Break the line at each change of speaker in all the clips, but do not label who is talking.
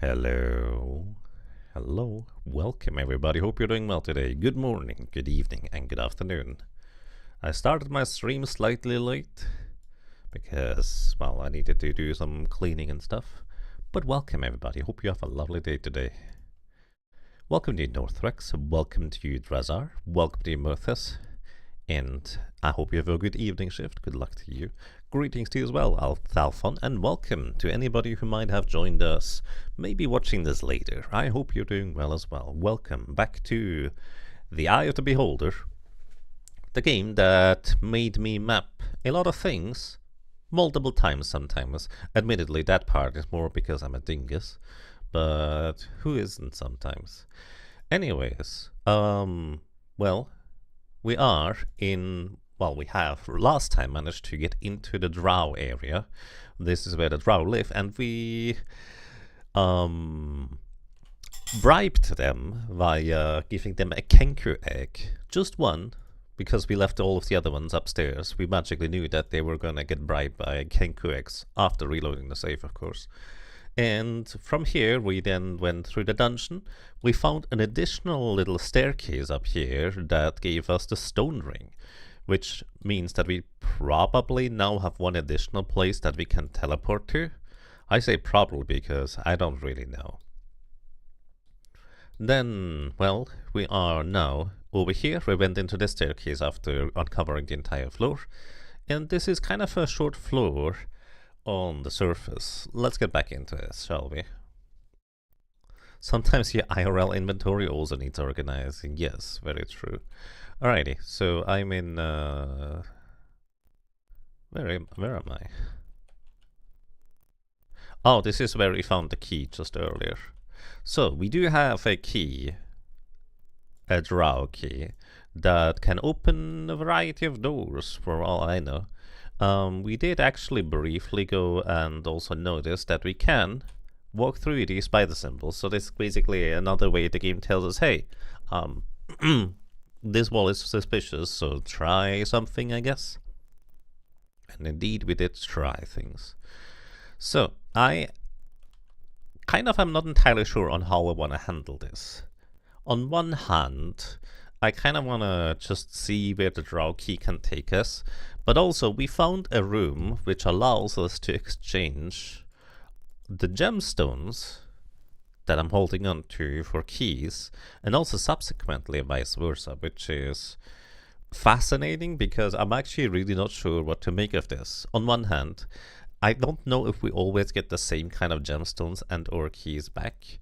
Hello. Hello. Welcome, everybody. Hope you're doing well today. Good morning, good evening, and good afternoon. I started my stream slightly late because, well, I needed to do some cleaning and stuff. But welcome, everybody. Hope you have a lovely day today. Welcome to you, Northrex. Welcome to you, Drazar. Welcome to you, Murthas. And I hope you have a good evening shift. Good luck to you. Greetings to you as well, Thalfon, and welcome to anybody who might have joined us, maybe watching this later. I hope you're doing well as well. Welcome back to The Eye of the Beholder, the game that made me map a lot of things multiple times sometimes. Admittedly, that part is more because I'm a dingus, but who isn't sometimes? Anyways, well, we are in, well, we have last time managed to get into the drow area. This is where the drow live, and we bribed them by giving them a kenku egg. Just one, because we left all of the other ones upstairs. We magically knew that they were gonna get bribed by kenku eggs after reloading the safe, of course. And from here, we then went through the dungeon. We found an additional little staircase up here that gave us the stone ring, which means that we probably now have one additional place that we can teleport to. I say probably because I don't really know. Then, well, we are now over here. We went into the staircase after uncovering the entire floor. And this is kind of a short floor on the surface. Let's get back into this, shall we? Sometimes your IRL inventory also needs organizing. Yes, very true. Alrighty, so I'm in where am I? Oh, this is where we found the key just earlier. So we do have a key, a drow key, that can open a variety of doors for all I know. We did actually briefly go and also notice that we can walk through these spider symbols. So this is basically another way the game tells us, hey, this wall is suspicious, so try something, I guess. And indeed, we did try things. So I kind of am not entirely sure on how I want to handle this. On one hand, I kind of want to just see where the drow key can take us, but also we found a room which allows us to exchange the gemstones that I'm holding on to for keys, and also subsequently vice versa, which is fascinating because I'm actually really not sure what to make of this. On one hand, I don't know if we always get the same kind of gemstones and or keys back,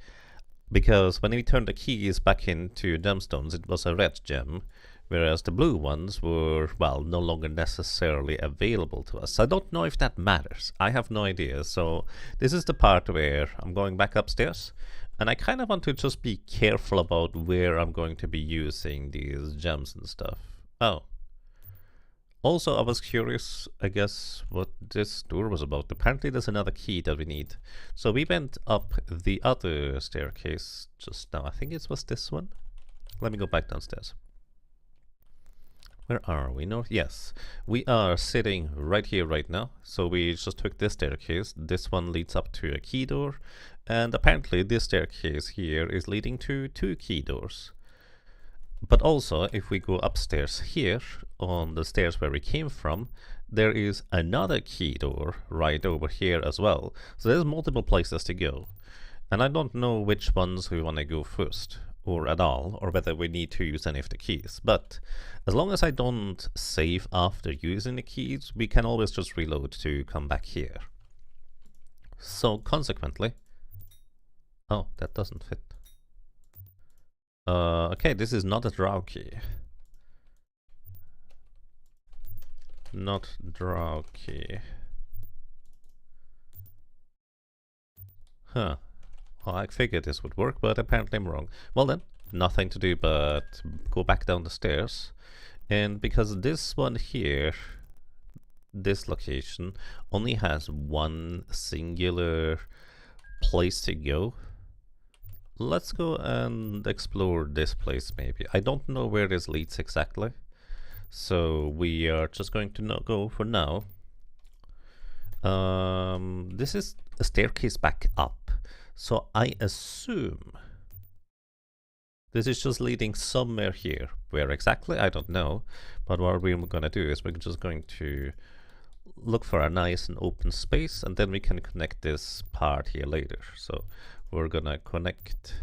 because when we turned the keys back into gemstones, it was a red gem, whereas the blue ones were, well, no longer necessarily available to us. I don't know if that matters. I have no idea. So this is the part where I'm going back upstairs, and I kind of want to just be careful about where I'm going to be using these gems and stuff. Oh. Also, I was curious, I guess, what this door was about. Apparently there's another key that we need. So we went up the other staircase just now. I think it was this one. Let me go back downstairs. Where are we? North? Yes. We are sitting right here right now. So we just took this staircase. This one leads up to a key door. And apparently this staircase here is leading to 2 key doors. But also, if we go upstairs here, on the stairs where we came from, there is another key door right over here as well. So there's multiple places to go. And I don't know which ones we want to go first, or at all, or whether we need to use any of the keys. But as long as I don't save after using the keys, we can always just reload to come back here. So consequently... Oh, that doesn't fit. Okay, this is not a drow key. Not drow key. Huh. Well, I figured this would work, but apparently I'm wrong. Well then, nothing to do but go back down the stairs. And because this one here, this location, only has one singular place to go, let's go and explore this place maybe. I don't know where this leads exactly, so we are just going to go for now. This is a staircase back up, So I assume this is just leading somewhere here. Where exactly, I don't know. But what we're gonna do is we're just going to look for a nice and open space, and then we can connect this part here later. So we're gonna connect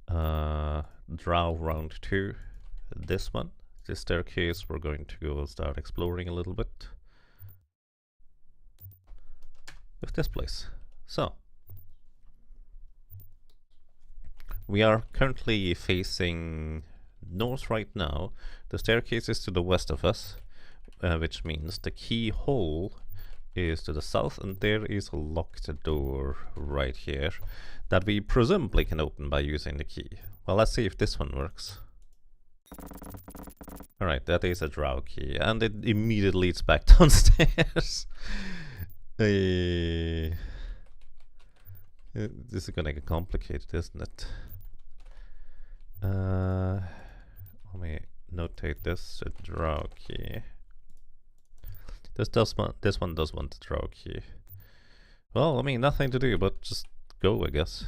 draw round 2, this one, this staircase. We're going to go start exploring a little bit with this place. So we are currently facing north right now. The staircase is to the west of us, which means the keyhole is to the south, and there is a locked door right here that we presumably can open by using the key. Well, let's see if this one works. Alright, that is a draw key, and it immediately leads back downstairs. This is gonna get complicated, isn't it? Let me notate this, a draw key. This one does want the draw key. Well, I mean, nothing to do but just go, I guess.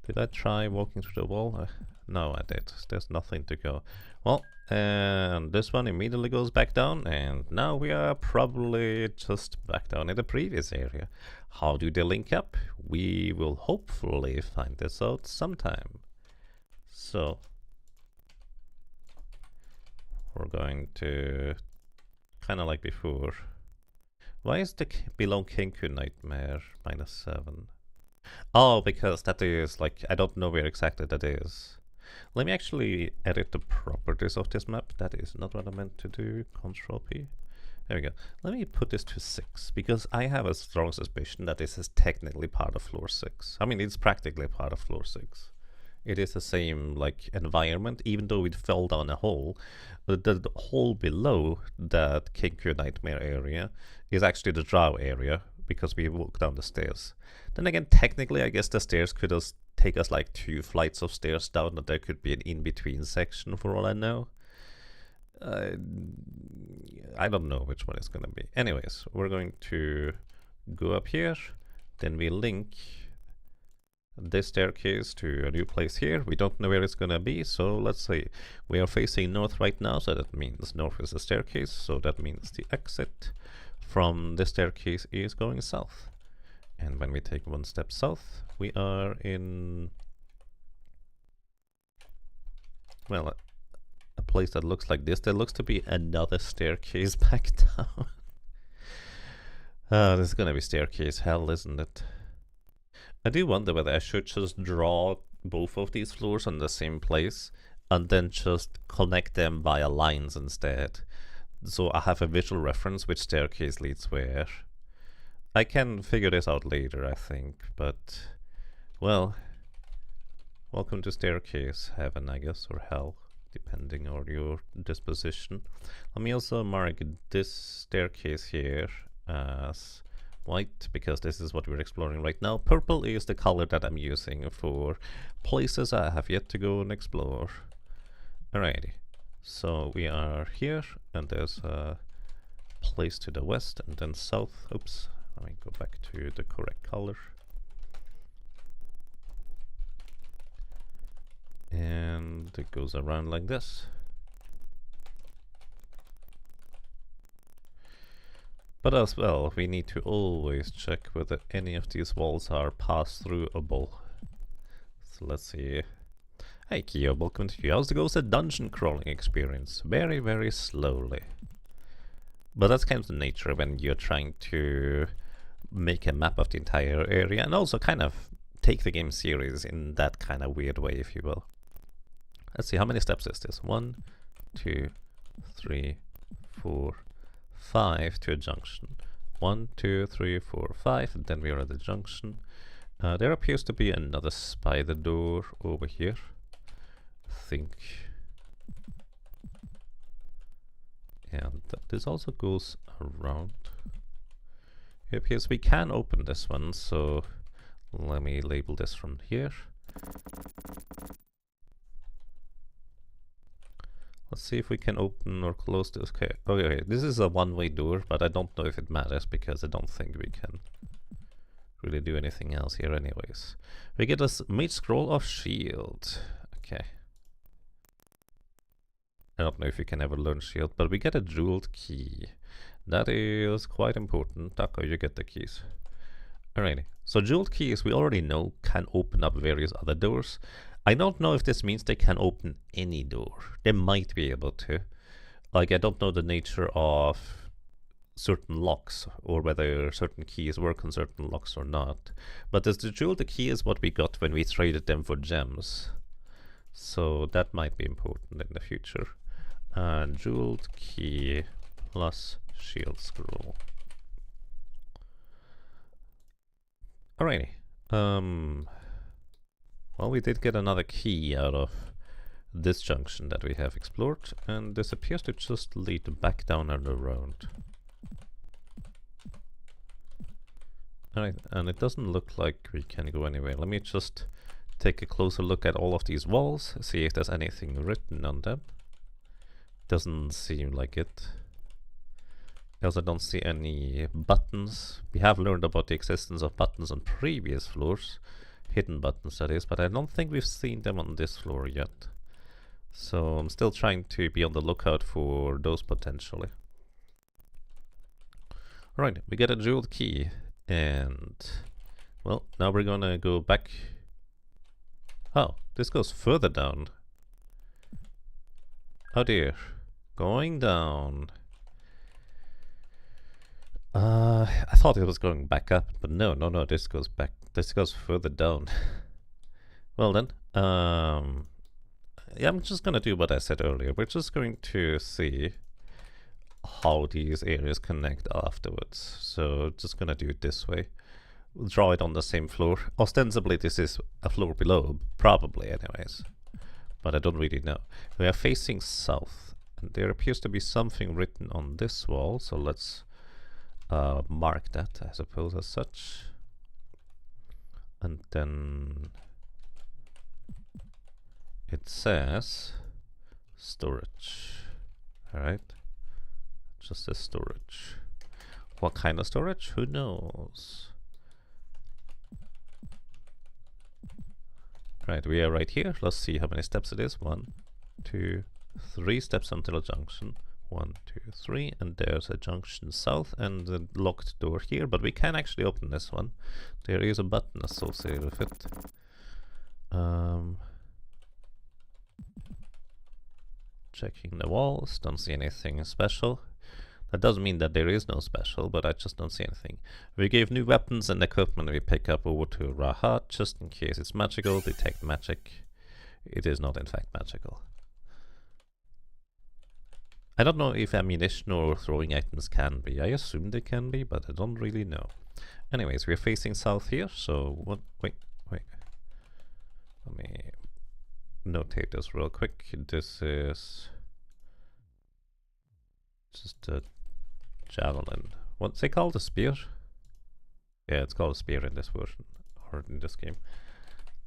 Did I try walking through the wall? No, I did. There's nothing to go. Well, and this one immediately goes back down, and now we are probably just back down in the previous area. How do they link up? We will hopefully find this out sometime. So we're going to, kind of like before. Why is the below Kinku Nightmare -7? Oh, because that is like, I don't know where exactly that is. Let me actually edit the properties of this map. That is not what I meant to do. Control P. There we go. Let me put this to 6, because I have a strong suspicion that this is technically part of floor 6. I mean, it's practically part of floor 6. It is the same like environment, even though it fell down a hole. The hole below that Kinku Nightmare area is actually the draw area, because we walk down the stairs. Then again, technically, I guess the stairs could just take us like 2 flights of stairs down, and there could be an in-between section for all I know. I don't know which one it's gonna be. Anyways, we're going to go up here, then we link this staircase to a new place here. We don't know where it's gonna be, so let's say we are facing north right now, so that means north is the staircase, so that means the exit from the staircase is going south. And when we take 1 step south, we are in, well, a place that looks like this. There looks to be another staircase back down. This is gonna be staircase hell, isn't it? I do wonder whether I should just draw both of these floors on the same place and then just connect them via lines instead. So I have a visual reference which staircase leads where. I can figure this out later, I think, but, well, welcome to staircase heaven, I guess, or hell, depending on your disposition. Let me also mark this staircase here as white, because this is what we're exploring right now. Purple is the color that I'm using for places I have yet to go and explore. Alrighty, so we are here, and there's a place to the west, and then south. Oops, let me go back to the correct color. And it goes around like this. But as well, we need to always check whether any of these walls are pass-throughable. So let's see. Hey Kyo, welcome to you. How's the Ghost dungeon crawling experience? Very, very slowly. But that's kind of the nature when you're trying to make a map of the entire area, and also kind of take the game serious in that kind of weird way, if you will. Let's see, how many steps is this? 1, 2, 3, 4, 5 to a junction. 1, 2, 3, 4, 5, and then we are at the junction. There appears to be another spider door over here. I think. And this also goes around. It appears we can open this one, so let me label this from here. Let's see if we can open or close this. Okay, okay, this is a one-way door, but I don't know if it matters because I don't think we can really do anything else here anyways. We get a Mage Scroll of Shield. Okay. I don't know if you can ever learn Shield, but we get a jeweled key. That is quite important. Taco, you get the keys. Alrighty. So jeweled keys, we already know, can open up various other doors. I don't know if this means they can open any door. They might be able to. Like, I don't know the nature of certain locks or whether certain keys work on certain locks or not. But the jeweled key is what we got when we traded them for gems. So that might be important in the future. Jeweled key plus shield scroll. Alrighty. Well, we did get another key out of this junction that we have explored, and this appears to just lead back down on the road. Alright, and it doesn't look like we can go anywhere. Let me just take a closer look at all of these walls, see if there's anything written on them. Doesn't seem like it. I also don't see any buttons. We have learned about the existence of buttons on previous floors. Hidden buttons, that is, but I don't think we've seen them on this floor yet. So I'm still trying to be on the lookout for those potentially. Alright, we get a jeweled key, and well, now we're gonna go back. Oh, this goes further down. Oh dear. Going down. I thought it was going back up, but no, this goes back. This goes further down. Well then, yeah, I'm just gonna do what I said earlier. We're just going to see how these areas connect afterwards. So just gonna do it this way. We'll draw it on the same floor. Ostensibly this is a floor below, probably anyways. But I don't really know. We are facing south, and there appears to be something written on this wall, so let's mark that, I suppose, as such. And then it says storage. Alright. Just a storage. What kind of storage? Who knows? Right, we are right here. Let's see how many steps it is. 1, 2, 3 steps until a junction. 1, 2, 3, and there's a junction south and a locked door here, but we can actually open this one. There is a button associated with it. Checking the walls, don't see anything special. That doesn't mean that there is no special, but I just don't see anything. We gave new weapons and equipment we pick up over to Rahat, just in case it's magical. Detect magic. It is not in fact magical. I don't know if ammunition or throwing items can be. I assume they can be, but I don't really know. Anyways, we're facing south here, so what? Wait. Let me notate this real quick. This is just a javelin. What's it called? A spear? Yeah, it's called a spear in this version, or in this game.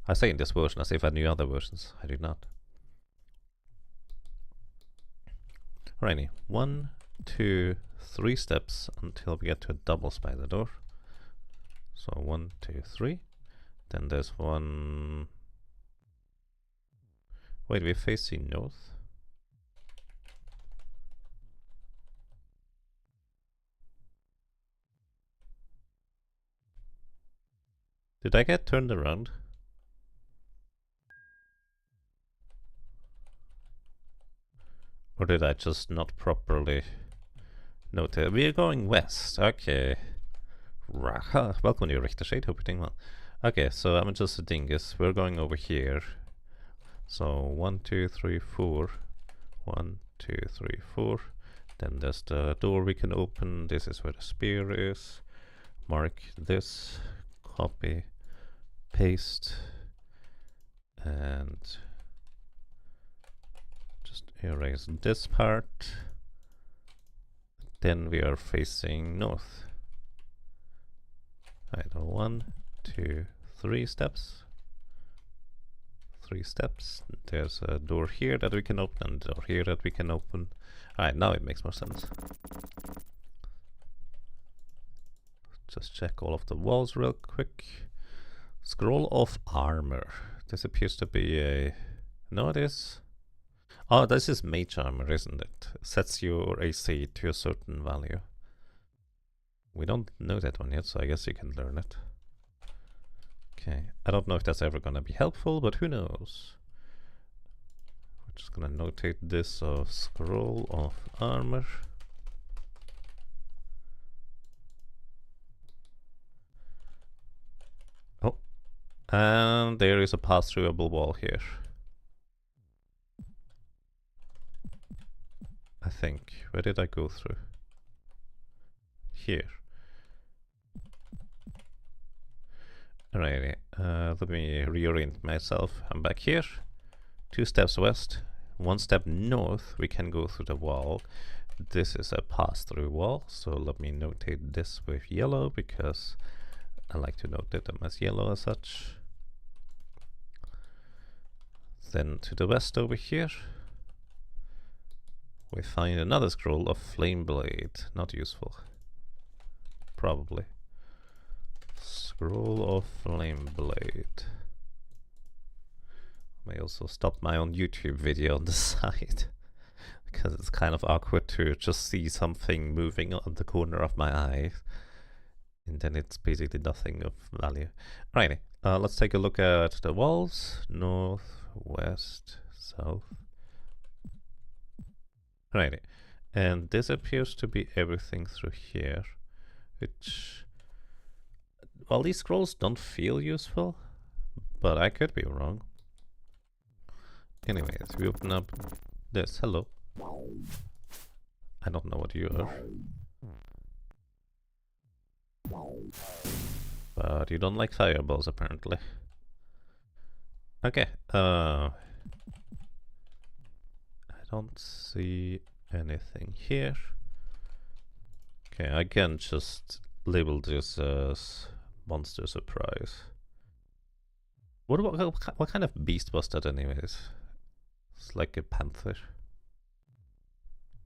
I say in this version as if I knew other versions. I do not. Alrighty, 1, 2, 3 steps until we get to a double spider door. So 1, 2, 3. Then there's one. Wait, we're facing north. Did I get turned around? Or did I just not properly note it? We are going west. Okay. Welcome to Richter Shade. Hope you're doing well. Okay, so I'm just a dingus. We're going over here. So 1, 2, 3, 4. 1, 2, 3, 4. Then there's the door we can open. This is where the spear is. Mark this. Copy. Paste. And just erase this part. Then we are facing north. Right, 1, 2, 3 steps. 3 steps. There's a door here that we can open and a door here that we can open. Alright, now it makes more sense. just check all of the walls real quick. Scroll of armor. This appears to be a... No, it is. Oh, this is mage armor, isn't it? Sets your AC to a certain value. We don't know that one yet, so I guess you can learn it. Okay, I don't know if that's ever gonna be helpful, but who knows? We're just gonna notate this of scroll of armor. Oh, and there is a pass-throughable wall here. I think. Where did I go through? Here. Alrighty, let me reorient myself. I'm back here. 2 steps west, 1 step north, we can go through the wall. This is a pass-through wall, so let me notate this with yellow because I like to notate them as yellow as such. Then to the west over here, we find another scroll of Flame Blade. Not useful. Probably. Scroll of Flame Blade. May also stop my own YouTube video on the side because it's kind of awkward to just see something moving on the corner of my eye and then it's basically nothing of value. Alrighty, let's take a look at the walls. North, west, south. Alrighty, and this appears to be everything through here, which... Well, these scrolls don't feel useful, but I could be wrong. Anyways, we open up this. Hello. I don't know what you are. But you don't like fireballs, apparently. Okay, I don't see anything here. Okay, I can just label this as monster surprise. What kind of beast was that anyways? It's like a panther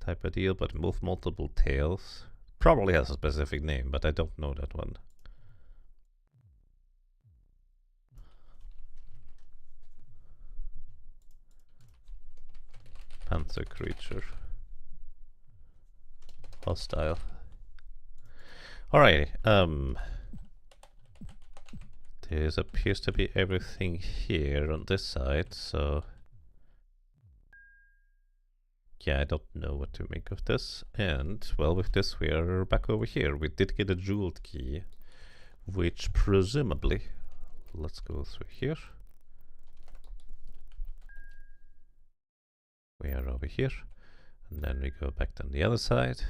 type of deal, but with multiple tails. Probably has a specific name, but I don't know that one. Panther creature. Hostile. Alrighty, this appears to be everything here on this side, so... Yeah, I don't know what to make of this. And, well, with this we are back over here. We did get a jeweled key, which presumably... Let's go through here. We are over here. And then we go back on the other side.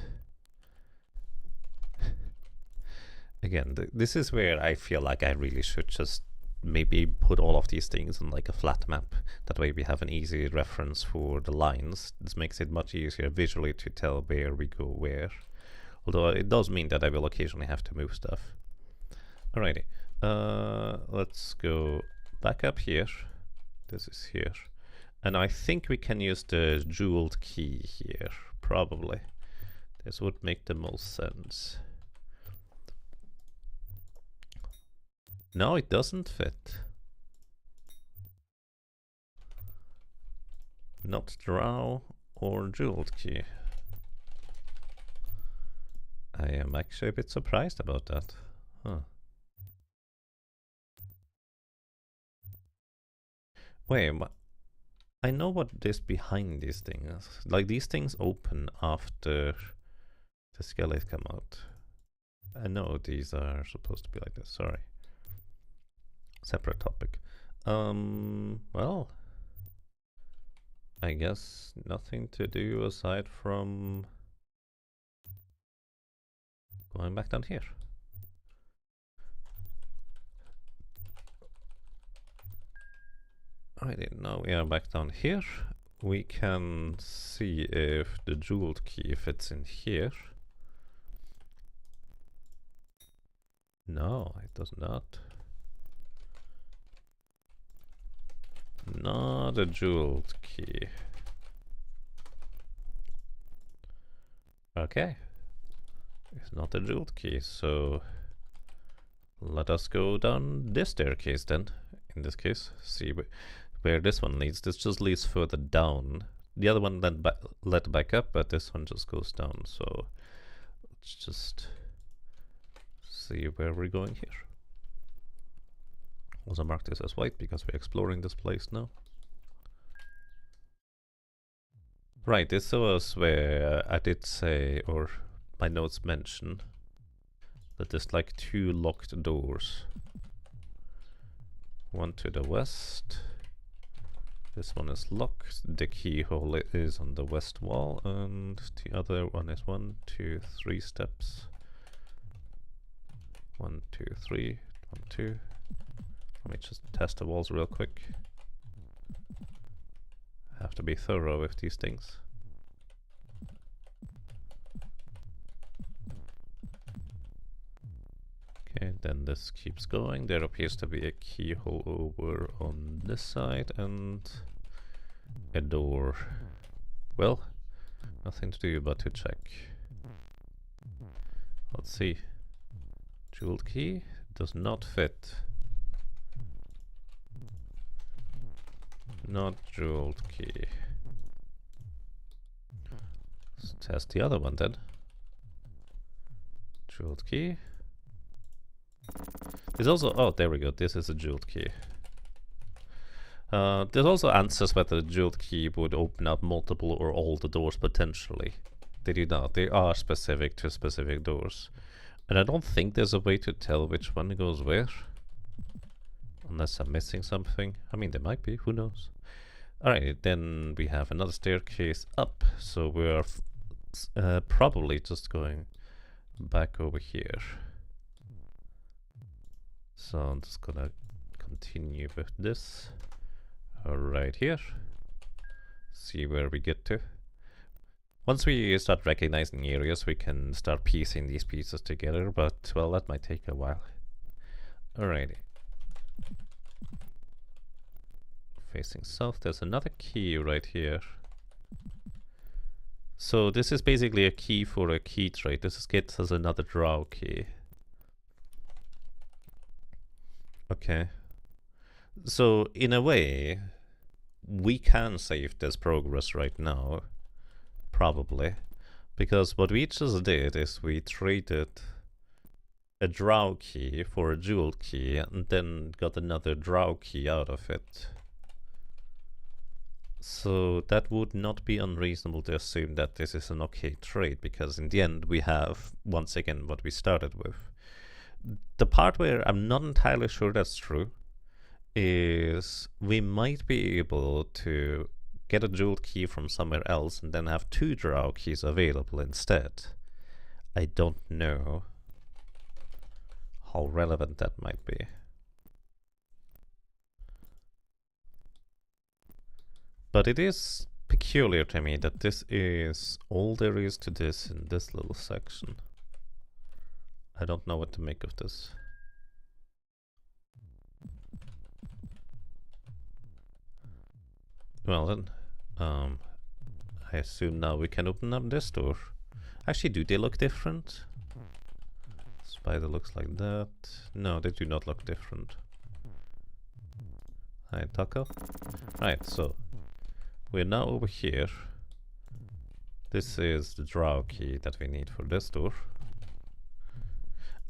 Again, this is where I feel like I really should just maybe put all of these things on like a flat map. That way we have an easy reference for the lines. This makes it much easier visually to tell where we go where. Although it does mean that I will occasionally have to move stuff. Alrighty, let's go back up here. This is here. And I think we can use the jeweled key here, probably. This would make the most sense. No, it doesn't fit. Not drow or jeweled key. I am actually a bit surprised about that. Huh. Wait, I know what is behind these things. Like, these things open after the skeletons come out. I know these are supposed to be like this, sorry. Separate topic. Well, I guess nothing to do aside from going back down here. Alrighty, now we are back down here. We can see if the jeweled key fits in here. No, it does not. Not a jeweled key. Okay. It's not a jeweled key, so Let us go down this staircase then, in this case. See where this one leads. This just leads further down. The other one led back up, but this one just goes down. So let's just see where we're going here. Also mark this as white because we're exploring this place now. Right, this was where I did say, or my notes mention, that there's like 2 locked doors. One to the west. This one is locked. The keyhole is on the west wall, and the other one is 1, 2, 3 steps. 1, 2, 3, 1, 2. Let me just test the walls real quick. Have to be thorough with these things. Okay, then this keeps going. There appears to be a keyhole over on this side and a door. Well, nothing to do but to check. Let's see. Jeweled key does not fit. Not jeweled key. Let's test the other one then. Jeweled key. There's also, oh, there we go. This is a jeweled key. There's also answers whether the jeweled key would open up multiple or all the doors potentially. They do not. They are specific to specific doors. And I don't think there's a way to tell which one goes where. Unless I'm missing something. I mean, there might be. Who knows? Alright, then we have another staircase up. So we're probably just going back over here. So I'm just gonna continue with this right here. See where we get to. Once we start recognizing areas, we can start piecing these pieces together, but well, that might take a while. Alrighty. Facing south, there's another key right here. So this is basically a key for a key trade. This gets us another draw key. Okay. So in a way, we can save this progress right now. Probably. Because what we just did is we traded a draw key for a jeweled key and then got another draw key out of it. So that would not be unreasonable to assume that this is an okay trade, because in the end we have once again what we started with. The part where I'm not entirely sure that's true is we might be able to get a jeweled key from somewhere else and then have 2 draw keys available instead. I don't know how relevant that might be. But it is peculiar to me that this is all there is to this in this little section. I don't know what to make of this. Well then, I assume now we can open up this door. Actually, do they look different? Spider looks like that. No, they do not look different. Hi, Taco. Right, so we're now over here. This is the draw key that we need for this door.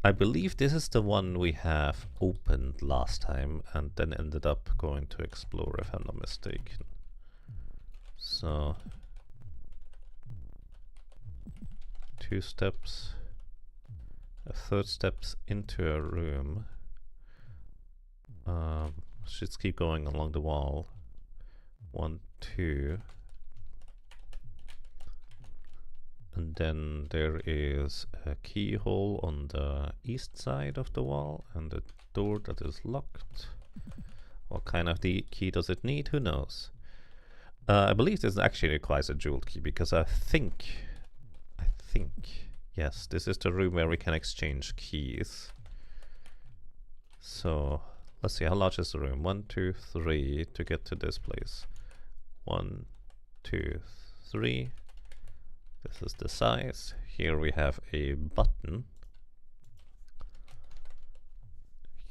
I believe this is the one we have opened last time and then ended up going to explore, if I'm not mistaken. So 2 steps, a 3rd steps into a room. Should keep going along the wall. 1, 2, and then there is a keyhole on the east side of the wall and a door that is locked. What kind of key does it need? Who knows? I believe this actually requires a jeweled key, because I think, yes, this is the room where we can exchange keys. So let's see, how large is the room? 1, 2, 3 to get to this place. 1, 2, 3. This is the size. Here we have a button.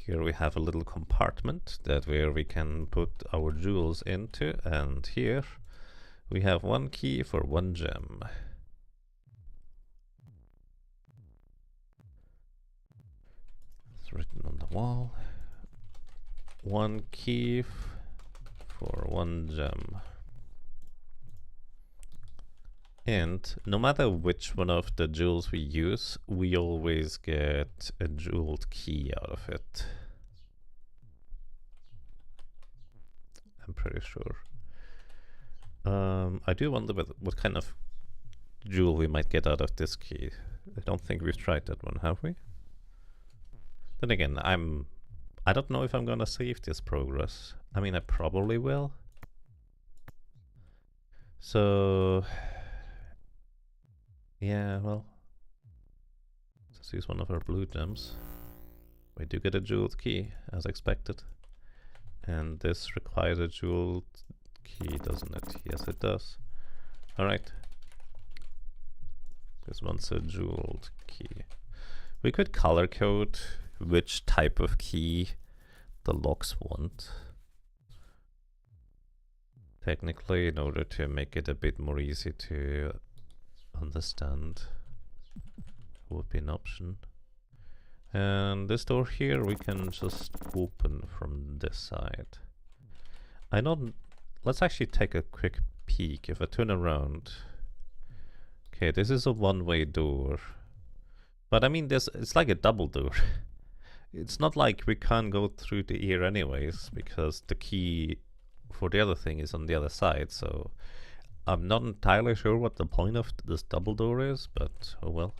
here we have a little compartment that where we can put our jewels into, and here we have one key for one gem. It's written on the wall. One key for one gem. And no matter which one of the jewels we use, we always get a jeweled key out of it. I'm pretty sure. I do wonder what kind of jewel we might get out of this key. I don't think we've tried that one, have we? Then again, I don't know if I'm gonna save this progress. I mean, I probably will. So yeah, well, let's use one of our blue gems. We do get a jeweled key, as expected. And this requires a jeweled key, doesn't it? Yes, it does. Alright. This one's a jeweled key. We could color code which type of key the locks want. Technically, in order to make it a bit more easy to understand, would be an option. And this door here we can just open from this side. I don't. Let's actually take a quick peek. If I turn around, okay, this is a one-way door, but I mean, it's like a double door. It's not like we can't go through the ear anyways, because the key for the other thing is on the other side. So I'm not entirely sure what the point of this double door is, but oh well.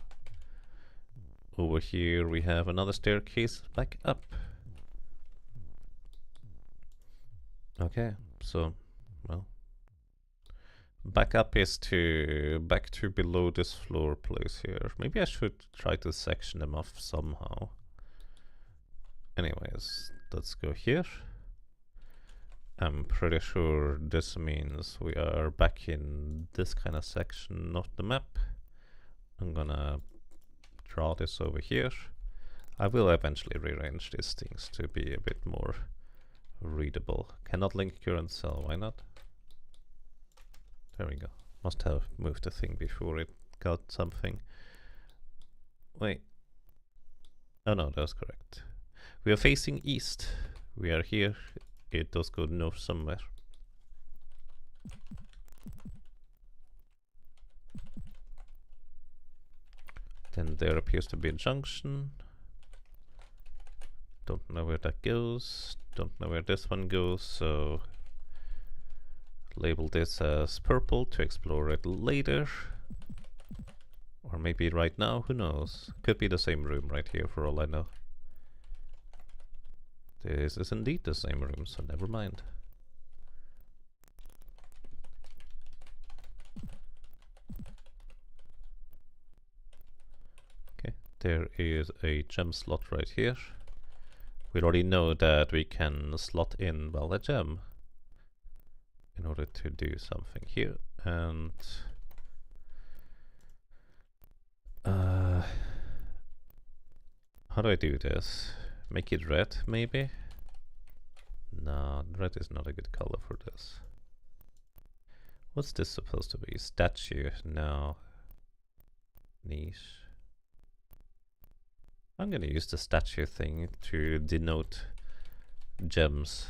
Over here we have another staircase back up. Okay, so, well, back up is back to below this floor place here. Maybe I should try to section them off somehow. Anyways, let's go here. I'm pretty sure this means we are back in this kind of section of the map. I'm gonna draw this over here. I will eventually rearrange these things to be a bit more readable. Cannot link current cell, why not? There we go. Must have moved the thing before it got something. Wait. Oh no, that's correct. We are facing east. We are here. It does go north somewhere. Then there appears to be a junction. Don't know where that goes. Don't know where this one goes, so label this as purple to explore it later. Or maybe right now, who knows? Could be the same room right here for all I know. This is indeed the same room, so never mind. Okay, there is a gem slot right here. We already know that we can slot in, well, a gem in order to do something here. And how do I do this? Make it red, maybe? No, red is not a good color for this. What's this supposed to be? Statue? No. Niche. I'm gonna use the statue thing to denote gems.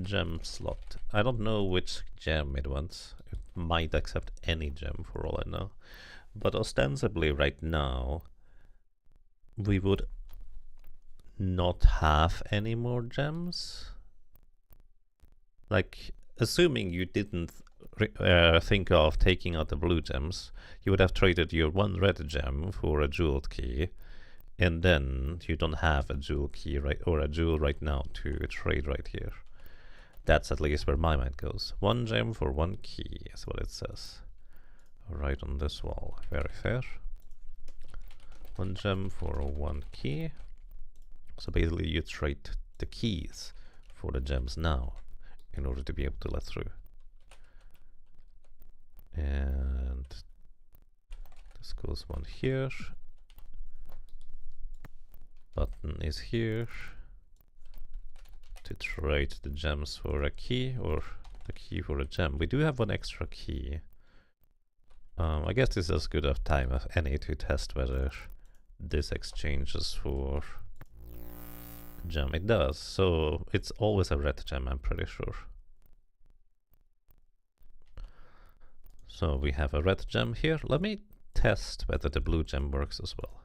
Gem slot. I don't know which gem it wants. It might accept any gem for all I know. But ostensibly right now, we would not have any more gems. Like, assuming you didn't think of taking out the blue gems, you would have traded your one red gem for a jeweled key, and then you don't have a jewel key or a jewel right now to trade right here. That's at least where my mind goes. One gem for one key is what it says. Right on this wall. Very fair. One gem for one key. So basically you trade the keys for the gems now in order to be able to let through. And this goes one here. button is here to trade the gems for a key or the key for a gem. We do have one extra key. I guess this is as good of time as any to test whether this exchanges for a gem. It does, so it's always a red gem, I'm pretty sure. So we have a red gem here. Let me test whether the blue gem works as well.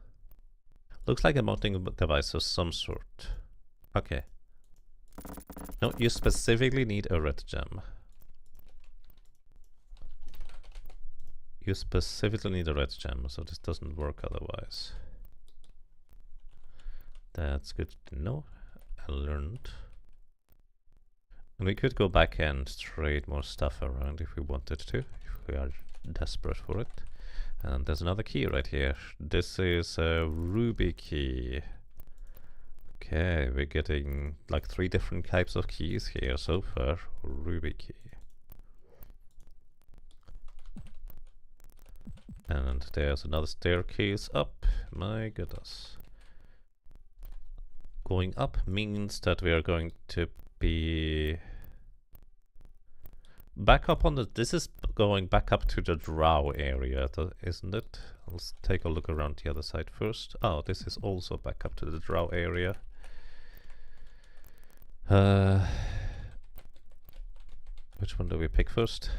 Looks like a mounting device of some sort. Okay. No, you specifically need a red gem. You specifically need a red gem, so this doesn't work otherwise. That's good to know. I learned. And we could go back and trade more stuff around if we wanted to, if we are desperate for it. And there's another key right here. This is a ruby key. Okay, we're getting like 3 different types of keys here so far. Ruby key. And there's another staircase up. My goodness. Going up means that we are going to be back up on the... This is going back up to the drow area, isn't it? Let's take a look around the other side first. Oh, this is also back up to the drow area. Which one do we pick first?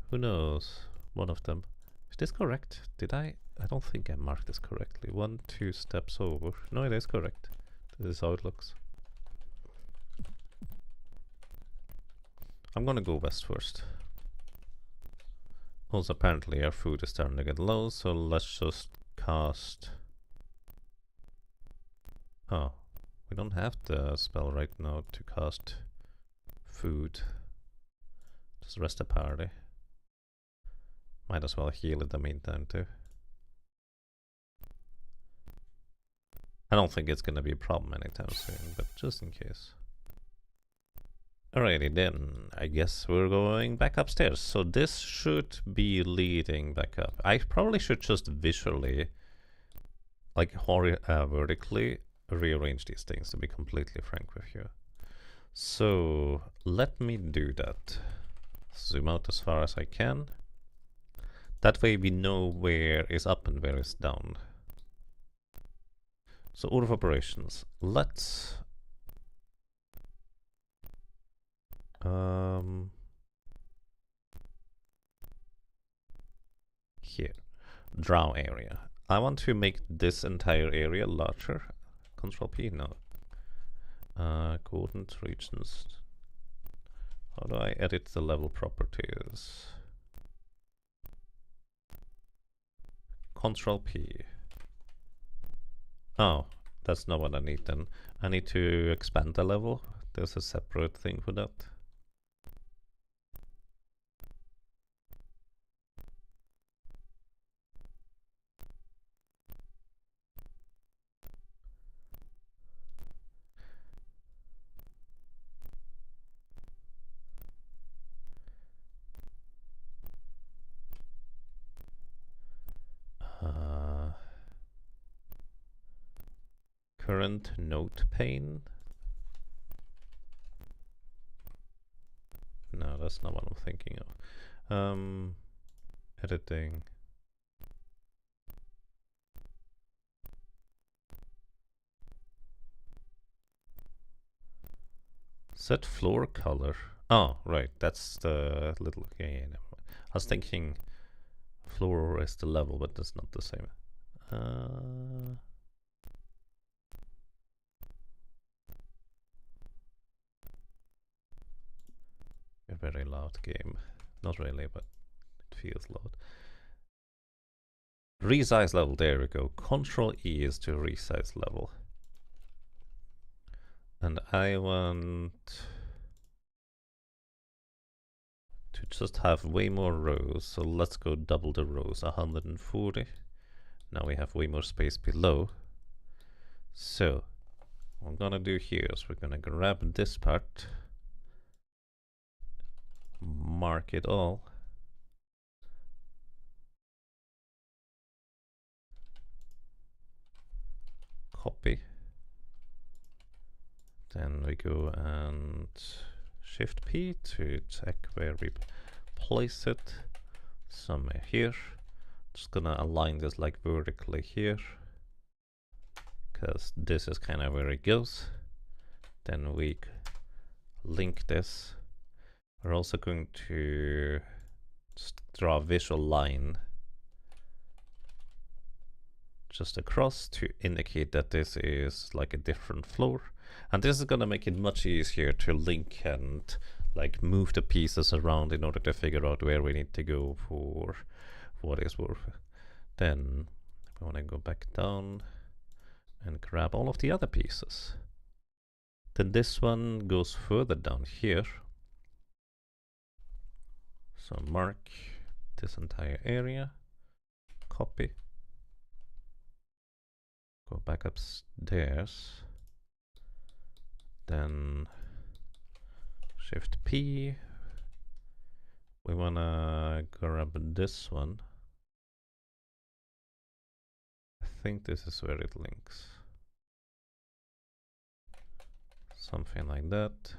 Who knows? One of them. Is this correct? Did I don't think I marked this correctly. 1, 2 steps over. No, it is correct. This is how it looks. I'm gonna go west first. Also, apparently our food is starting to get low, so let's just cast... Oh, we don't have the spell right now to cast food. Just rest the party. Might as well heal in the meantime too. I don't think it's gonna be a problem anytime soon, but just in case. Alrighty then, I guess we're going back upstairs. So this should be leading back up. I probably should just visually, like vertically, rearrange these things, to be completely frank with you. So let me do that. Zoom out as far as I can. That way we know where is up and where is down. So order of operations. Let's here, drow area. I want to make this entire area larger. Control P, no. Coordinate regions. How do I edit the level properties? Control P. Oh, that's not what I need then. I need to expand the level. There's a separate thing for that. Current note pane. No, that's not what I'm thinking of. Editing. Set floor color. Oh, right. That's the little... Yeah, never mind. I was thinking floor is the level, but that's not the same. A very loud game. Not really, but it feels loud. Resize level, there we go. Control E is to resize level. And I want to just have way more rows, so let's go double the rows, 140. Now we have way more space below. So what I'm gonna do here is we're gonna grab this part, mark it all, copy, Then we go and Shift P to check where we place it. Somewhere here. Just gonna align this like vertically here, because this is kind of where it goes. Then we link this. We're also going to just draw a visual line just across to indicate that this is like a different floor. And this is going to make it much easier to link and like move the pieces around in order to figure out where we need to go for what is worth. Then we want to go back down and grab all of the other pieces. Then this one goes further down here. So mark this entire area, copy, go back upstairs, then Shift P. We wanna grab this one. I think this is where it links. Something like that.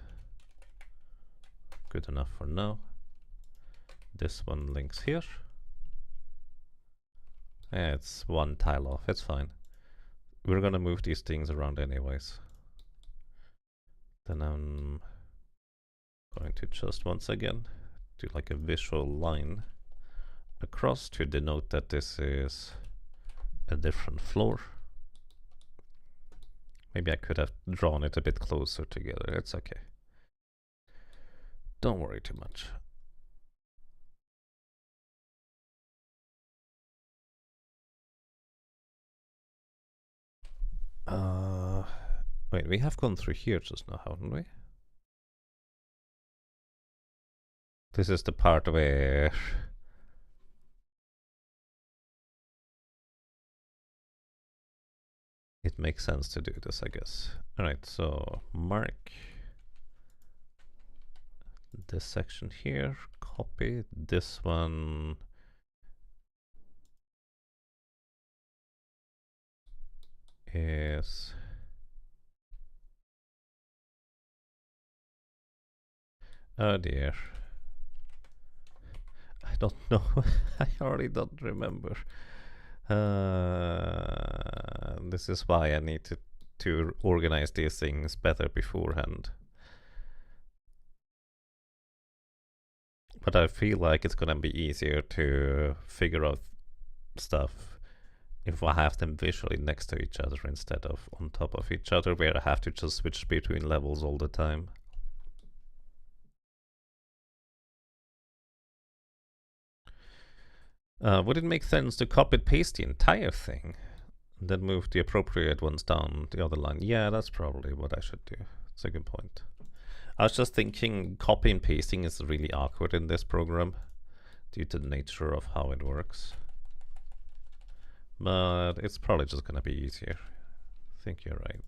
Good enough for now. This one links here. Yeah, it's one tile off, it's fine. We're gonna move these things around anyways. Then I'm going to just once again do like a visual line across to denote that this is a different floor. Maybe I could have drawn it a bit closer together, it's okay. Don't worry too much. Wait, we have gone through here just now, haven't we? This is the part where it makes sense to do this, I guess. Alright, so mark this section here, copy this one. Is oh dear, I don't know. I already don't remember. This is why I need to organize these things better beforehand. But I feel like it's gonna be easier to figure out stuff if I have them visually next to each other instead of on top of each other, where I have to just switch between levels all the time. Would it make sense to copy and paste the entire thing, and then move the appropriate ones down the other line? Yeah, that's probably what I should do. It's a good point. I was just thinking copy and pasting is really awkward in this program due to the nature of how it works. But it's probably just gonna be easier. I think you're right.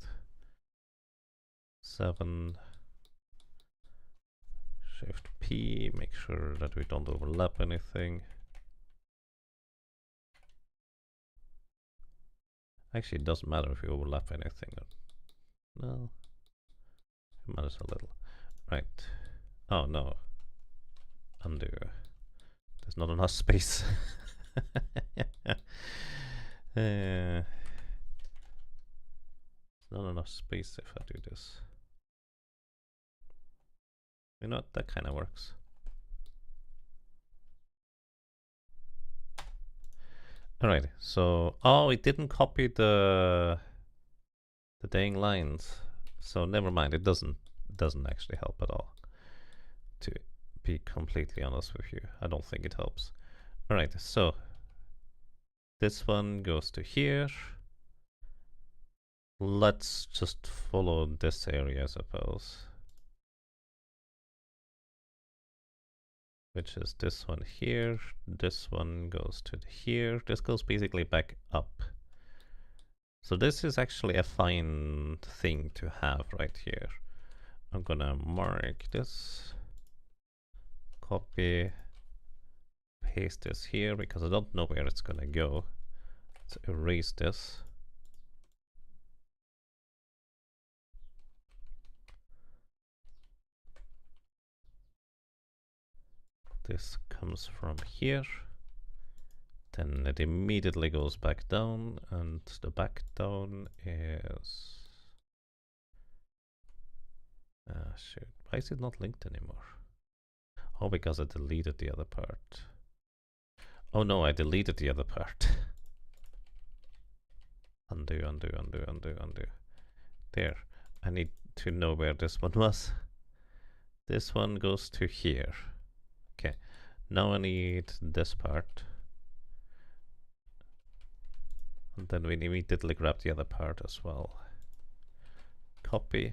7. Shift P, make sure that we don't overlap anything. Actually, it doesn't matter if you overlap anything. No, it matters a little. Right. Oh no. Undo. There's not enough space. There's not enough space if I do this. You know what? That kind of works. Alright, so it didn't copy the dang lines. So never mind, it doesn't actually help at all. To be completely honest with you, I don't think it helps. Alright, so this one goes to here. Let's just follow this area, I suppose. Which is this one here. This one goes to here. This goes basically back up. So this is actually a fine thing to have right here. I'm gonna mark this, copy, paste this here because I don't know where it's gonna go. Let's erase this. This comes from here. Then it immediately goes back down, and the back down is... shoot, why is it not linked anymore? Oh, because I deleted the other part. Oh no, I deleted the other part. Undo, undo, undo, undo, undo. There. I need to know where this one was. This one goes to here. Okay. Now I need this part. And then we immediately grab the other part as well. Copy.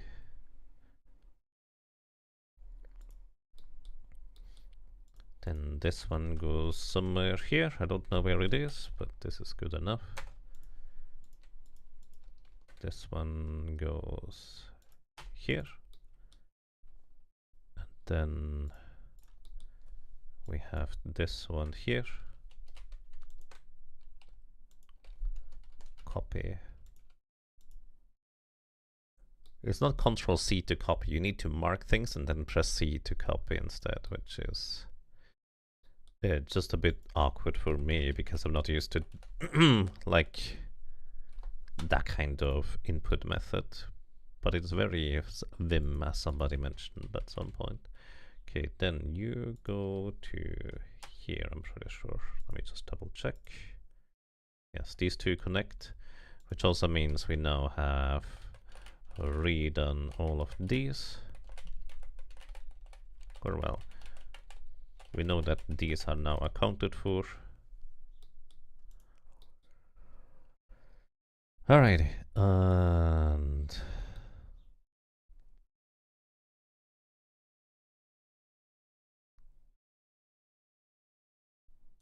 Then this one goes somewhere here. I don't know where it is, but this is good enough. This one goes here. And then we have this one here. Copy. It's not Control C to copy. You need to mark things and then press C to copy instead, which is just a bit awkward for me because I'm not used to like that kind of input method. But it's very Vim, as somebody mentioned at some point. Okay, then you go to here, I'm pretty sure. Let me just double check. Yes, these two connect, which also means we now have redone all of these. Or well, we know that these are now accounted for. Alrighty, and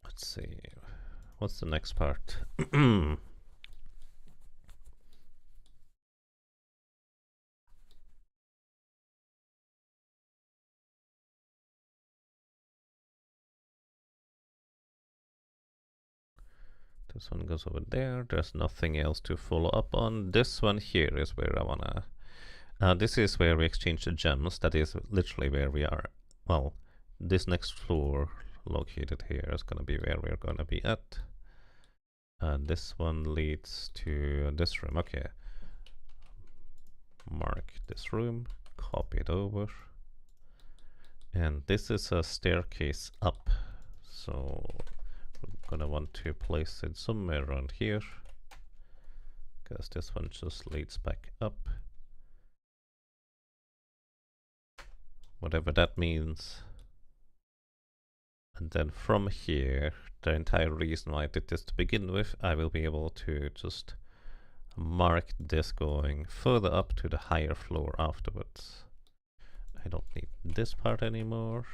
let's see, what's the next part? This one goes over there. There's nothing else to follow up on. This one here is where I wanna... this is where we exchange the gems. That is literally where we are. Well, this next floor located here is gonna be where we're gonna be at. And this one leads to this room. Okay. Mark this room. Copy it over. And this is a staircase up. So... gonna want to place it somewhere around here because this one just leads back up, whatever that means. And then from here, the entire reason why I did this to begin with, I will be able to just mark this going further up to the higher floor afterwards. I don't need this part anymore.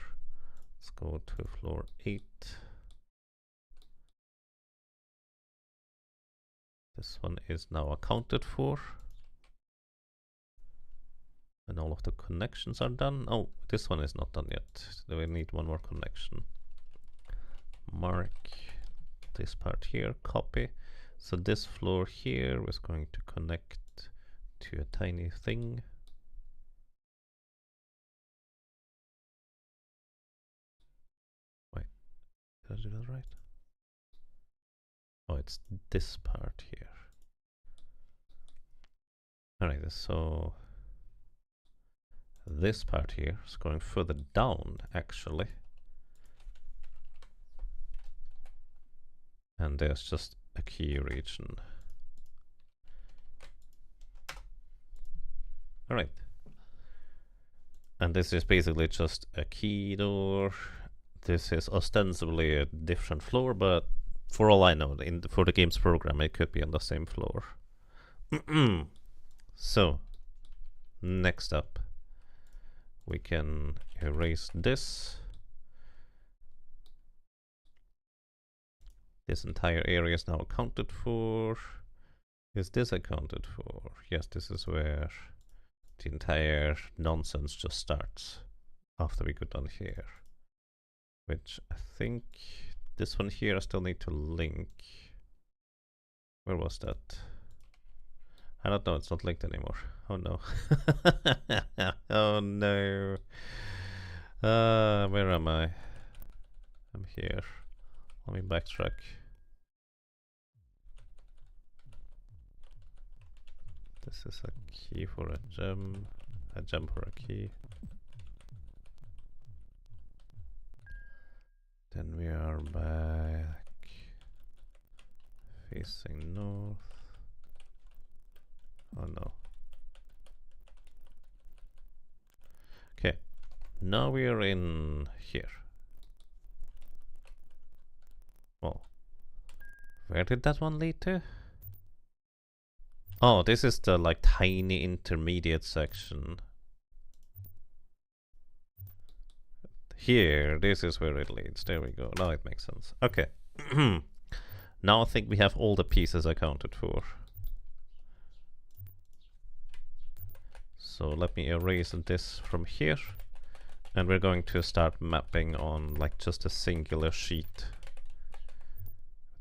Let's go to floor 8. This one is now accounted for. And all of the connections are done. Oh, this one is not done yet. We need one more connection. Mark this part here, copy. So this floor here is going to connect to a tiny thing. Wait, did I do that right? Oh, it's this part here. Alright, so this part here is going further down, actually. And there's just a key region. Alright. And this is basically just a key door. This is ostensibly a different floor, but for all I know, for the game's program, it could be on the same floor. So, next up, we can erase this. This entire area is now accounted for. Is this accounted for? Yes, this is where the entire nonsense just starts after we go down here. Which I think this one here I still need to link. Where was that? I don't know, it's not linked anymore. Oh no. Oh no. Where am I? gem here. Let me backtrack. This is a key for a gem for a key. Then we are back facing north. Oh no. Okay, now we are in here. Well, where did that one lead to? Oh, this is the like tiny intermediate section. Here, this is where it leads. There we go. Now it makes sense. Okay. Now I think we have all the pieces accounted for. So let me erase this from here. And we're going to start mapping on like just a singular sheet.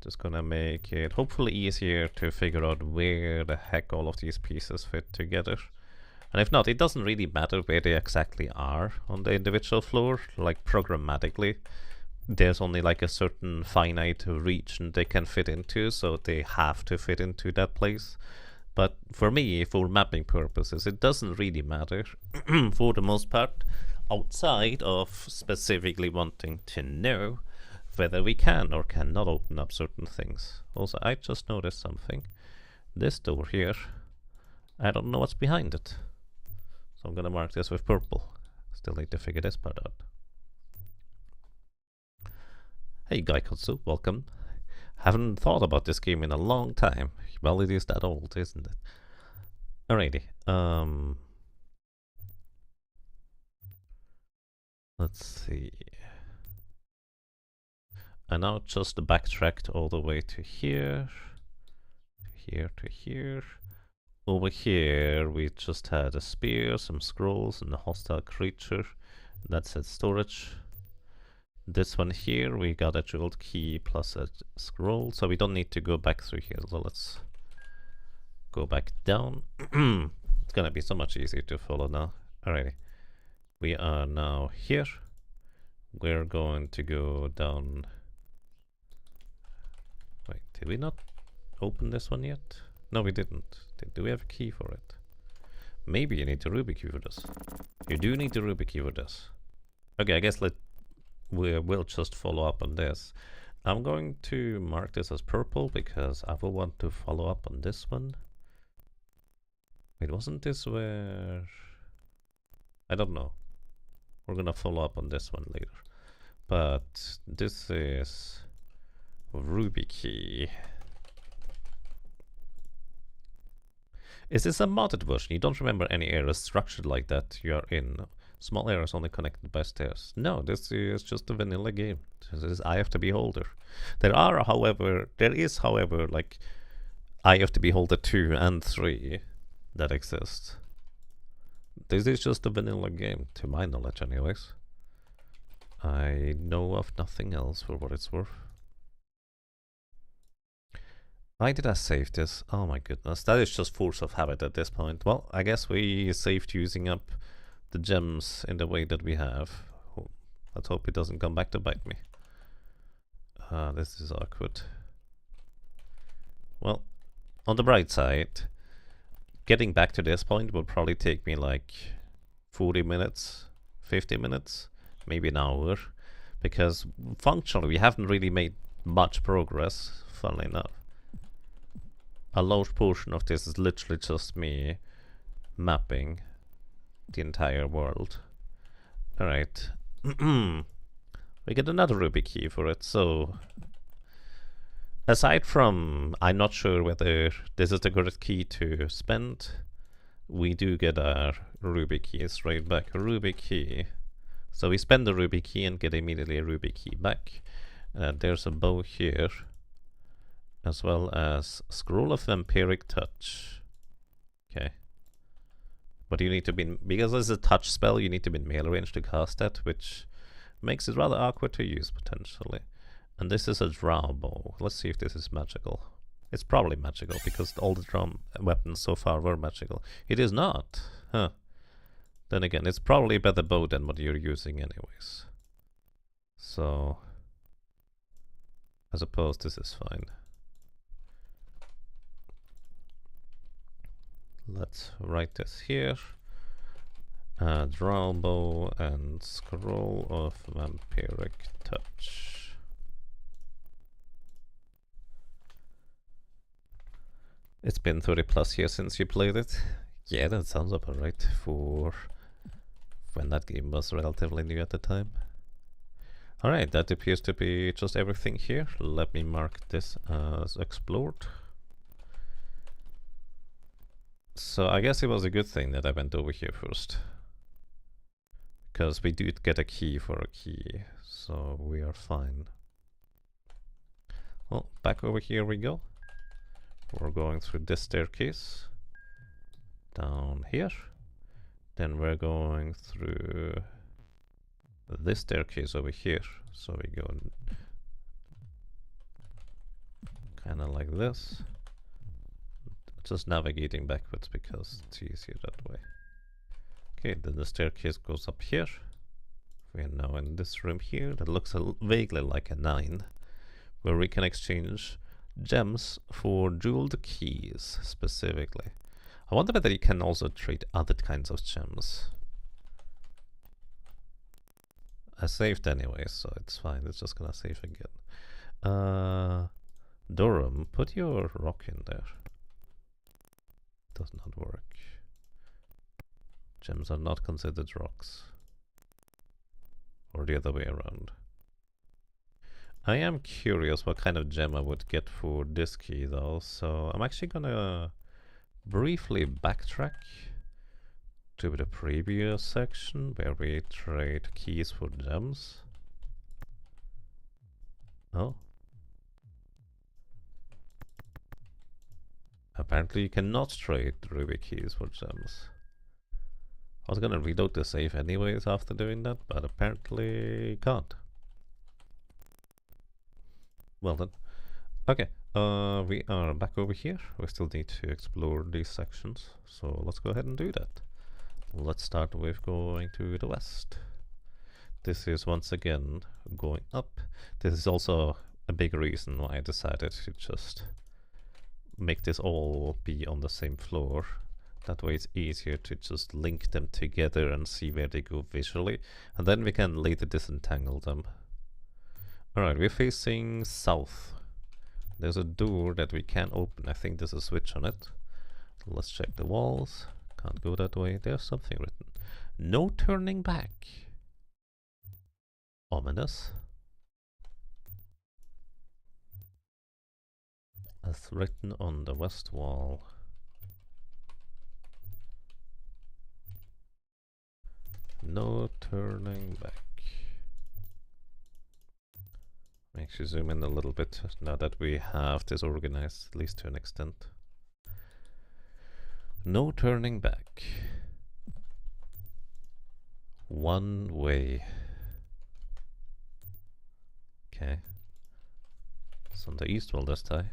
Just gonna make it hopefully easier to figure out where the heck all of these pieces fit together. And if not, it doesn't really matter where they exactly are on the individual floor, like programmatically. There's only like a certain finite region they can fit into, so they have to fit into that place. But for me, for mapping purposes, it doesn't really matter for the most part, outside of specifically wanting to know whether we can or cannot open up certain things. Also, I just noticed something. This door here, I don't know what's behind it. So I'm gonna mark this with purple. Still need to figure this part out. Hey Gaikotsu, welcome. Haven't thought about this game in a long time. Well, it is that old, isn't it? Alrighty. Let's see. I now just backtracked all the way to here, to here. Over here, we just had a spear, some scrolls, and a hostile creature. That's at storage. This one here, we got a jeweled key plus a scroll, so we don't need to go back through here. So let's go back down. It's gonna be so much easier to follow now. Alrighty. We are now here. We're going to go down. Wait, did we not open this one yet? No, we didn't. Do we have a key for it? Maybe you need the Ruby key for this. You do need the Ruby key for this. Okay, I guess we'll just follow up on this. I'm going to mark this as purple because I will want to follow up on this one. Wait, wasn't this where... I don't know. We're gonna follow up on this one later. But this is Ruby key. Is this a modded version? You don't remember any areas structured like that you are in? Small areas only connected by stairs. No, this is just a vanilla game. This is Eye of the Beholder. There is, however, like Eye of the Beholder 2 and 3 that exist. This is just a vanilla game, to my knowledge anyways. I know of nothing else for what it's worth. Why did I save this? Oh my goodness, that is just force of habit at this point. Well, I guess we saved using up the gems in the way that we have. Let's hope it doesn't come back to bite me. This is awkward. Well, on the bright side, getting back to this point will probably take me like 40 minutes, 50 minutes, maybe an hour, because functionally we haven't really made much progress, funnily enough. A large portion of this is literally just me mapping the entire world. Alright. We get another Ruby key for it, so... Aside from, I'm not sure whether this is the correct key to spend, we do get our Ruby key straight back. A Ruby key. So we spend the Ruby key and get immediately a Ruby key back. There's a bow here, as well as Scroll of Vampiric Touch. Okay. But you need to be, because it's a touch spell, you need to be in melee range to cast that, which makes it rather awkward to use potentially. And this is a draw bow. Let's see if this is magical. It's probably magical because all the drum weapons so far were magical. It is not. Huh. Then again, it's probably a better bow than what you're using anyways. So I suppose this is fine. Let's write this here. Draw bow and scroll of vampiric touch. It's been 30 plus years since you played it. Yeah, that sounds about right for when that game was relatively new at the time. Alright, that appears to be just everything here. Let me mark this as explored. So I guess it was a good thing that I went over here first. Because we did get a key for a key, so we are fine. Well, back over here we go. We're going through this staircase. Down here. Then we're going through this staircase over here. So we go kind of like this. Just navigating backwards because it's easier that way. Okay, then the staircase goes up here. We are now in this room here that looks vaguely like a 9, where we can exchange gems for jeweled keys specifically. I wonder whether you can also trade other kinds of gems. I saved anyway, so it's fine. It's just gonna save again. Durham, put your rock in there. Does not work. Gems are not considered rocks. Or the other way around. I am curious what kind of gem I would get for this key though, so I'm actually gonna briefly backtrack to the previous section where we trade keys for gems. Oh. Apparently you cannot trade ruby keys for gems. I was gonna reload the save anyways after doing that, but apparently you can't. Well then. Okay, we are back over here. We still need to explore these sections, so let's go ahead and do that. Let's start with going to the west. This is once again going up. This is also a big reason why I decided to just make this all be on the same floor. That way it's easier to just link them together and see where they go visually, and then we can later disentangle them. Alright, we're facing south. There's a door that we can open. I think there's a switch on it. Let's check the walls. Can't go that way. There's something written. No turning back. Ominous. As written on the west wall. No turning back. Actually zoom in a little bit now that we have this organized, at least to an extent. No turning back. One way. Okay. It's on the east wall this time.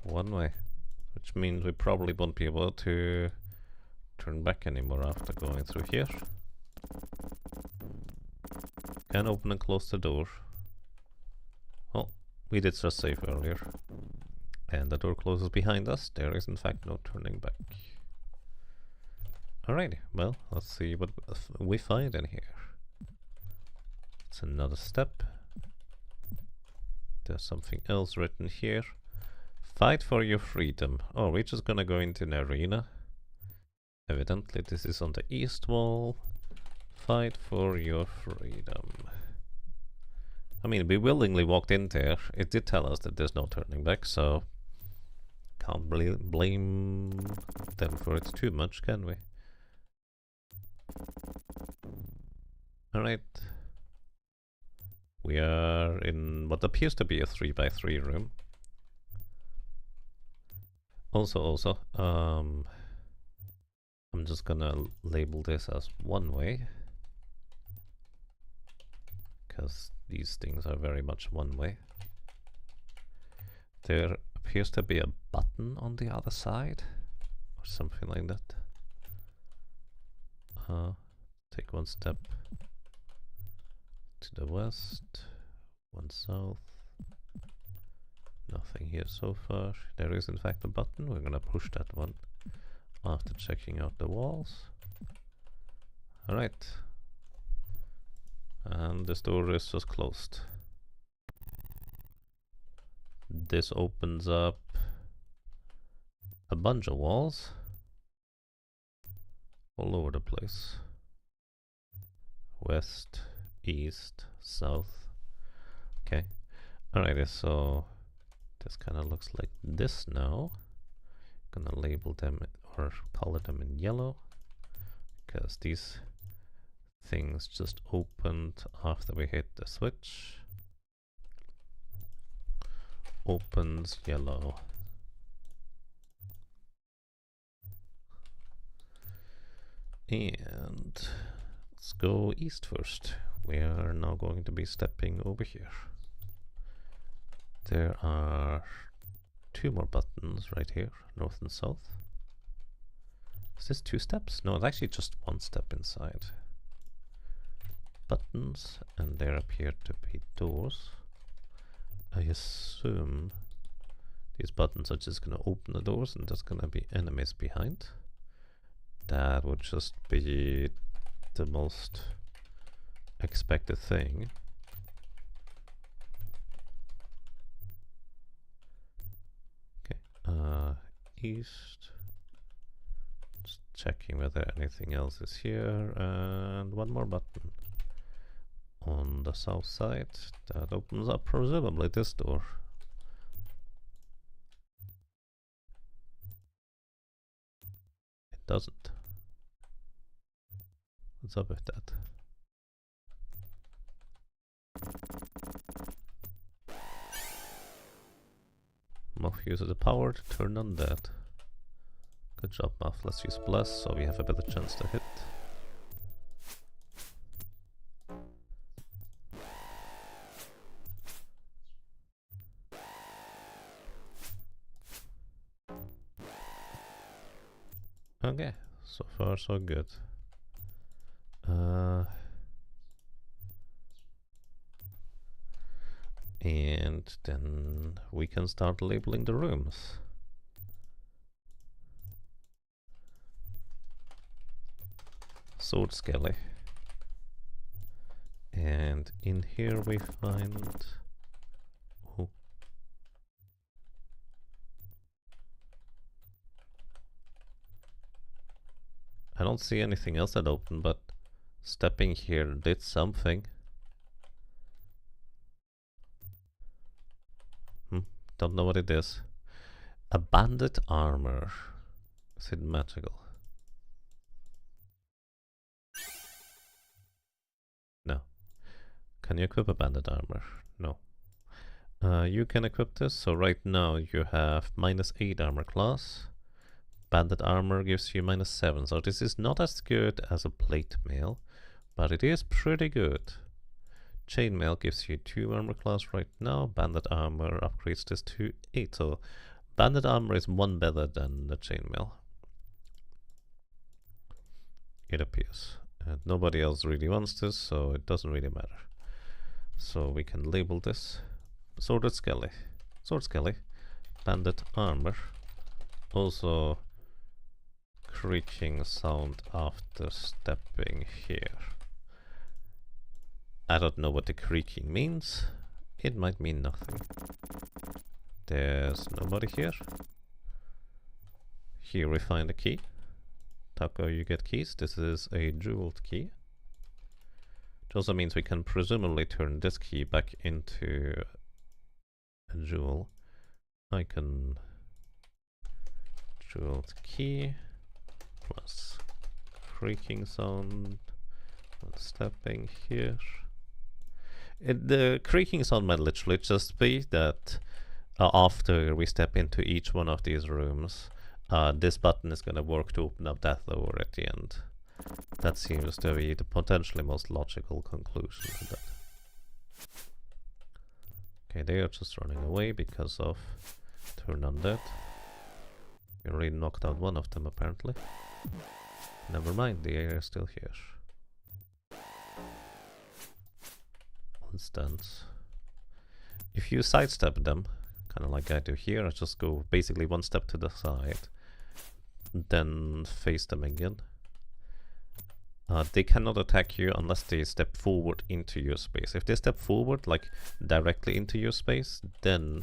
One way. Which means we probably won't be able to turn back anymore after going through here. Can open and close the door. Oh, we did just save earlier. And the door closes behind us. There is in fact no turning back. Alrighty, well, let's see what we find in here. It's another step. There's something else written here. Fight for your freedom. Oh, we're just gonna go into an arena. Evidently this is on the east wall. Fight for your freedom. I mean, we willingly walked in there. It did tell us that there's no turning back, so can't blame them for it too much, can we? Alright. We are in what appears to be a 3x3 room. Also, I'm just gonna label this as one way. Because these things are very much one way. There appears to be a button on the other side, or something like that. Take one step to the west, one south, Nothing here so far. There is in fact a button. We're gonna push that one after checking out the walls. Alright. And this door is just closed. This opens up a bunch of walls all over the place. West, east, south. Okay. Alrighty, so this kind of looks like this now. Gonna label them or color them in yellow because these things just opened after we hit the switch. Opens yellow. And let's go east first. We are now going to be stepping over here. There are 2 more buttons right here, north and south. Is this 2 steps? No, it's actually just 1 step inside. Buttons, and there appear to be doors. I assume these buttons are just going to open the doors and there's going to be enemies behind. That would just be the most expected thing. Okay, east. Just checking whether anything else is here, and 1 more button on the south side that opens up presumably this door. It doesn't. What's up with that? Muff uses the power to turn on that. Good job, Muff. Let's use Bless so we have a better chance to hit. Okay, so far so good. And then we can start labeling the rooms. Sword Skelly. And in here we find... Oh. I don't see anything else that opened, but stepping here did something. Don't know what it is. A bandit armor. Is it magical? No. Can you equip a bandit armor? No. You can equip this, so right now you have -8 armor class. Bandit armor gives you -7, so this is not as good as a plate mail, but it is pretty good. Chainmail gives you 2 armor class right now. Bandit armor upgrades this to 8. So bandit armor is 1 better than the chainmail. It appears. And nobody else really wants this, so it doesn't really matter. So we can label this Sword Skelly. Sword Skelly. Bandit armor. Also creaking sound after stepping here. I don't know what the creaking means. It might mean nothing. There's nobody here. Here we find a key. Taco, you get keys. This is a jeweled key. It also means we can presumably turn this key back into a jewel. I can jeweled key plus creaking sound when stepping here. The creaking sound might literally just be that after we step into each one of these rooms, this button is going to work to open up that door at the end. That seems to be the potentially most logical conclusion to that. Okay, they are just running away because of turn undead. We already knocked out one of them apparently. Never mind, the area is still here. Instance. If you sidestep them, kind of like I do here. I just go basically one step to the side, then face them again. They cannot attack you unless they step forward into your space. If they step forward, like directly into your space, then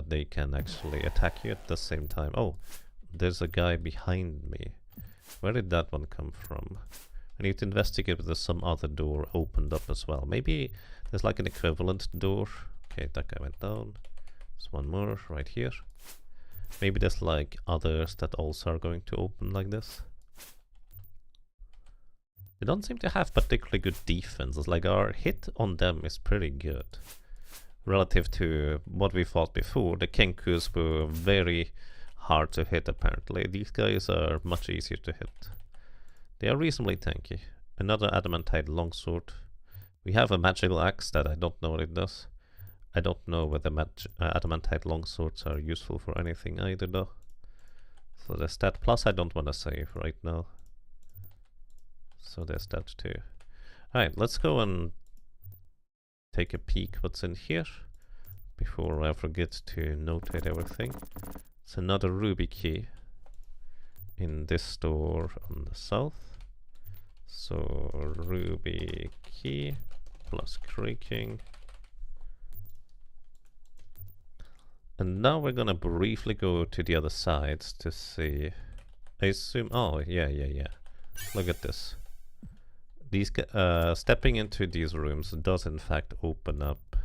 they can actually attack you at the same time. Oh, there's a guy behind me. Where did that one come from? I need to investigate if there's some other door opened up as well. Maybe there's like an equivalent door. Okay, that guy went down. There's one more right here. Maybe there's like others that also are going to open like this. They don't seem to have particularly good defenses. Like our hit on them is pretty good. Relative to what we fought before, the Kenkus were very hard to hit apparently. These guys are much easier to hit. They are reasonably tanky. Another adamantite longsword. We have a magical axe that I don't know what it does. I don't know whether adamantite longswords are useful for anything either though. So there's that. Plus I don't want to save right now. So there's that too. Alright, let's go and take a peek what's in here before I forget to notate everything. It's another ruby key in this door on the south. So ruby key plus creaking. And now we're gonna briefly go to the other side to see. I assume. Oh, yeah. Look at this. These stepping into these rooms does in fact open up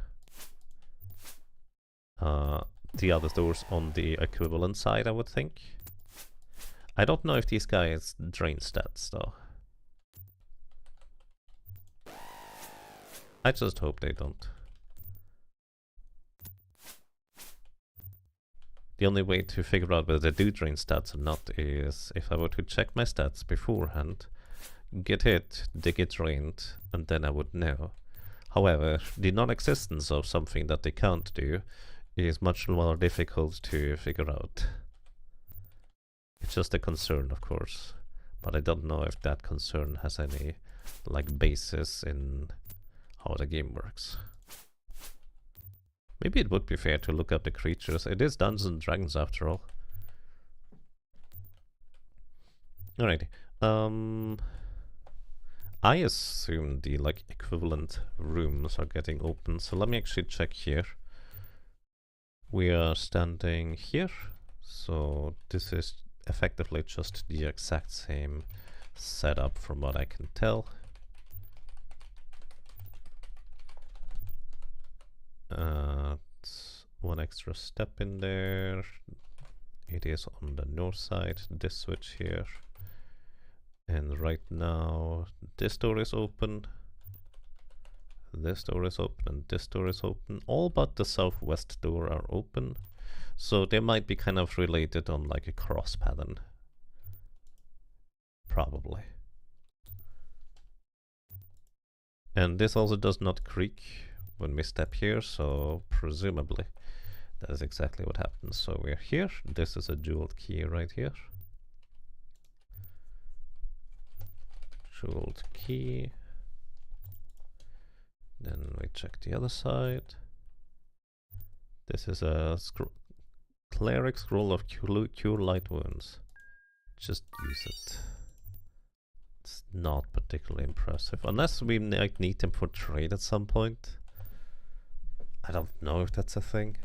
the other doors on the equivalent side, I would think. I don't know if these guys drain stats though. I just hope they don't. The only way to figure out whether they do drain stats or not is if I were to check my stats beforehand, get hit, they get drained, and then I would know. However, the non-existence of something that they can't do is much more difficult to figure out. It's just a concern, of course, but I don't know if that concern has any like basis in how the game works. Maybe it would be fair to look up the creatures. It is Dungeons and Dragons after all. Alrighty. I assume the like equivalent rooms are getting open, so let me actually check here. We are standing here, so this is effectively just the exact same setup from what I can tell. One extra step in there. It is on the north side, this switch here. And right now, this door is open. This door is open and this door is open. All but the southwest door are open. So they might be kind of related on like a cross pattern. Probably. And this also does not creak when we step here, so presumably that is exactly what happens. So we're here. This is a jeweled key right here. Jeweled key. Then we check the other side. This is a cleric scroll of cure light wounds. Just use it. It's not particularly impressive, unless we might need them for trade at some point. I don't know if that's a thing.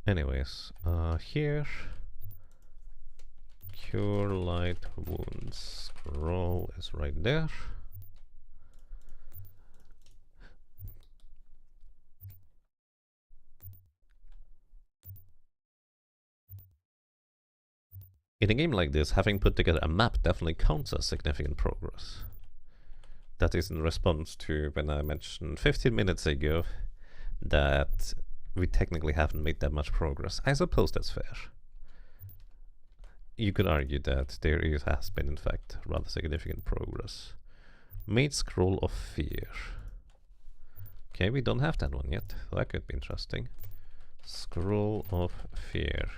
Anyways, here. Cure light wounds scroll is right there. In a game like this, having put together a map definitely counts as significant progress. That is in response to when I mentioned 15 minutes ago that we technically haven't made that much progress. I suppose that's fair. You could argue that there has been, in fact, rather significant progress. Mage Scroll of Fear. Okay, we don't have that one yet. That could be interesting. Scroll of Fear.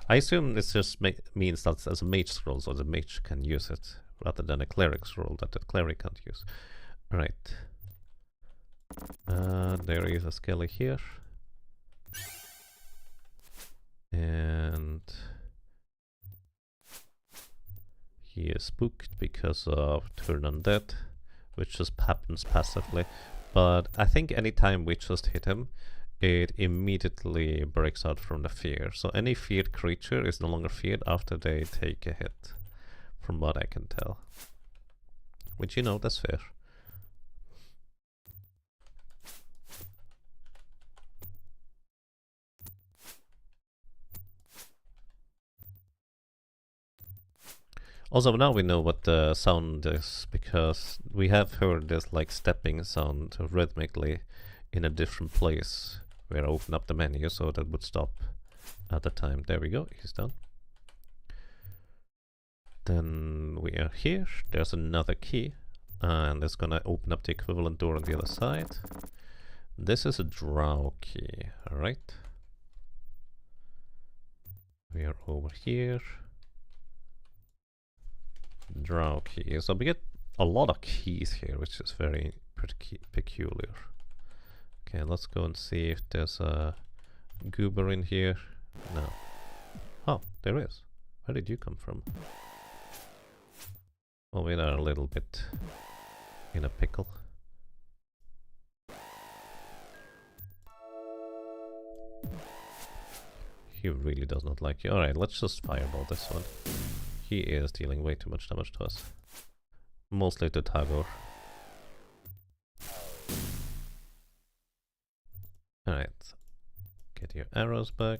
I assume this just means that as a mage scroll, so the mage can use it, rather than a cleric scroll that the cleric can't use. Alright. There is a skelly here. And he is spooked because of turn undead, which just happens passively. But I think anytime we just hit him, it immediately breaks out from the fear. So any feared creature is no longer feared after they take a hit, from what I can tell. Which, you know, that's fair. Also, now we know what the sound is, because we have heard this like stepping sound rhythmically in a different place where I open up the menu, so that would stop at the time. There we go, he's done. Then we are here, there's another key, and it's gonna open up the equivalent door on the other side. This is a drow key, alright. We are over here. Drow key. So we get a lot of keys here, which is very peculiar. Okay, let's go and see if there's a goober in here. No. Oh, there is. Where did you come from? Oh, we are a little bit in a pickle. He really does not like you. Alright, let's just fireball this one. He is dealing way too much damage to us. Mostly to Tagor. Alright. Get your arrows back.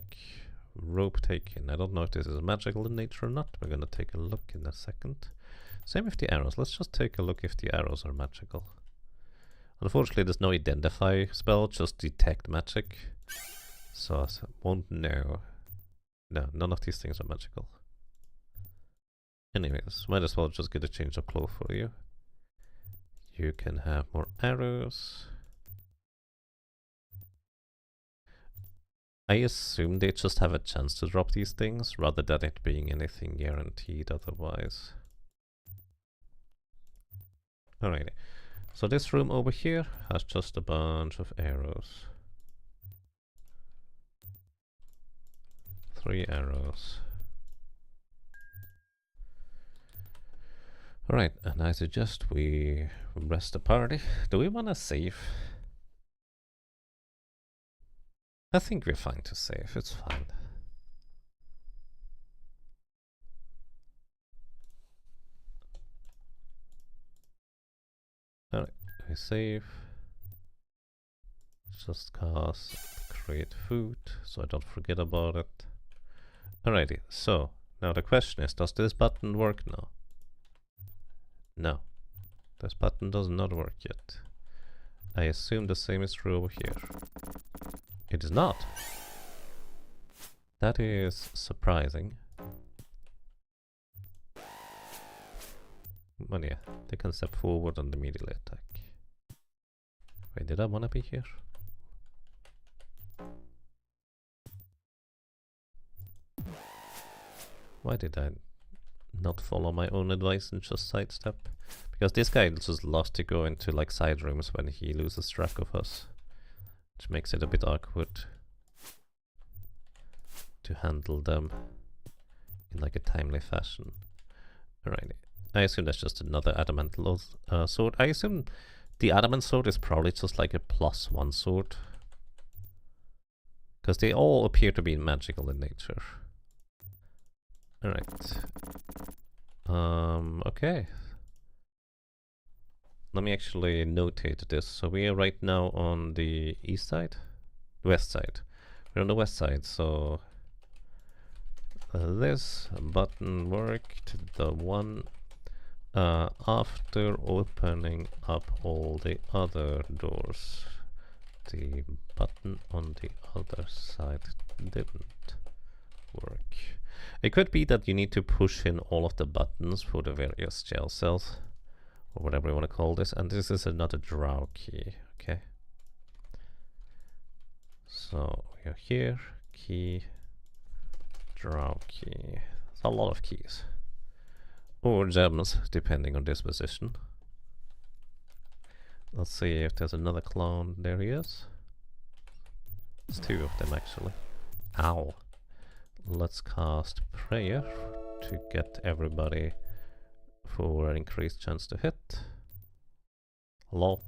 Rope taken. I don't know if this is magical in nature or not. We're gonna take a look in a second. Same with the arrows. Let's just take a look if the arrows are magical. Unfortunately, there's no identify spell, just detect magic. So I won't know. No, none of these things are magical. Anyways, might as well just get a change of clothes for you. You can have more arrows. I assume they just have a chance to drop these things, rather than it being anything guaranteed otherwise. Alrighty, so this room over here has just a bunch of arrows. 3 arrows. Alright, and I suggest we rest the party. Do we want to save? I think we're fine to save, it's fine. Alright, we save. Just cast create food, so I don't forget about it. Alrighty, so now the question is, does this button work now? No, this button does not work yet. I assume the same is true over here. It is not. That is surprising. But yeah, they can step forward and immediately attack. Wait, did I want to be here? Why did I not follow my own advice and just sidestep? Because this guy just loves to go into like side rooms when he loses track of us, which makes it a bit awkward to handle them in like a timely fashion. Alright, I assume that's just another adamant sword. I assume the adamant sword is probably just like a +1 sword, because they all appear to be magical in nature. Alright. Okay. Let me actually notate this. So we are right now on the east side? West side. We're on the west side, so this button worked. The one after opening up all the other doors. The button on the other side didn't work. It could be that you need to push in all of the buttons for the various jail cells, or whatever you want to call this, and this is another drow key, okay? So we are here, key, drow key. It's a lot of keys. Or gems, depending on disposition. Let's see if there's another clone. There he is. There's two of them actually. Ow. Let's cast Prayer to get everybody for an increased chance to hit. Lol.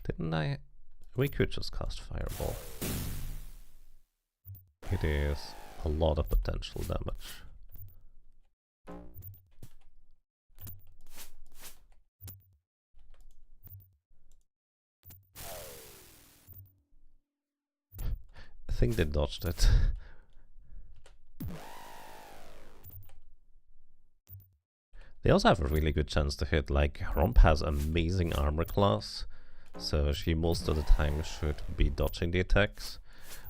Didn't I? We could just cast Fireball. It is a lot of potential damage. I think they dodged it. They also have a really good chance to hit, like Romp has amazing armor class, so she most of the time should be dodging the attacks.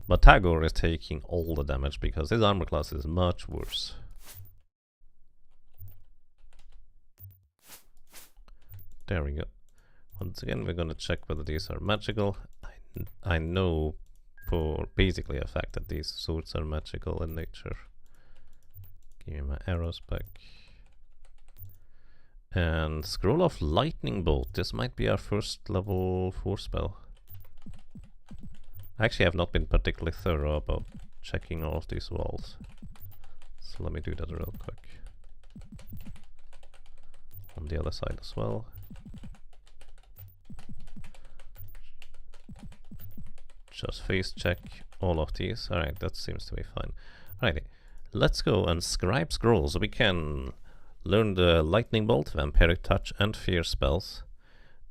But Tagore is taking all the damage because his armor class is much worse. There we go. Once again, we're gonna check whether these are magical. I know for basically a fact that these swords are magical in nature. Give me my arrows back. And Scroll of Lightning Bolt. This might be our first level 4 spell. Actually, I've not been particularly thorough about checking all of these walls. So let me do that real quick. On the other side as well. Just face check all of these. Alright, that seems to be fine. Alrighty, let's go and scribe scrolls so we can learn the Lightning Bolt, Vampiric Touch, and Fear spells.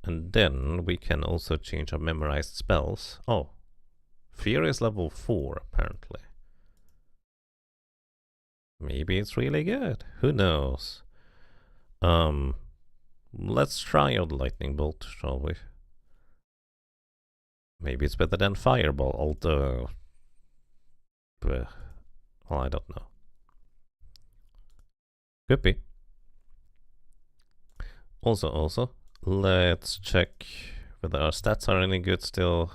And then we can also change our memorized spells. Oh, Fear is level 4 apparently. Maybe it's really good. Who knows? Let's try out Lightning Bolt, shall we? Maybe it's better than Fireball, although... well, I don't know. Could be. Also, let's check whether our stats are any good still.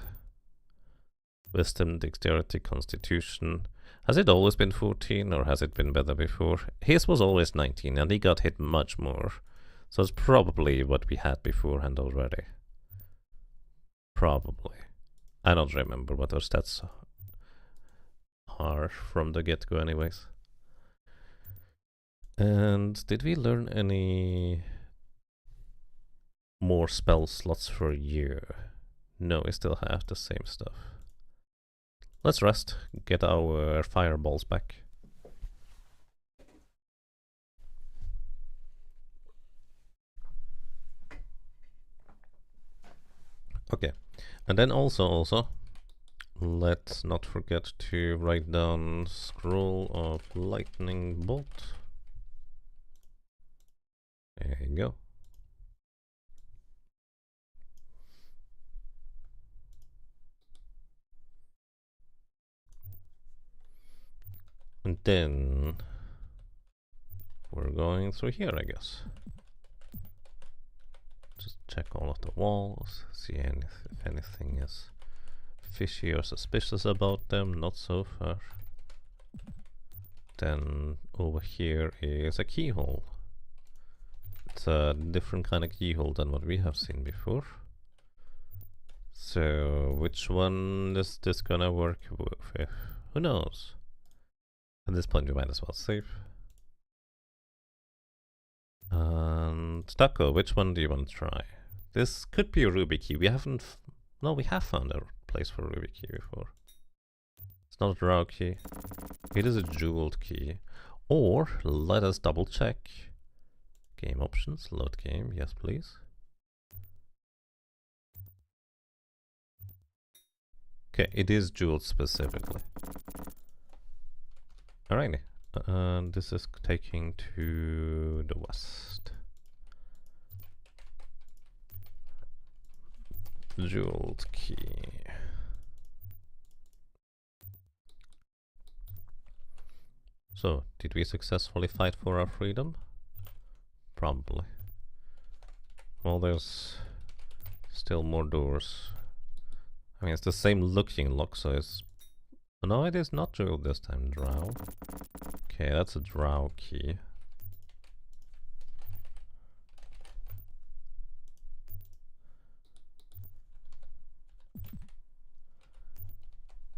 Wisdom, Dexterity, Constitution. Has it always been 14 or has it been better before? His was always 19 and he got hit much more. So it's probably what we had beforehand already. Probably. I don't remember what our stats are from the get-go anyways. And did we learn any more spell slots for you? No, we still have the same stuff. Let's rest, get our fireballs back. Okay, and then also, let's not forget to write down Scroll of Lightning Bolt. There you go. And then we're going through here, I guess. Just check all of the walls, see if anything is fishy or suspicious about them. Not so far. Then over here is a keyhole. It's a different kind of keyhole than what we have seen before. So which one is this gonna work with? Who knows? At this point we might as well save. And Taco, which one do you want to try? This could be a Ruby key. We haven't... no, we have found a place for a Ruby key before. It's not a raw key. It is a jeweled key. Or, let us double check. Game options, load game, yes please. Okay, it is jeweled specifically. Alrighty. And this is taking to the west. Jeweled key. So, did we successfully fight for our freedom? Probably. Well, there's still more doors. I mean, it's the same looking lock, so it's No, it is not jeweled this time, drow. Okay, that's a drow key.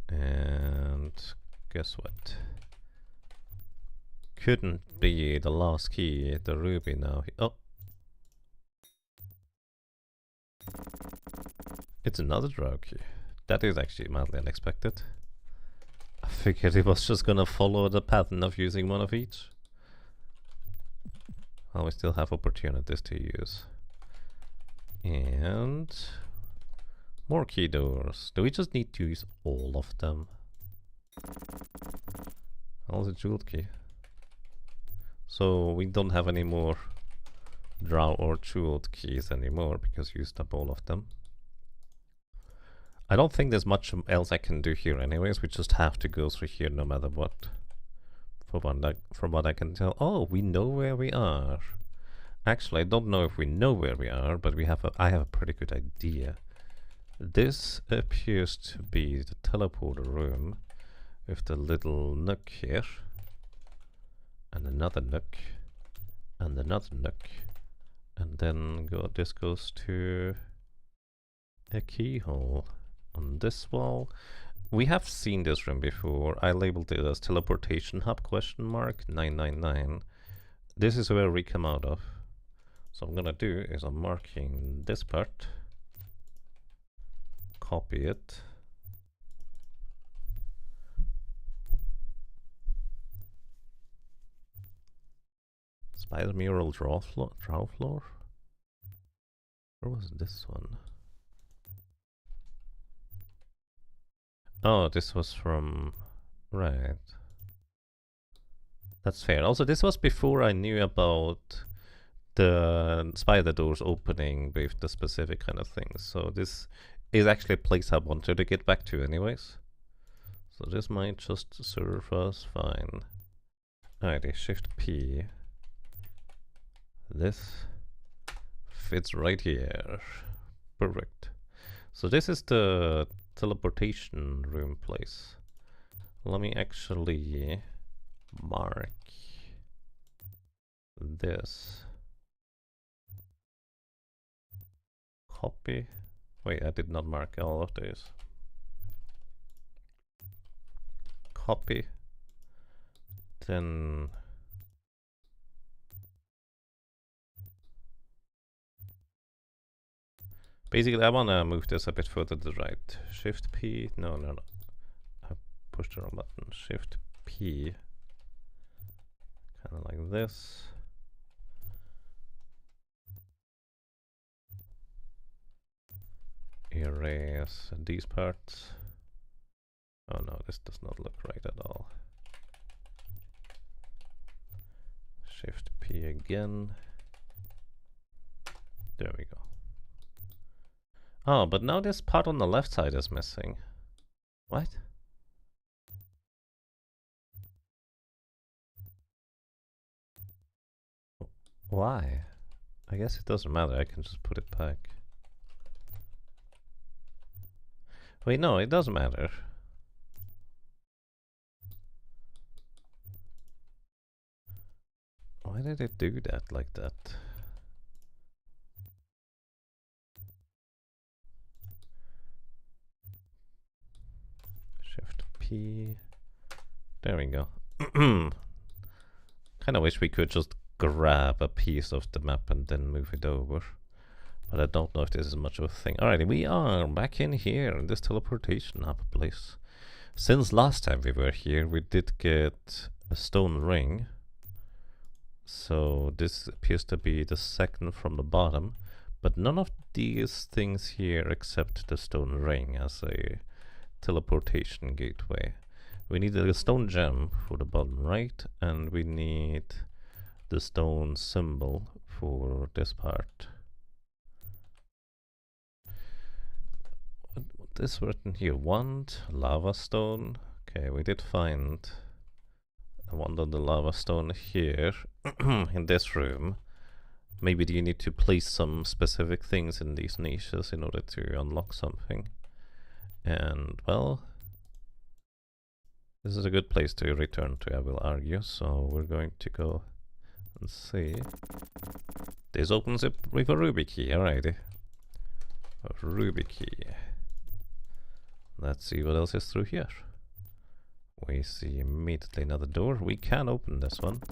And guess what? Couldn't be the last key, the ruby now. Oh! It's another drow key. That is actually mildly unexpected. I figured it was just gonna follow the pattern of using one of each. Well, we still have opportunities to use. And more key doors. Do we just need to use all of them? Oh, the jeweled key. So we don't have any more drow or jeweled keys anymore because we used up all of them. I don't think there's much else I can do here anyways. We just have to go through here no matter what. From what I can tell. Oh, we know where we are. Actually, I don't know if we know where we are, but I have a pretty good idea. This appears to be the teleporter room with the little nook here. And another nook. And another nook. And then this goes to a keyhole. On this wall, we have seen this room before. I labeled it as teleportation hub question mark 999. This is where we come out of. So I'm gonna do is I'm marking this part, copy it, spider mural draw floor. Where was this one? Oh, this was from... right. That's fair. Also, this was before I knew about the spider doors opening with the specific kind of things. So this is actually a place I wanted to get back to anyways. So this might just serve us fine. Alrighty, Shift P. This fits right here. Perfect. So this is the teleportation room place. Let me actually mark this. Copy. Wait, I did not mark all of these. Copy. Then basically I wanna move this a bit further to the right. Shift P. No. I pushed the wrong button. Shift P. Kinda like this. Erase these parts. Oh no, this does not look right at all. Shift P again. There we go. Oh, but now this part on the left side is missing. What? Why? I guess it doesn't matter, I can just put it back. Wait, no, it doesn't matter. Why did it do that like that? Shift P. There we go. Kinda wish we could just grab a piece of the map and then move it over. But I don't know if this is much of a thing. Alrighty, we are back in here in this teleportation hub place. Since last time we were here, we did get a stone ring. So this appears to be the second from the bottom. But none of these things here except the stone ring as a teleportation gateway. We need a stone gem for the bottom right, and we need the stone symbol for this part. What is written here? Wand, lava stone. Okay, we did find a wand on the lava stone here in this room. Maybe you need to place some specific things in these niches in order to unlock something. And well, This is a good place to return to, I will argue, so we're going to go and see. This opens up with a Ruby key, alrighty. A Ruby key. Let's see what else is through here. We see immediately another door. We can open this one.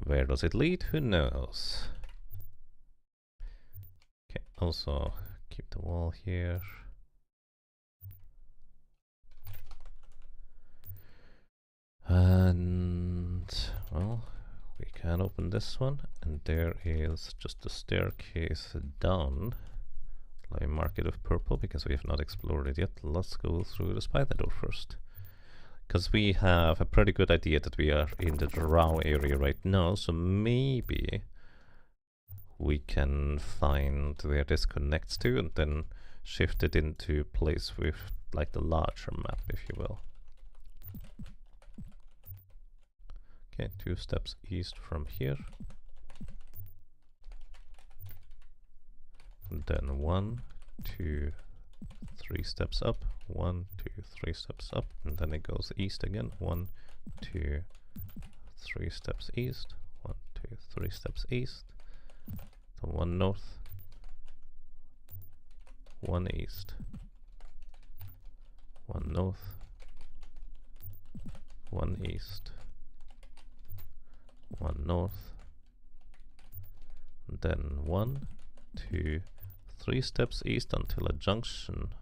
Where does it lead? Who knows? Okay, also keep the wall here. And, well, we can open this one, and there is just a staircase down. Let me mark it with purple because we have not explored it yet. Let's go through the spider door first. Because we have a pretty good idea that we are in the drow area right now, so maybe we can find where this connects to and then shift it into place with like the larger map, if you will. Okay, 2 steps east from here. And then 1, 2, 3 steps up. 1, 2, 3 steps up. And then it goes east again. 1, 2, 3 steps east. 1, 2, 3 steps east. Then 1 north. 1 east. 1 north. 1 east. 1 north. And then 1, 2, 3 steps east until a junction.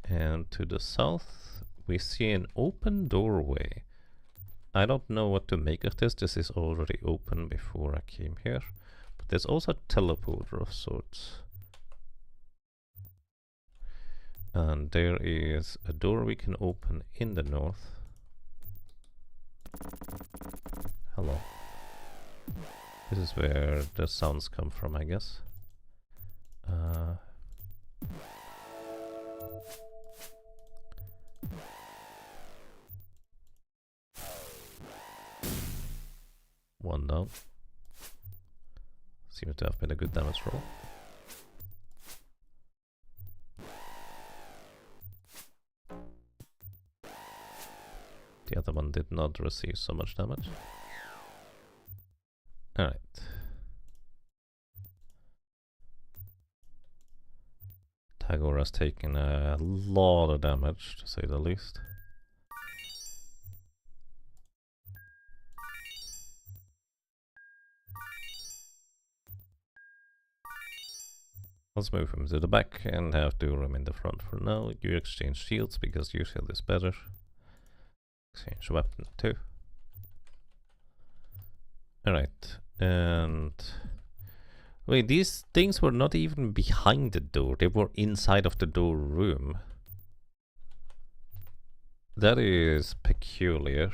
And to the south we see an open doorway. I don't know what to make of this. This is already open before I came here. But there's also a teleporter of sorts. And there is a door we can open in the north. Hello. This is where the sounds come from, I guess. One down. Seems to have been a good damage roll. The other one did not receive so much damage. Alright. Tagora's taken a lot of damage, to say the least. Let's move him to the back and have Durum in the front for now. You exchange shields because your shield is better. Exchange weapon too. Alright, and wait, these things were not even behind the door, they were inside of the door room. That is peculiar.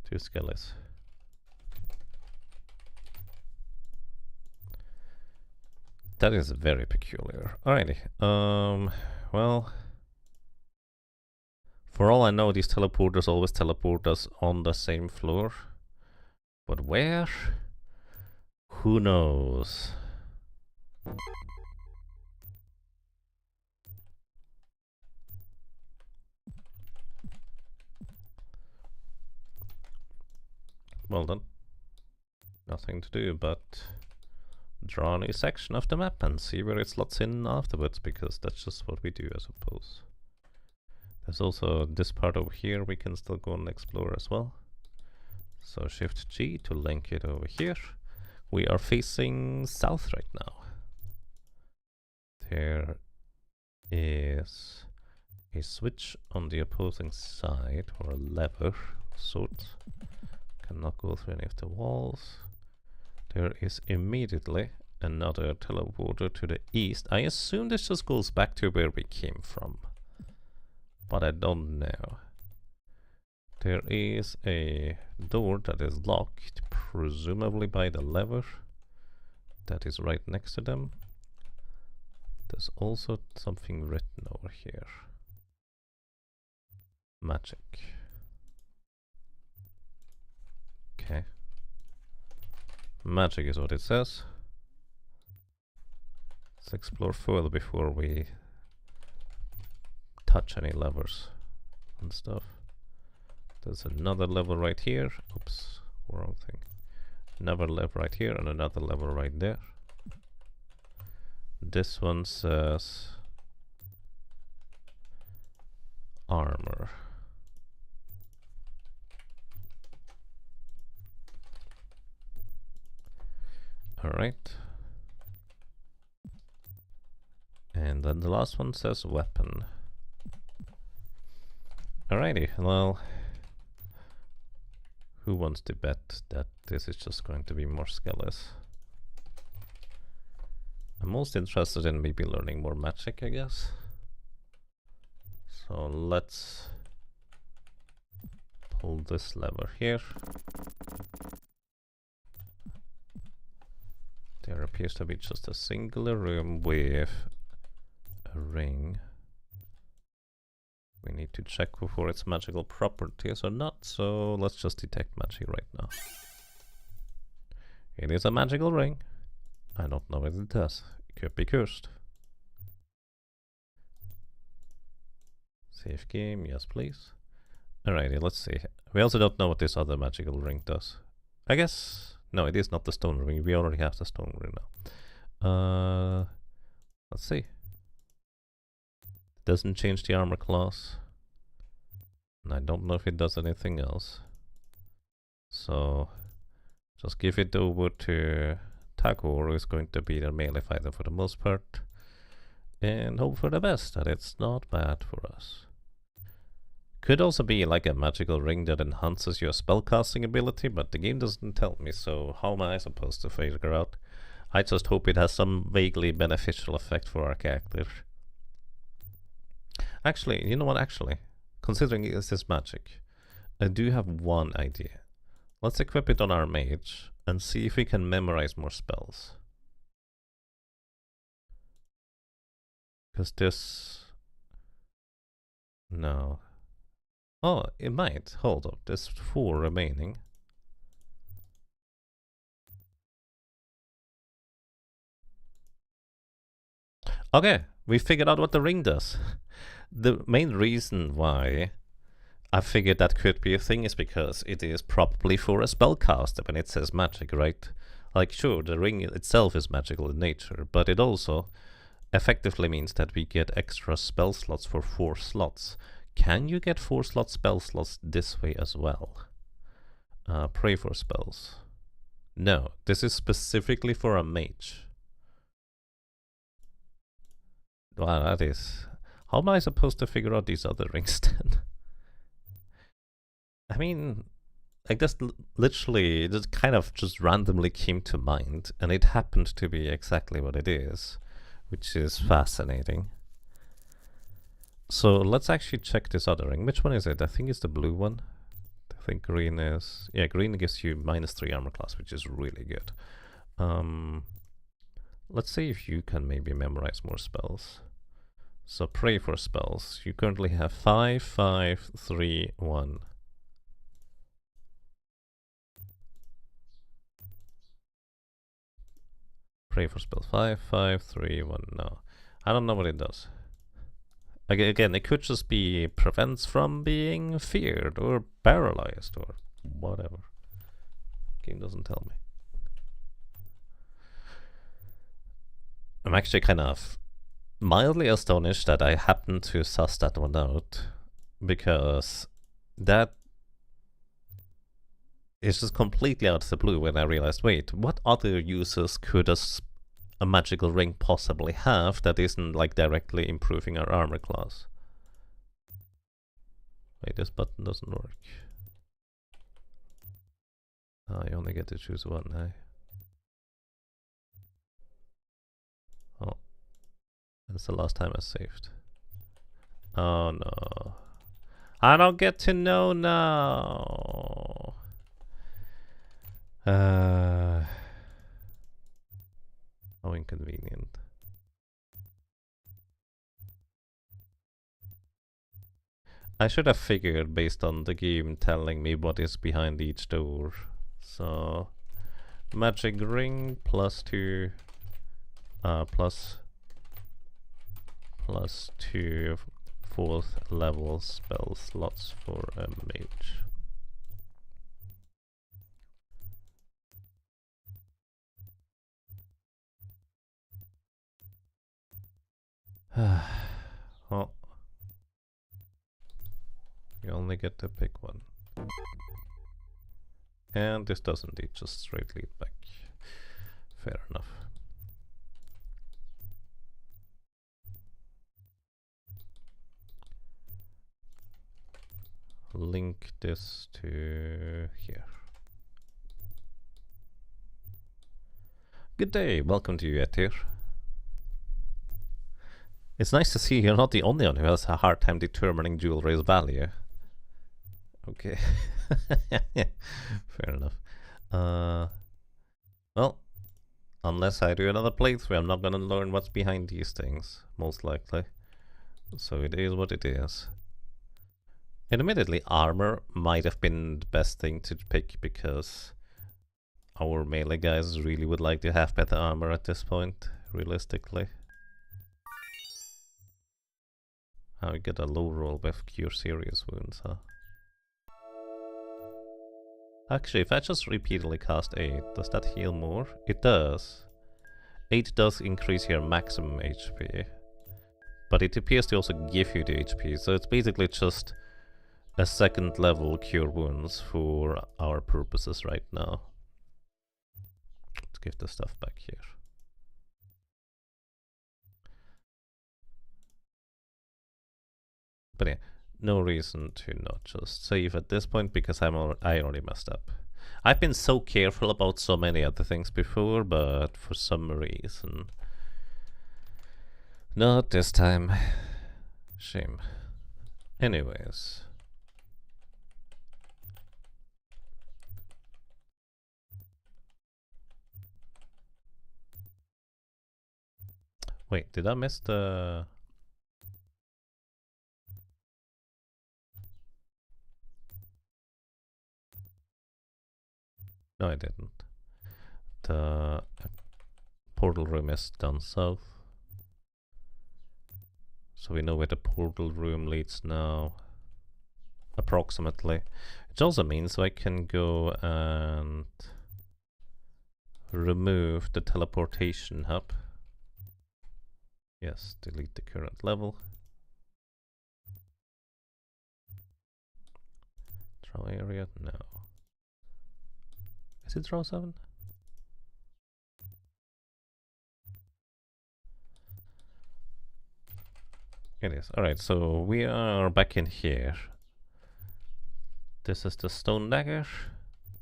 2 skellies. That is very peculiar. Alrighty, well, for all I know, these teleporters always teleport us on the same floor. But where? Who knows? Well done. Nothing to do but draw a new section of the map and see where it slots in afterwards, because that's just what we do, I suppose. There's also this part over here we can still go and explore as well. So Shift G to link it over here. We are facing south right now. There is a switch on the opposing side, or a lever of sorts. Cannot go through any of the walls. There is immediately another teleporter to the east. I assume this just goes back to where we came from, but I don't know. There is a door that is locked, presumably by the lever that is right next to them. There's also something written over here. Magic. Okay. Magic is what it says. Let's explore further before we touch any levers and stuff. There's another lever right here. Oops, wrong thing. Another lever right here and another lever right there. This one says armor. Alright. And then the last one says weapon. Alrighty, well, who wants to bet that this is just going to be more skellies? I'm most interested in maybe learning more magic, I guess. So let's pull this lever here. There appears to be just a singular room with a ring. We need to check for its magical properties or not, so let's just detect magic right now. It is a magical ring. I don't know what it does. It could be cursed. Save game, yes please. Alrighty, let's see. We also don't know what this other magical ring does. I guess... no, it is not the stone ring. We already have the stone ring now. Let's see. Doesn't change the armor class. And I don't know if it does anything else. So... just give it over to Tagore, who is going to be their melee fighter for the most part. And hope for the best, that it's not bad for us. Could also be like a magical ring that enhances your spellcasting ability, but the game doesn't tell me, so how am I supposed to figure out? I just hope it has some vaguely beneficial effect for our character. Actually, you know what, considering it is magic, I do have one idea. Let's equip it on our mage and see if we can memorize more spells. Because this... no. Oh, it might. Hold up, there's 4 remaining. Okay, we figured out what the ring does. The main reason why I figured that could be a thing is because it is probably for a spellcaster when it says magic, right? Like, sure, the ring itself is magical in nature, but it also effectively means that we get extra spell slots for 4 slots. Can you get 4 spell slots this way as well? Pray for spells. No, this is specifically for a mage. Wow, that is... how am I supposed to figure out these other rings then? I mean, I guess literally, it just kind of just randomly came to mind, and it happened to be exactly what it is, which is fascinating. So let's actually check this other ring. Which one is it? I think it's the blue one. I think green is... yeah, green gives you -3 armor class, which is really good. Let's see if you can maybe memorize more spells. So pray for spells. You currently have 5, 5, 3, 1. Pray for spells. 5, 5, 3, 1. No. I don't know what it does. Again, it could just be prevents from being feared or paralyzed or whatever. Game doesn't tell me. I'm actually kind of mildly astonished that I happened to suss that one out, because that is just completely out of the blue when I realized, wait, what other uses could a magical ring possibly have that isn't like directly improving our armor class? Wait, this button doesn't work. You only get to choose one, eh? Oh, that's the last time I saved. Oh no. I don't get to know now. How inconvenient. I should have figured based on the game telling me what is behind each door. So, magic ring +2, plus plus 2 fourth level spell slots for a mage. Well, you only get to pick one. And this does indeed just straight lead back. Fair enough. Link this to here. Good day, welcome to Etir. It's nice to see you're not the only one who has a hard time determining jewelry's value. Okay. Fair enough. Well, unless I do another playthrough, I'm not gonna learn what's behind these things, most likely. So it is what it is. And admittedly, armor might have been the best thing to pick because our melee guys really would like to have better armor at this point, realistically. I get a low roll with cure serious wounds, huh? Actually, if I just repeatedly cast 8, does that heal more? It does. 8 does increase your maximum HP. But it appears to also give you the HP, so it's basically just a second level cure wounds for our purposes right now. Let's give the stuff back here. But yeah, no reason to not just save at this point because I already messed up. I've been so careful about so many other things before, but for some reason, not this time. Shame. Anyways. Wait, did I miss the... No, I didn't. The portal room is down south. So we know where the portal room leads now. Approximately. Which also means I can go and remove the teleportation hub. Yes, delete the current level. Draw area? No. Is it draw 7? It is. Alright, so we are back in here. This is the stone dagger.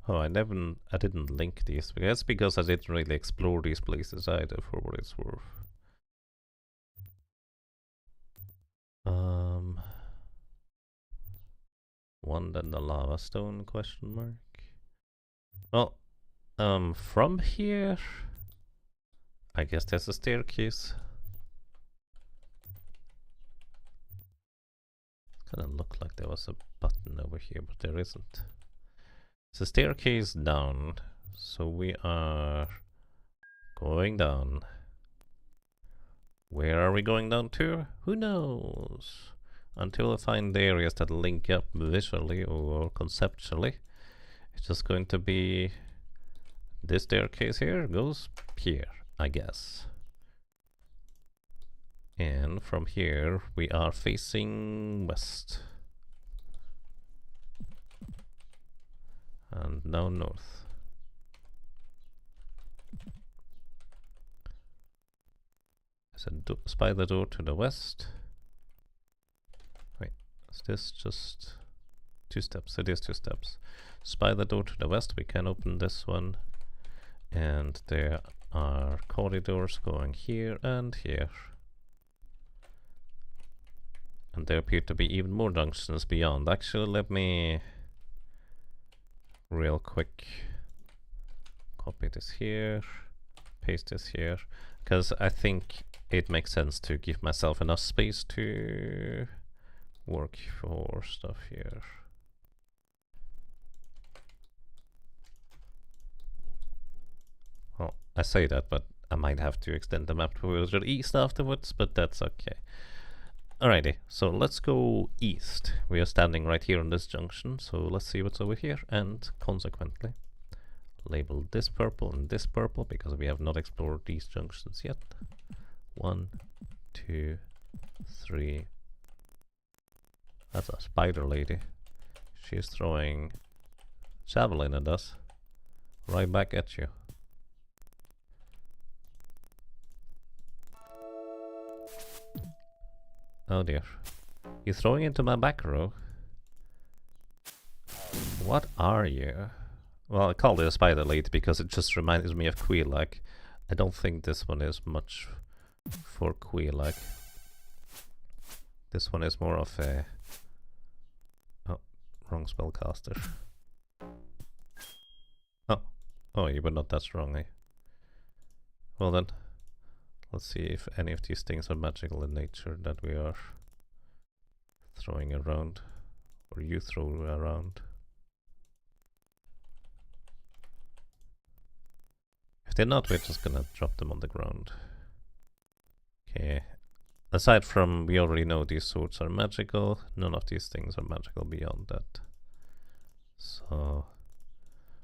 Oh, I didn't link these. That's because I didn't really explore these places either, for what it's worth. One then the lava stone question mark. Well, from here, I guess there's a staircase. Kinda looked like there was a button over here, but there isn't. It's a staircase down, so we are going down. Where are we going down to? Who knows? Until I find the areas that link up visually or conceptually, it's just going to be this staircase here goes here, I guess. And from here we are facing west. And now north. There's a spider door to the west. Wait, is this just 2 steps? It is 2 steps. Spider door to the west, we can open this one. And there are corridors going here and here. And there appear to be even more junctions beyond. Actually, let me real quick copy this here, paste this here, because I think it makes sense to give myself enough space to work for stuff here. Well, I say that, but I might have to extend the map further east afterwards, but that's okay. Alrighty, so let's go east. We are standing right here on this junction, so let's see what's over here, and consequently label this purple and this purple because we have not explored these junctions yet. 1, 2, 3. That's a spider lady. She's throwing javelin at us. Right back at you. Oh dear. You're throwing into my back row? What are you? Well, I called it a spider lady because it just reminds me of Queer-like. I don't think this one is much for Queer-like. This one is more of a... Oh, wrong spellcaster. Oh, you were not that strong, eh? Well then, let's see if any of these things are magical in nature that we are throwing around, or you throw around. If they're not, we're just gonna drop them on the ground. Okay. Aside from, we already know these swords are magical, none of these things are magical beyond that. So,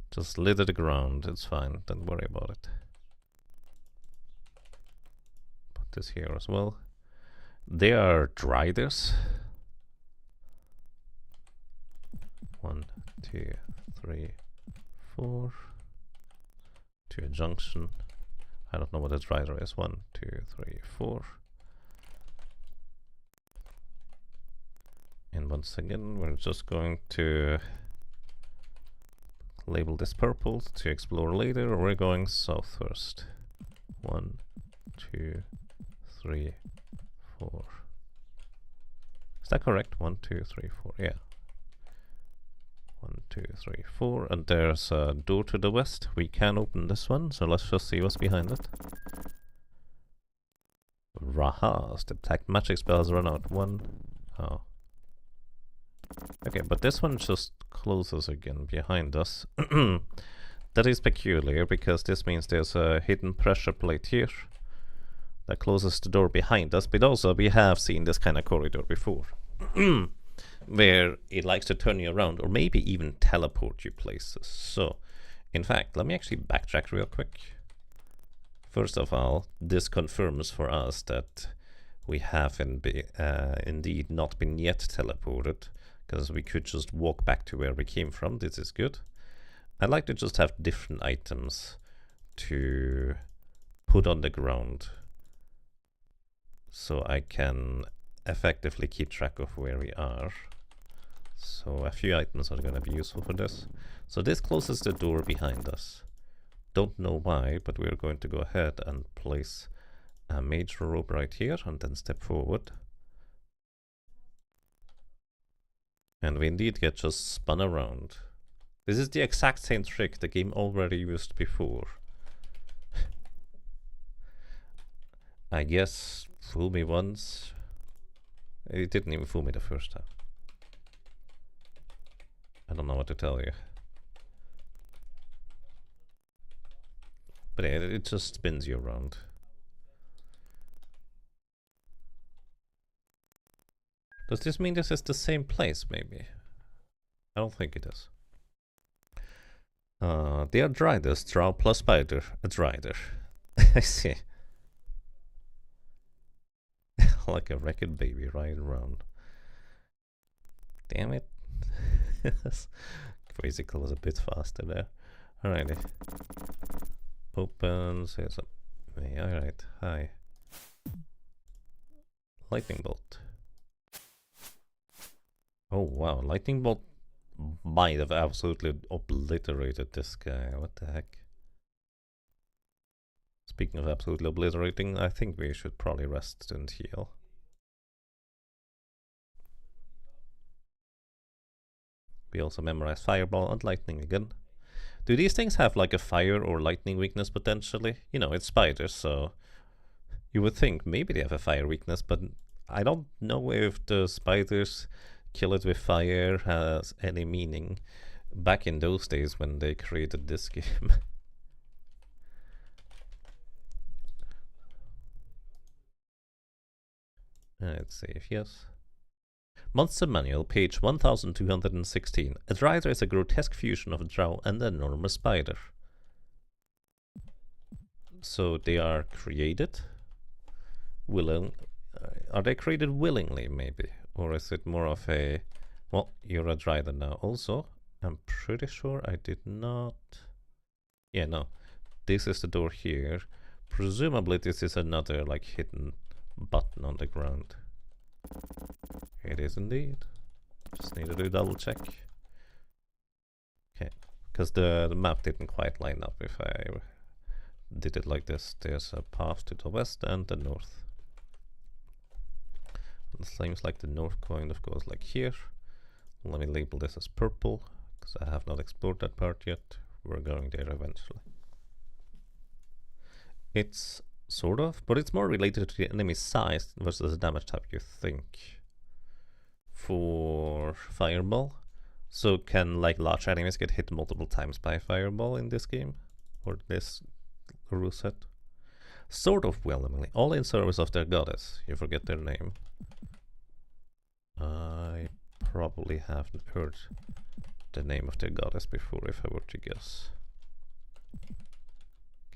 just litter the ground, it's fine, don't worry about it. Put this here as well. They are driders. 1, 2, 3, 4. To a junction. I don't know what a drider is. 1, 2, 3, 4. And once again, we're just going to label this purple to explore later. We're going south first. 1, 2, 3, 4. Is that correct? 1, 2, 3, 4. Yeah. 1, 2, 3, 4. And there's a door to the west. We can open this one, so let's just see what's behind it. Rahas. Detect magic spells run out. 1. Oh. Okay, but this one just closes again behind us. That is peculiar, because this means there's a hidden pressure plate here that closes the door behind us, but also we have seen this kind of corridor before. Where it likes to turn you around, or maybe even teleport you places. So, in fact, let me actually backtrack real quick. First of all, this confirms for us that we have indeed not been yet teleported, because we could just walk back to where we came from. This is good. I'd like to just have different items to put on the ground, so I can effectively keep track of where we are. So a few items are going to be useful for this. So this closes the door behind us. Don't know why, but we're going to go ahead and place a major rope right here and then step forward. And we indeed get just spun around. This is the exact same trick the game already used before. I guess, fool me once. It didn't even fool me the first time. I don't know what to tell you. But yeah, it just spins you around. Does this mean this is the same place, maybe? I don't think it is. They are driders, drow plus spider, a drider. I see. Like a wrecked baby riding around. Damn it. Quasical was a bit faster there. Alrighty. Opens. Here's a... Alright, hi. Lightning bolt. Oh wow, lightning bolt might have absolutely obliterated this guy. What the heck? Speaking of absolutely obliterating, I think we should probably rest and heal. We also memorize fireball and lightning again. Do these things have like a fire or lightning weakness potentially? You know, it's spiders, so you would think maybe they have a fire weakness, but I don't know if the spiders kill it with fire has any meaning back in those days when they created this game. Let's save, yes. Monster Manual, page 1216. A Drider is a grotesque fusion of a drow and an enormous spider. So they are created are they created willingly, maybe? Or is it more of a, well, you're a Drider now. Also, I'm pretty sure I did not... Yeah, no. This is the door here. Presumably this is another, like, hidden button on the ground. It is indeed. Just needed to double check. Okay, because the map didn't quite line up if I did it like this. There's a path to the west and the north. It seems like the north kind of goes like here. Let me label this as purple, because I have not explored that part yet. We're going there eventually. It's sort of, but it's more related to the enemy size versus the damage type, you think. For Fireball. So can like large enemies get hit multiple times by Fireball in this game? Or this rule set? Sort of willingly. All in service of their goddess. You forget their name. I probably haven't heard the name of their goddess before if I were to guess.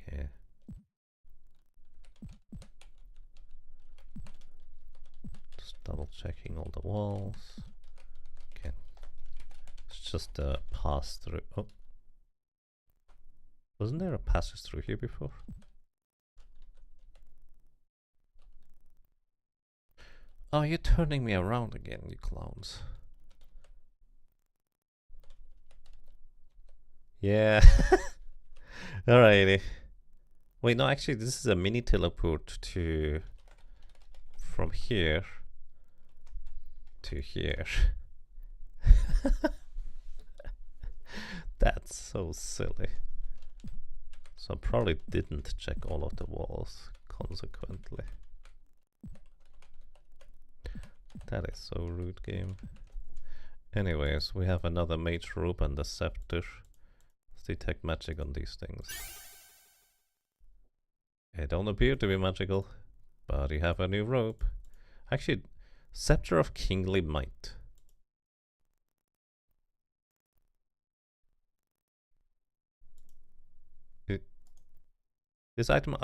Okay. Just double checking all the walls. Okay. It's just a pass through. Oh. Wasn't there a passage through here before? Oh, you're turning me around again, you clowns. Yeah. Alrighty. Wait, no, actually, this is a mini teleport to... from here to here. That's so silly. So I probably didn't check all of the walls, consequently. That is so rude, game. Anyways, we have another mage robe and a scepter. Let's detect magic on these things. They don't appear to be magical, but you have a new robe. Actually, Scepter of Kingly Might. This item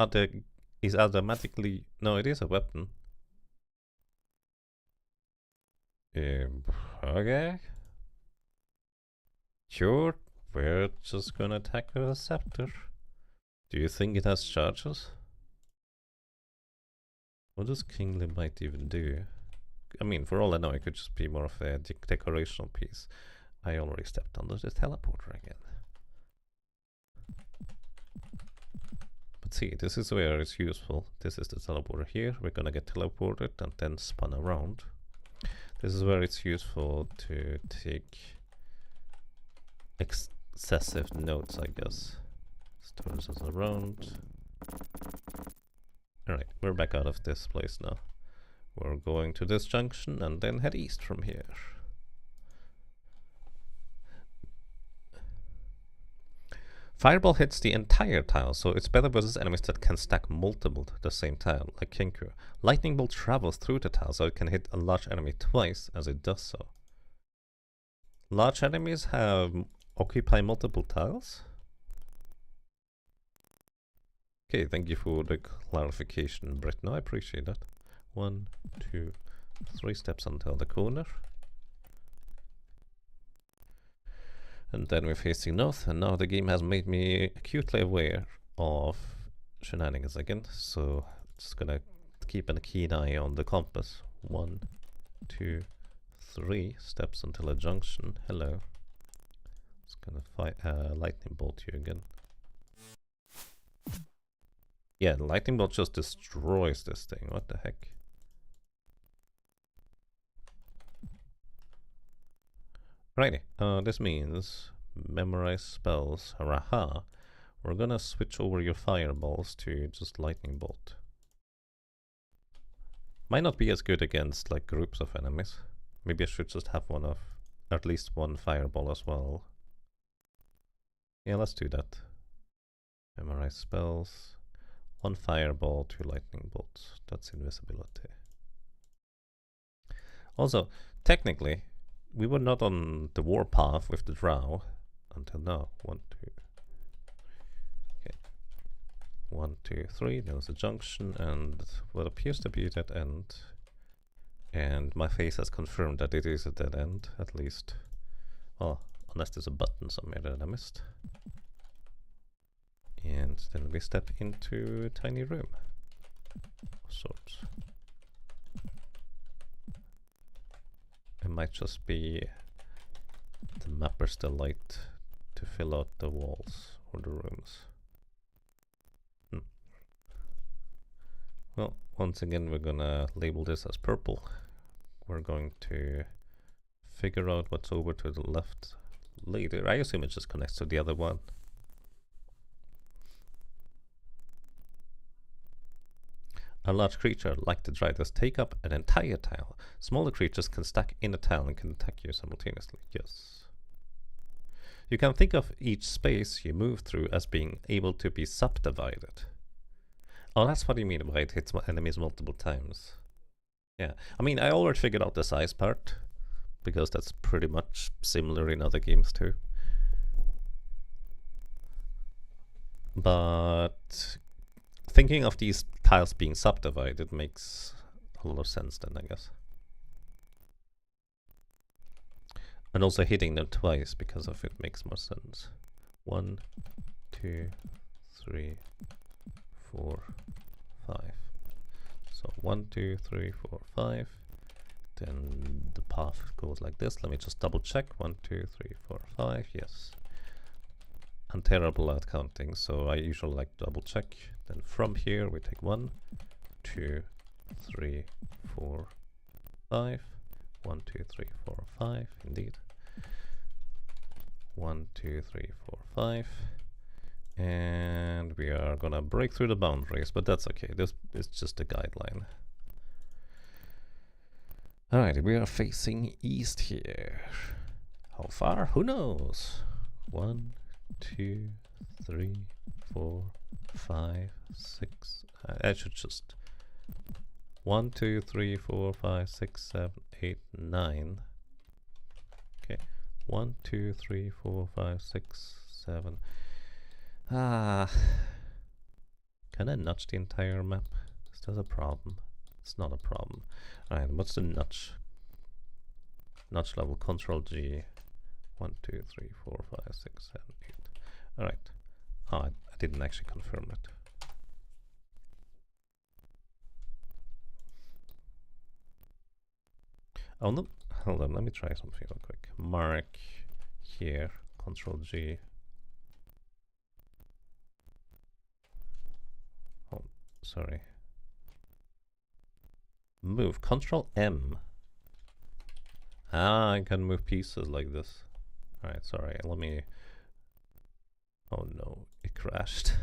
is automatically... No, it is a weapon. Okay. Sure, we're just gonna attack with a scepter. Do you think it has charges? What does Kingly Might even do? I mean, for all I know, it could just be more of a decorational piece. I already stepped under the teleporter again. But see, this is where it's useful. This is the teleporter here. We're gonna get teleported and then spun around. This is where it's useful to take excessive notes, I guess. Turns us around. Alright, we're back out of this place now. We're going to this junction and then head east from here. Fireball hits the entire tile, so it's better versus enemies that can stack multiple the same tile, like Kinku. Lightning Bolt travels through the tile, so it can hit a large enemy twice as it does so. Large enemies have occupy multiple tiles? Okay, thank you for the clarification, Britt. No, I appreciate that. 1, 2, 3 steps until the corner. And then we're facing north, and now the game has made me acutely aware of shenanigans again, so just gonna keep a keen eye on the compass. 1, 2, 3 steps until a junction. Hello. Just gonna fight lightning bolt you again. Yeah, the lightning bolt just destroys this thing. What the heck? Righty, this means memorize spells. Haraha. We're gonna switch over your fireballs to just lightning bolt. Might not be as good against like groups of enemies. Maybe I should just have one of at least one fireball as well. Yeah, let's do that. Memorize spells. 1 fireball, 2 lightning bolts. That's invisibility. Also, technically, we were not on the warpath with the drow until now. 1, 2. Okay. 1, 2, 3. There's a junction and what appears to be a dead end. And my face has confirmed that it is a dead end, at least. Oh, unless there's a button somewhere that I missed. And then we step into a tiny room of sorts. It might just be the mapper's delight to fill out the walls or the rooms. Well, once again we're gonna label this as purple. We're going to figure out what's over to the left later. I assume it just connects to the other one. A large creature like the Driders take up an entire tile. Smaller creatures can stack in a tile and can attack you simultaneously. Yes. You can think of each space you move through as being able to be subdivided. Oh, that's what you mean by it hits enemies multiple times. Yeah, I mean, I already figured out the size part, because that's pretty much similar in other games too. But thinking of these tiles being subdivided makes a lot of sense then, I guess. And also hitting them twice because of it makes more sense. 1, 2, 3, 4, 5. So 1, 2, 3, 4, 5. Then the path goes like this. Let me just double check. 1, 2, 3, 4, 5. Yes. I'm terrible at counting, so I usually like to double check. Then from here we take 1, 2, 3, 4, 5. 1, 2, 3, 4, 5. Indeed. 1, 2, 3, 4, 5. And we are gonna break through the boundaries, but that's okay. This is just a guideline. Alright, we are facing east here. How far? Who knows? 1, 2, 3, 4, 5, 6. I should just 1, 2, 3, 4, 5, 6, 7, 8, 9. Okay. 1, 2, 3, 4, 5, 6, 7. Can I nudge the entire map? Is that a problem? It's not a problem. Alright, what's the nudge? Nudge level, Control G. 1, 2, 3, 4, 5, 6, 7, 8. Alright. Oh, I didn't actually confirm it. Oh no, hold on, let me try something real quick. Mark here, Control G. Oh, sorry. Move, Control M. Ah, I can move pieces like this. Alright, sorry, let me... Oh no, it crashed.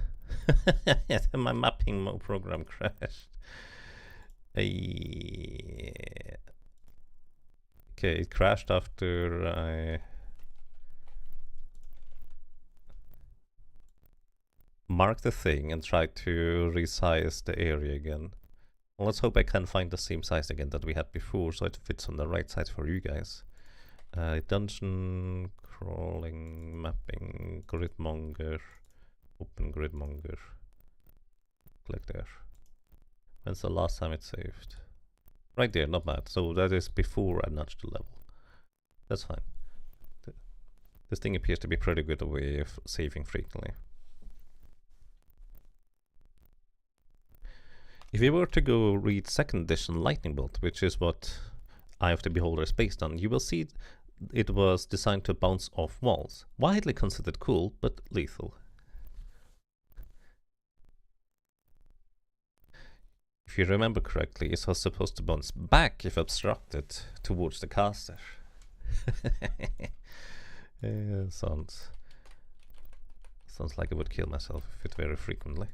My mapping program crashed. Okay, it crashed after I marked the thing and tried to resize the area again. Well, let's hope I can find the same size again that we had before, so it fits on the right side for you guys. Dungeon, crawling, mapping, gridmonger, open gridmonger. Click there. When's the last time it saved? Right there, not bad. So that is before I nudged the level. That's fine. This thing appears to be pretty good a way of saving frequently. If you were to go read 2nd edition Lightning Bolt, which is what Eye of the Beholder is based on, you will see it was designed to bounce off walls. Widely considered cool, but lethal. If you remember correctly, it was supposed to bounce back if obstructed towards the caster. Sounds like I would kill myself if it very frequently.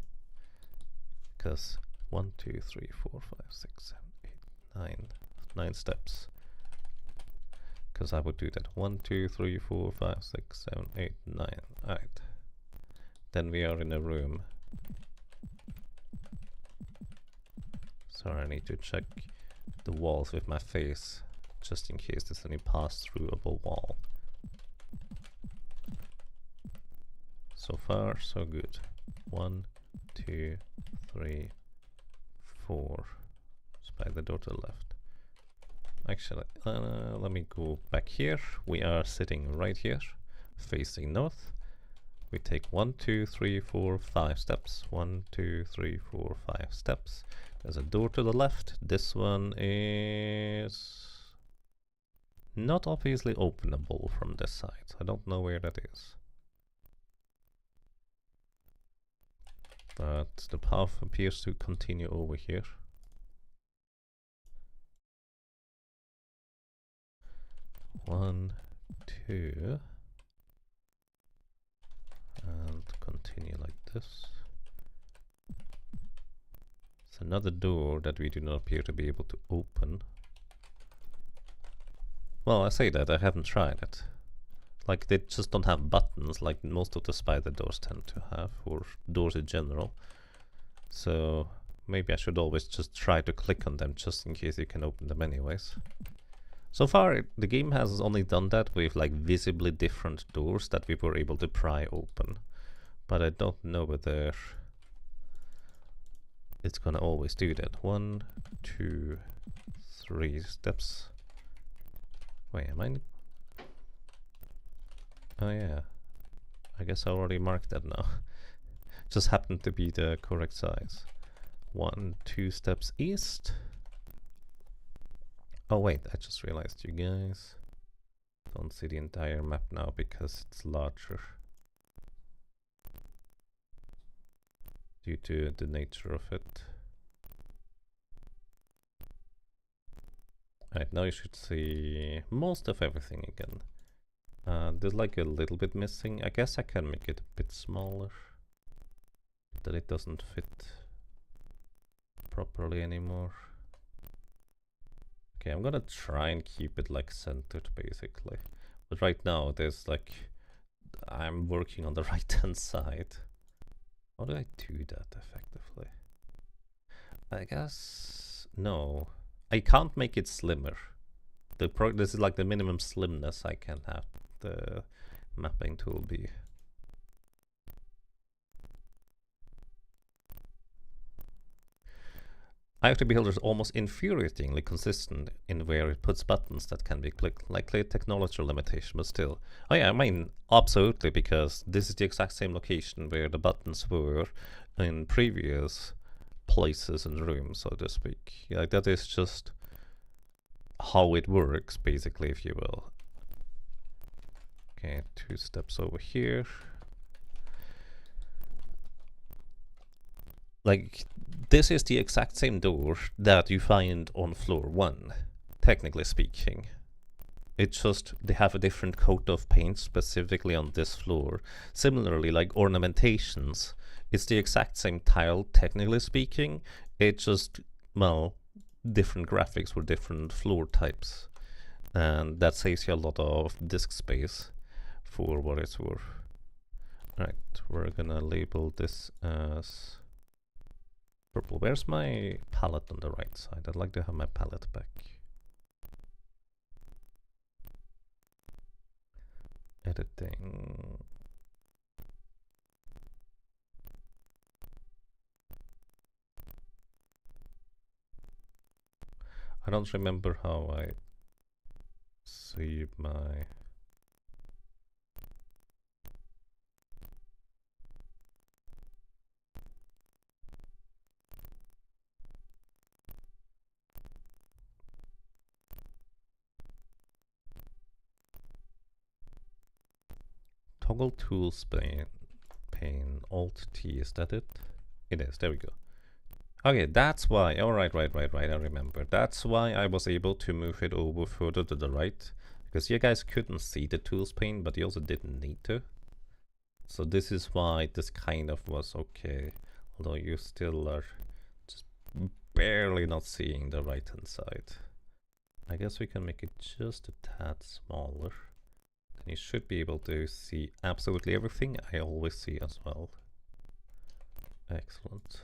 Because 1, 2, 3, 4, 5, 6, 7, 8, 9 steps. Because I would do that. 1, 2, 3, 4, 5, 6, 7, 8, 9. Alright. Then we are in a room. Sorry, I need to check the walls with my face just in case there's any pass-throughable wall. So far, so good. 1, 2, 3, 4. Spider door to the left. Actually, let me go back here. We are sitting right here, facing north. We take 1, 2, 3, 4, 5 steps. 1, 2, 3, 4, 5 steps. There's a door to the left. This one is not obviously openable from this side. I don't know where that is. But the path appears to continue over here. One, two, and continue like this. It's another door that we do not appear to be able to open. Well, I say that, I haven't tried it. Like, they just don't have buttons like most of the spider doors tend to have, or doors in general. So maybe I should always just try to click on them just in case you can open them anyways. So far, the game has only done that with like visibly different doors that we were able to pry open. But I don't know whether it's gonna always do that. 1, 2, 3 steps. Wait, am I? Oh yeah. I guess I already marked that now. Just happened to be the correct size. 1, 2 steps east. Oh wait, I just realized you guys don't see the entire map now because it's larger. Due to the nature of it. Alright, now you should see most of everything again. There's like a little bit missing. I guess I can make it a bit smaller. That it doesn't fit properly anymore. Okay, I'm gonna try and keep it like centered basically. But right now there's like, I'm working on the right hand side. How do I do that effectively? I guess, no. I can't make it slimmer. This is like the minimum slimness I can have the mapping tool be. IoT Beholder is almost infuriatingly consistent in where it puts buttons that can be clicked, likely a technological limitation, but still. Oh yeah, I mean, absolutely, because this is the exact same location where the buttons were in previous places and rooms, so to speak. Yeah, that is just how it works, basically, if you will. Okay, 2 steps over here. Like, this is the exact same door that you find on floor 1, technically speaking. It's just they have a different coat of paint specifically on this floor. Similarly, like ornamentations, it's the exact same tile, technically speaking. It's just, well, different graphics for different floor types. And that saves you a lot of disk space for what it's worth. Alright, we're gonna label this as purple. Where's my palette on the right side? I'd like to have my palette back. Editing. I don't remember how I save my... Toggle tools pane, Alt T, is that it? It is, there we go. Okay, that's why, right, I remember. That's why I was able to move it over further to the right. Because you guys couldn't see the tools pane, but you also didn't need to. So this is why this kind of was okay. Although you still are just barely not seeing the right hand side. I guess we can make it just a tad smaller. Then you should be able to see absolutely everything I always see as well. Excellent.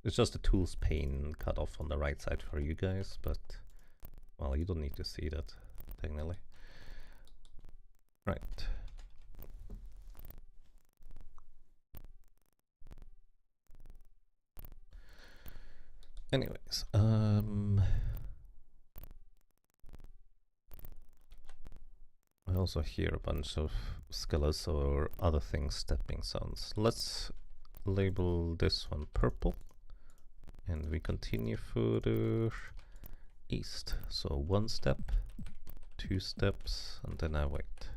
It's just a tools pane cut off on the right side for you guys, but Well, you don't need to see that, technically. Right. Anyways, I also hear a bunch of skeletons or other things stepping sounds. Let's label this one purple, and we continue further east. So 1 step, 2 steps, and then I wait.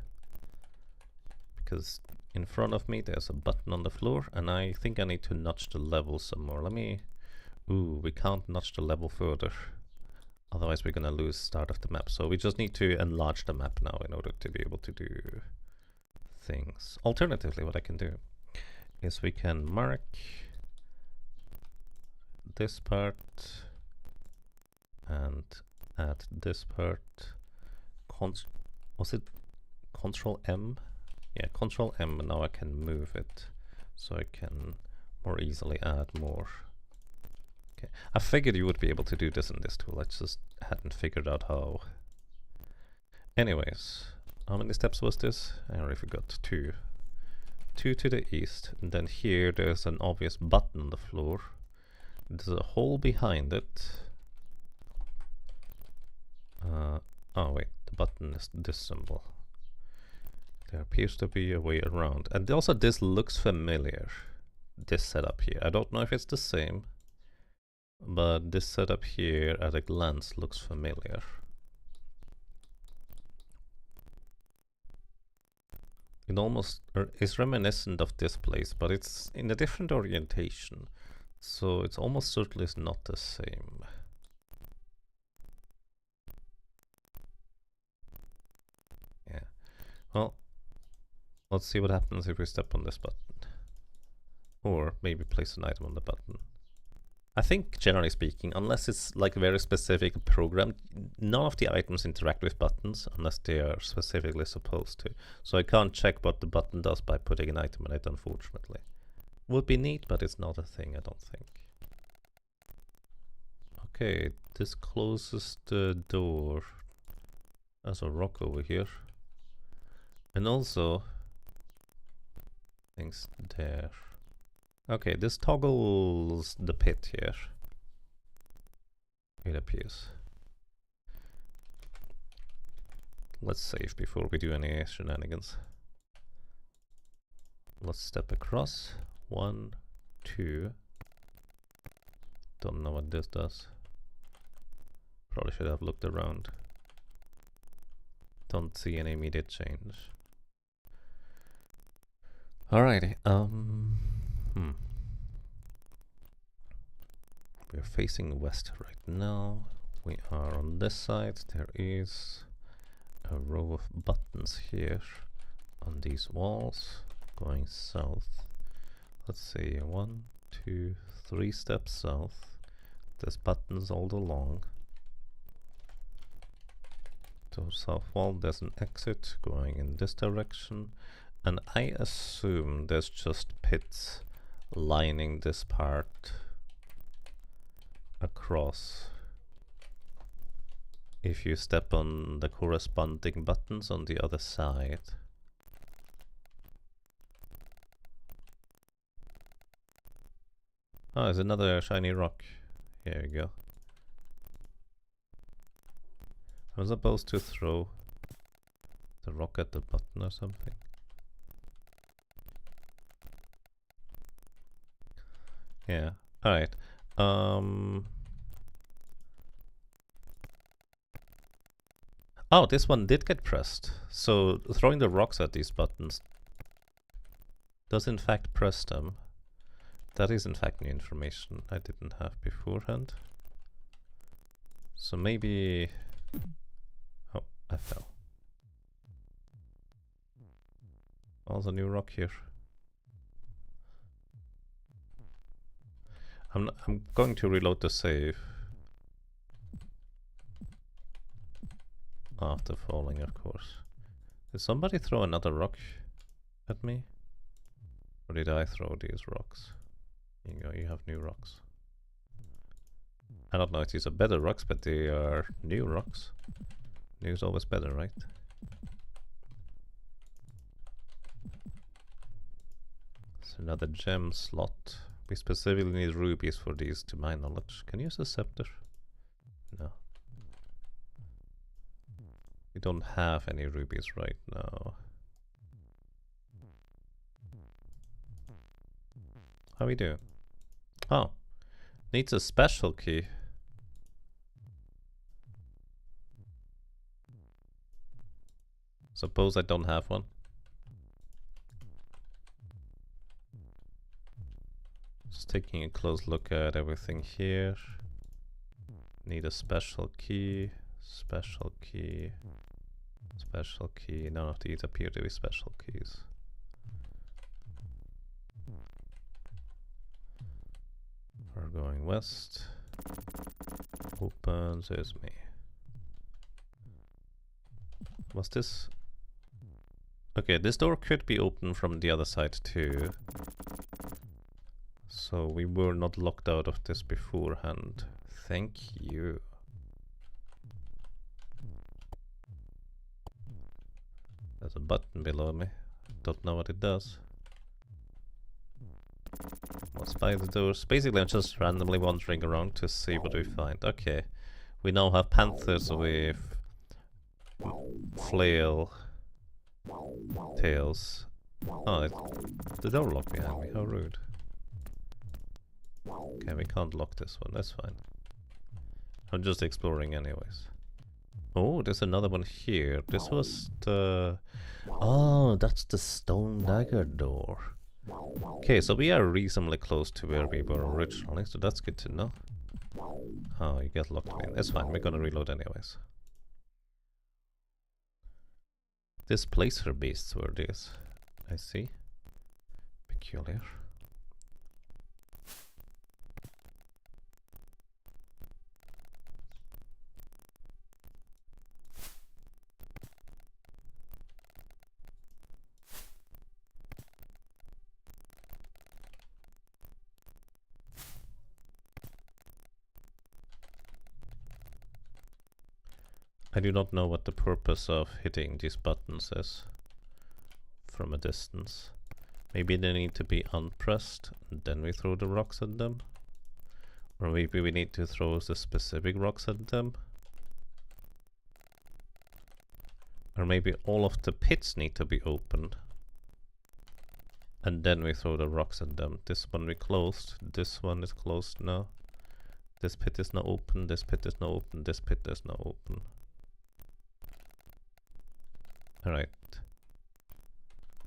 Because in front of me there's a button on the floor, and I think I need to notch the level some more. Let me... Ooh, we can't notch the level further. Otherwise we're gonna lose start of the map. So we just need to enlarge the map now in order to be able to do things. Alternatively, what I can do is we can mark this part and add this part. Was it Control M? Yeah, Control M, and now I can move it so I can more easily add more. Okay, I figured you would be able to do this in this tool, I just hadn't figured out how. Anyways, how many steps was this? I already forgot. 2. 2 to the east, and then here there's an obvious button on the floor. There's a hole behind it. Oh wait, the button is this symbol. There appears to be a way around. And also this looks familiar, this setup here. I don't know if it's the same, but this setup here at a glance looks familiar. It almost is reminiscent of this place, but it's in a different orientation. So it's almost certainly is not the same. Yeah. Well, let's see what happens if we step on this button. Or maybe place an item on the button. I think, generally speaking, unless it's like very specific program, none of the items interact with buttons unless they are specifically supposed to. So I can't check what the button does by putting an item in it, unfortunately. Would be neat, but it's not a thing, I don't think. Okay, this closes the door. There's a rock over here. And also things there. Okay, this toggles the pit here. It appears. Let's save before we do any shenanigans. Let's step across. 1, 2. Don't know what this does. Probably should have looked around. Don't see any immediate change. Alrighty, we're facing west right now. We are on this side. There is a row of buttons here on these walls going south. Let's see, 1, 2, 3 steps south. There's buttons all along. To south wall there's an exit going in this direction. And I assume there's just pits lining this part across. If you step on the corresponding buttons on the other side. Oh, there's another shiny rock. Here we go. I was supposed to throw the rock at the button or something. Yeah, alright. Oh, this one did get pressed. So throwing the rocks at these buttons does in fact press them. That is in fact new information I didn't have beforehand. So maybe... Oh, I fell. Oh, there's a new rock here. I'm going to reload the save. After falling, of course. Did somebody throw another rock at me? Or did I throw these rocks? You go, you have new rocks. I don't know if these are better rocks, but they are new rocks. New is always better, right? It's another gem slot. We specifically need rubies for these, to my knowledge. Can you use a scepter? No. We don't have any rubies right now. How we do? Oh, needs a special key. Suppose I don't have one. Just taking a close look at everything here. Need a special key. Special key. Special key. None of these appear to be special keys. We're going west. Open sesame. Was this? Okay, this door could be open from the other side too. So we were not locked out of this beforehand. Thank you. There's a button below me. Don't know what it does. Let's buy the doors. Basically, I'm just randomly wandering around to see what we find. Okay. We now have panthers with flail tails. Oh, the door locked behind me. How rude. Okay, we can't lock this one. That's fine. I'm just exploring anyways. Oh, there's another one here. This was the... Oh, that's the stone dagger door. Okay, so we are reasonably close to where we were originally, so that's good to know. Oh, you get locked in. That's fine, we're gonna reload anyways. Displacer beasts were these. I see. Peculiar. I do not know what the purpose of hitting these buttons is from a distance. Maybe they need to be unpressed and then we throw the rocks at them. Or maybe we need to throw the specific rocks at them. Or maybe all of the pits need to be opened. And then we throw the rocks at them. This one we closed. This one is closed now. This pit is now open. This pit is now open. This pit is now open. Alright.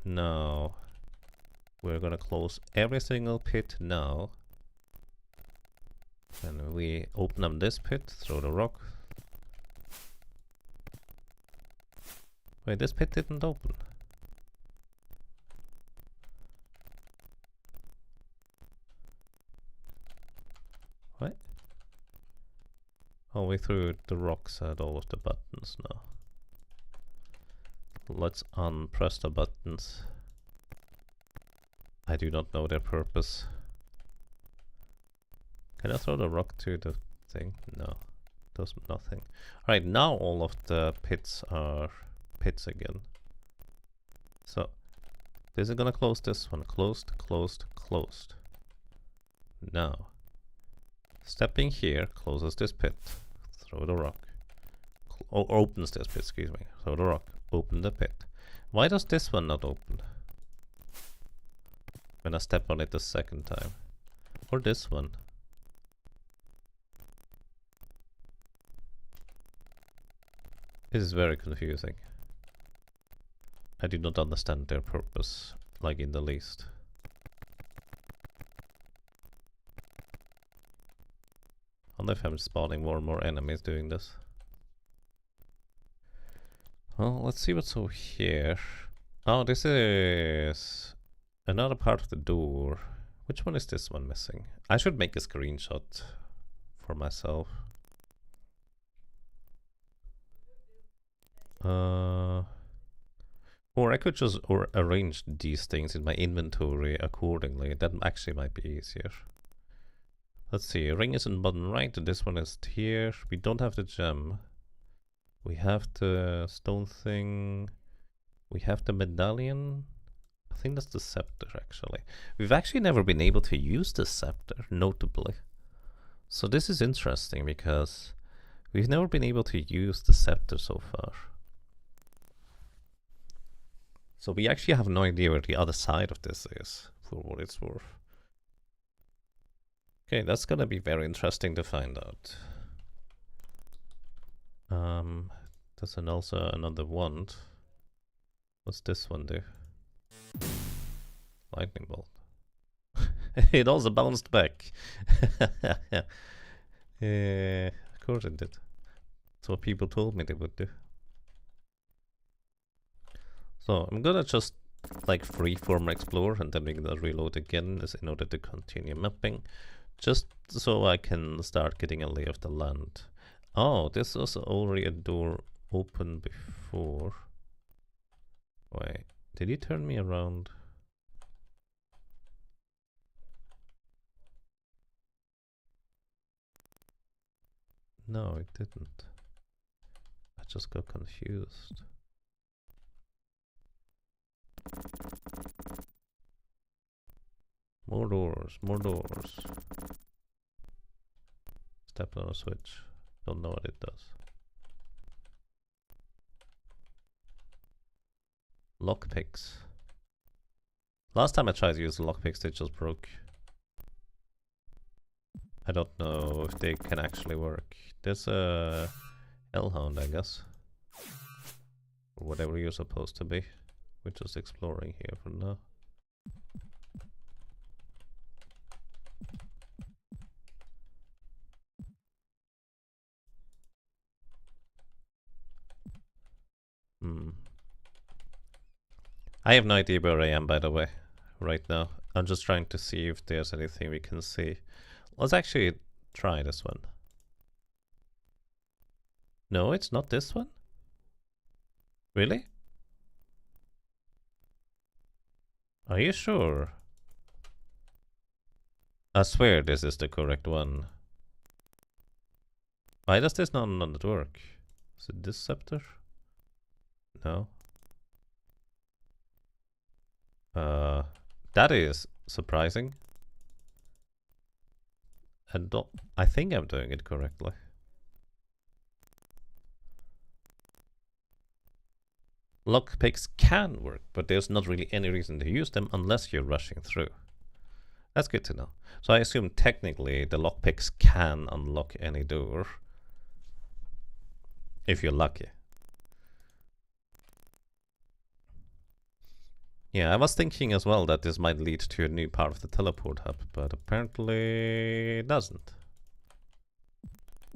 Now we're gonna close every single pit now. And we open up this pit, throw the rock. Wait, this pit didn't open. What? Oh, we threw the rocks at all of the buttons now. Let's unpress the buttons. I do not know their purpose. Can I throw the rock to the thing? No. Does nothing. Alright, now all of the pits are pits again. So, this is gonna close this one. Closed, closed, closed. Now, stepping here closes this pit. Throw the rock. Or opens this pit, excuse me. Throw the rock. Open the pit. Why does this one not open? When I step on it the second time. Or this one. This is very confusing. I do not understand their purpose, like in the least. I wonder if I'm spawning more and more enemies doing this. Well, let's see what's over here. Oh, this is another part of the door. Which one is this one missing? I should make a screenshot for myself. Or I could just arrange these things in my inventory accordingly. That actually might be easier. Let's see, ring is in bottom right, this one is here. We don't have the gem. We have the stone thing. We have the medallion. I think that's the scepter, actually. We've actually never been able to use the scepter, notably. So this is interesting, because we've never been able to use the scepter so far. So we actually have no idea where the other side of this is, for what it's worth. Okay, that's gonna be very interesting to find out. There's also another wand. What's this one do? Lightning bolt. It also bounced back. Of course it did. That's what people told me they would do. So I'm gonna just like freeform explore, and then we're gonna reload again in order to continue mapping, just so I can start getting a lay of the land. Oh, this was already a door open before. Wait, did he turn me around? No, it didn't. I just got confused. More doors, more doors. Step on a switch. Don't know what it does. Lockpicks. Last time I tried to use lockpicks, they just broke. I don't know if they can actually work. There's a hellhound, I guess. Or whatever you're supposed to be. We're just exploring here for now. I have no idea where I am, by the way, right now. I'm just trying to see if there's anything we can see. Let's actually try this one. No, it's not this one? Really? Are you sure? I swear this is the correct one. Why does this not work? Is it this scepter? No. That is surprising. I think I'm doing it correctly. Lockpicks can work, but there's not really any reason to use them unless you're rushing through. That's good to know. So I assume technically the lockpicks can unlock any door. If you're lucky. Yeah, I was thinking as well that this might lead to a new part of the teleport hub, but apparently it doesn't.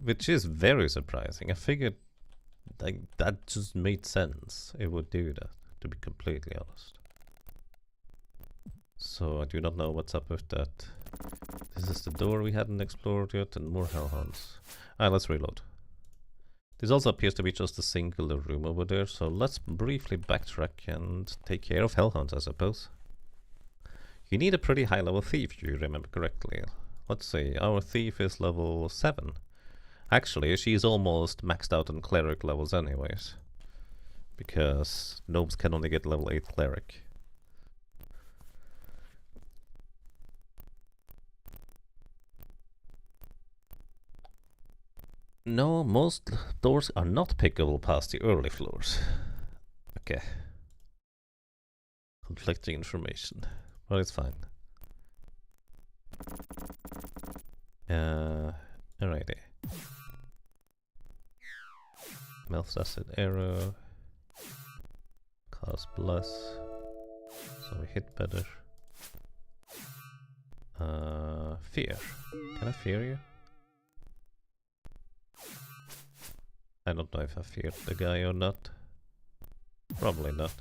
Which is very surprising. I figured like that just made sense. It would do that, to be completely honest. So I do not know what's up with that. This is the door we hadn't explored yet, and more hellhounds. Alright, let's reload. This also appears to be just a singular room over there, so let's briefly backtrack and take care of hellhounds, I suppose. You need a pretty high level thief, if you remember correctly. Let's see, our thief is level 7. Actually, she's almost maxed out on cleric levels anyways. Because gnomes can only get level 8 cleric. No, most doors are not pickable past the early floors. Okay. Conflicting information, but it's fine. Alrighty. Melts acid arrow. Cast bless. So we hit better. Fear. Can I fear you? I don't know if I feared the guy or not. Probably not.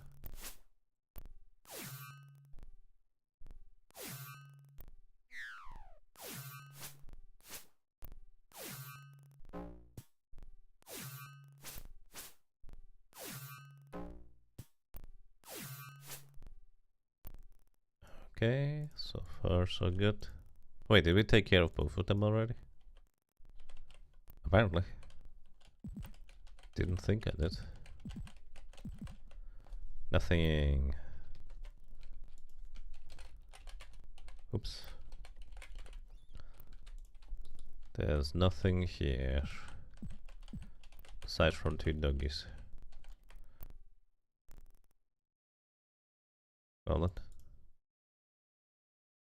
Okay, so far so good. Wait, did we take care of both of them already? Apparently. Didn't think I did. Nothing. Oops. There's nothing here. Aside from 2 doggies. Well then.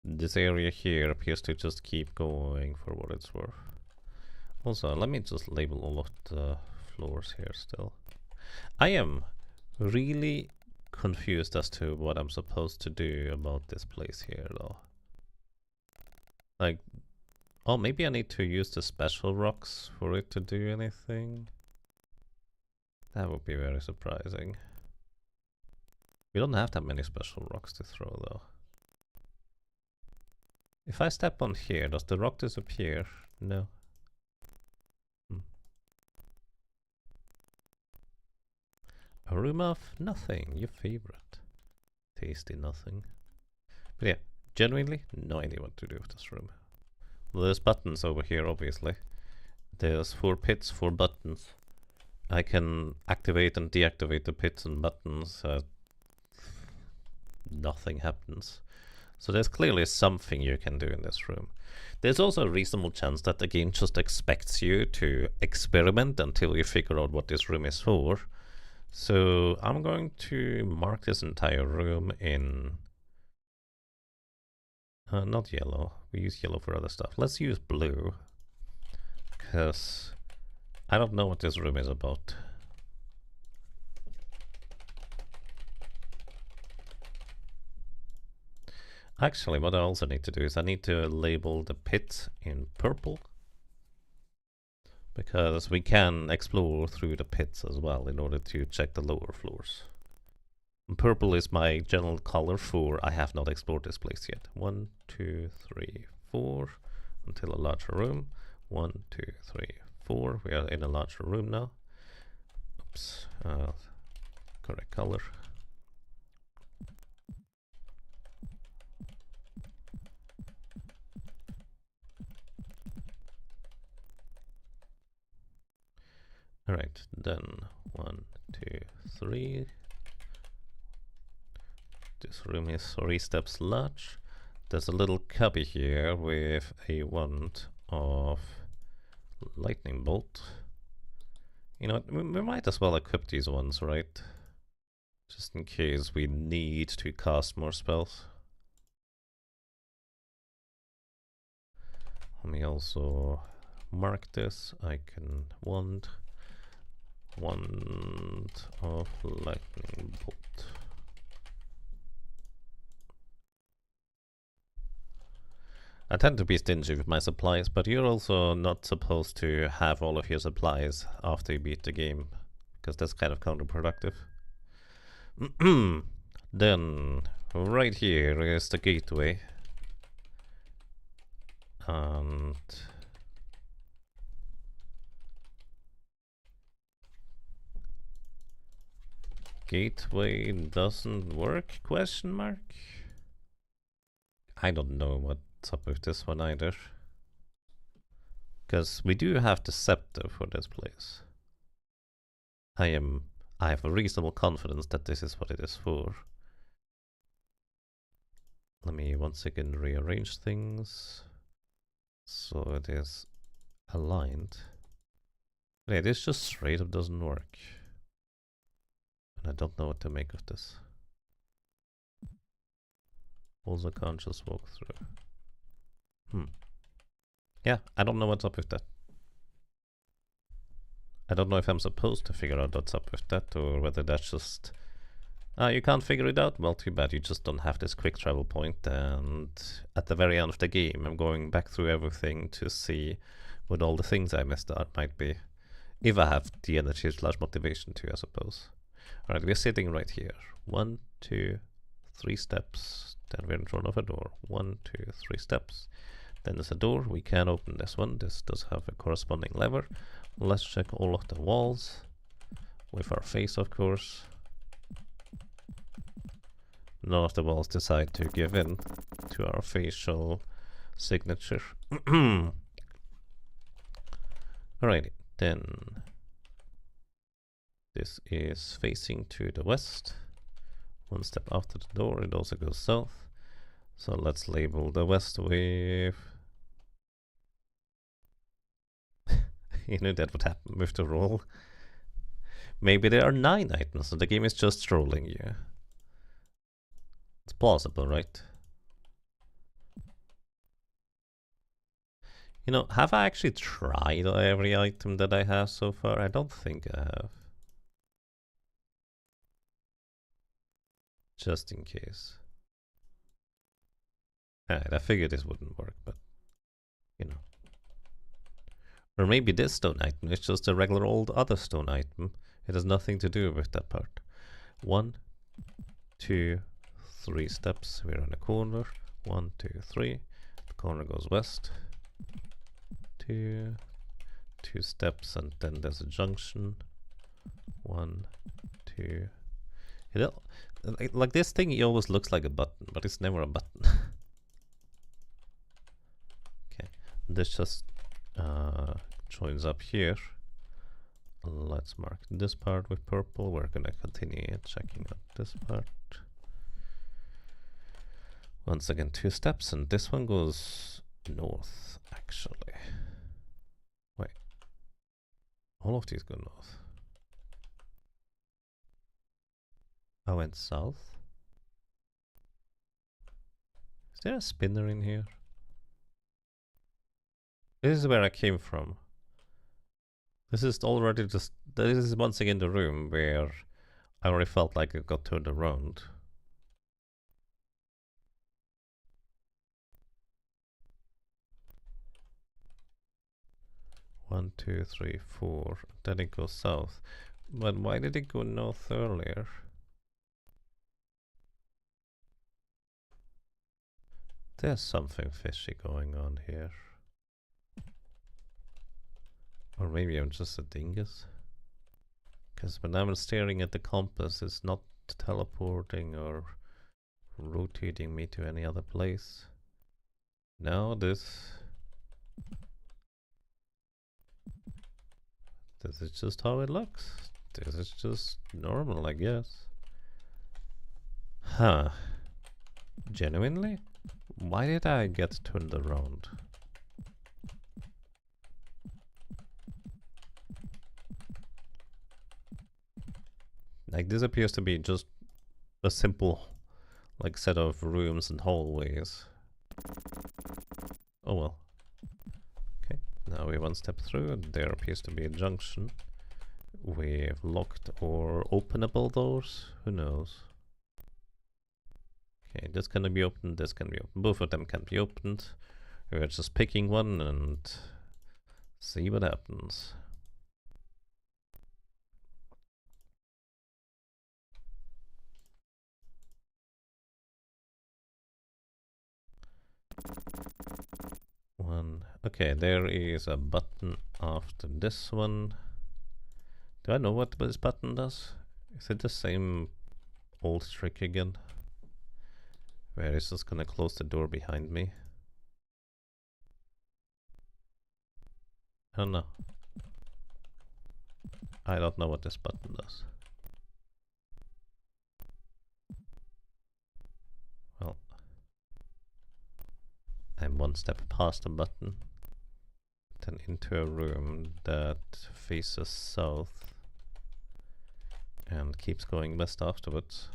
This area here appears to just keep going for what it's worth. Also, let me just label all of the floors here still. I am really confused as to what I'm supposed to do about this place here though. Like, oh, maybe I need to use the special rocks for it to do anything. That would be very surprising. We don't have that many special rocks to throw though. If I step on here, does the rock disappear? No. A room of nothing, your favorite. Tasty nothing. But yeah, genuinely, no idea what to do with this room. Well, there's buttons over here, obviously. There's 4 pits, 4 buttons. I can activate and deactivate the pits and buttons. Nothing happens. So there's clearly something you can do in this room. There's also a reasonable chance that the game just expects you to experiment until you figure out what this room is for. So I'm going to mark this entire room in... not yellow. We use yellow for other stuff. Let's use blue. Because I don't know what this room is about. Actually, what I also need to do is I need to label the pit in purple. Because we can explore through the pits as well in order to check the lower floors. And purple is my general color for I have not explored this place yet. 1, 2, 3, 4 until a larger room. 1, 2, 3, 4. We are in a larger room now. Oops. Correct color. Alright, then 1, 2, 3. This room is 3 steps large. There's a little cubby here with a wand of lightning bolt. You know, we might as well equip these ones, right? Just in case we need to cast more spells. Let me also mark this. I can wand of lightning bolt. I tend to be stingy with my supplies, but you're also not supposed to have all of your supplies after you beat the game, because that's kind of counterproductive. Then, right here is the gateway. And gateway doesn't work, question mark? I don't know what's up with this one either. Because we do have the scepter for this place. I have a reasonable confidence that this is what it is for. Let me once again rearrange things so it is aligned. Yeah, this just straight up doesn't work. And I don't know what to make of this. Also can't just walk through. Yeah, I don't know what's up with that. I don't know if I'm supposed to figure out what's up with that, or whether that's just... you can't figure it out? Well, too bad, you just don't have this quick travel point, and at the very end of the game I'm going back through everything to see what all the things I missed out might be. If I have the energy / motivation to, I suppose. Alright, we're sitting right here. 1, 2, 3 steps. Then we're in front of a door. 1, 2, 3 steps. Then there's a door. We can open this one. This does have a corresponding lever. Let's check all of the walls. With our face, of course. None of the walls decide to give in to our facial signature. Alrighty, then this is facing to the west. One step after the door, it also goes south. So let's label the west with... You know that would happen with the roll. Maybe there are 9 items, so the game is just trolling you. It's plausible, right? You know, have I actually tried every item that I have so far? I don't think I have. Just in case. Alright, I figured this wouldn't work, but you know. Or maybe this stone item is just a regular old other stone item. It has nothing to do with that part. 1, 2, 3 steps. We're on a corner. 1, 2, 3. The corner goes west. 2 steps, and then there's a junction. 1, 2. Like this thing, it always looks like a button, but it's never a button. Okay, this just joins up here. Let's mark this part with purple. We're gonna continue checking out this part. Once again, 2 steps, and this one goes north, actually. Wait. All of these go north. I went south. Is there a spinner in here? This is where I came from. This is already just... This is once again the room where I already felt like I got turned around. One, 2, 3, 4. Then it goes south. But why did it go north earlier? There's something fishy going on here. Or maybe I'm just a dingus. Because when I'm staring at the compass, it's not teleporting or rotating me to any other place. Now this is just how it looks. This is just normal, I guess. Huh. Genuinely? Why did I get turned around? Like, this appears to be just a simple, like, set of rooms and hallways. Oh well. Okay, now we're 1 step through, and there appears to be a junction with locked or openable doors. Who knows? Okay, this can be opened, this can be opened. Both of them can be opened. We're just picking one and see what happens. One. Okay, there is a button after this one. Do I know what this button does? Is it the same old trick again? Where it's just gonna close the door behind me? I don't know. I don't know what this button does. Well, I'm 1 step past the button. Then into a room that faces south and keeps going west afterwards.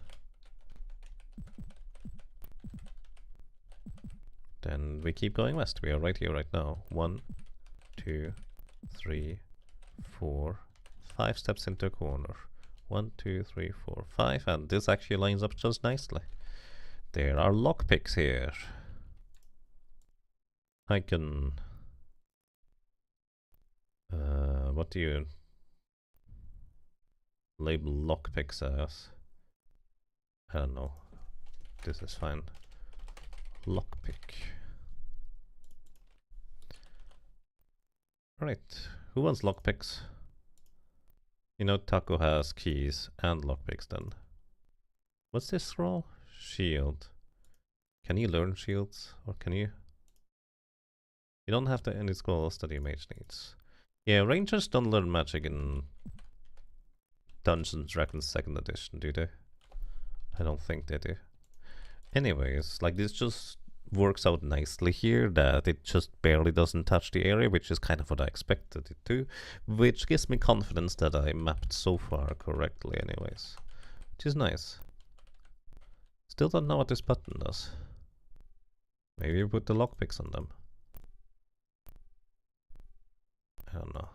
Then we keep going west. We are right here right now. 1, 2, 3, 4, 5 steps into a corner. 1, 2, 3, 4, 5, and this actually lines up just nicely. There are lockpicks here. I can... what do you label lockpicks as? I don't know. This is fine. Lockpick. Alright, who wants lockpicks? You know, Taco has keys and lockpicks then. What's this scroll? Shield. Can you learn shields? Or can you? You don't have any skills that your mage needs. Yeah, rangers don't learn magic in Dungeons and Dragons 2nd edition, do they? I don't think they do. Anyways, like this just works out nicely here, that it just barely doesn't touch the area, which is kind of what I expected it to, which gives me confidence that I mapped so far correctly anyways, which is nice. Still don't know what this button does. Maybe put the lockpicks on them. I don't know.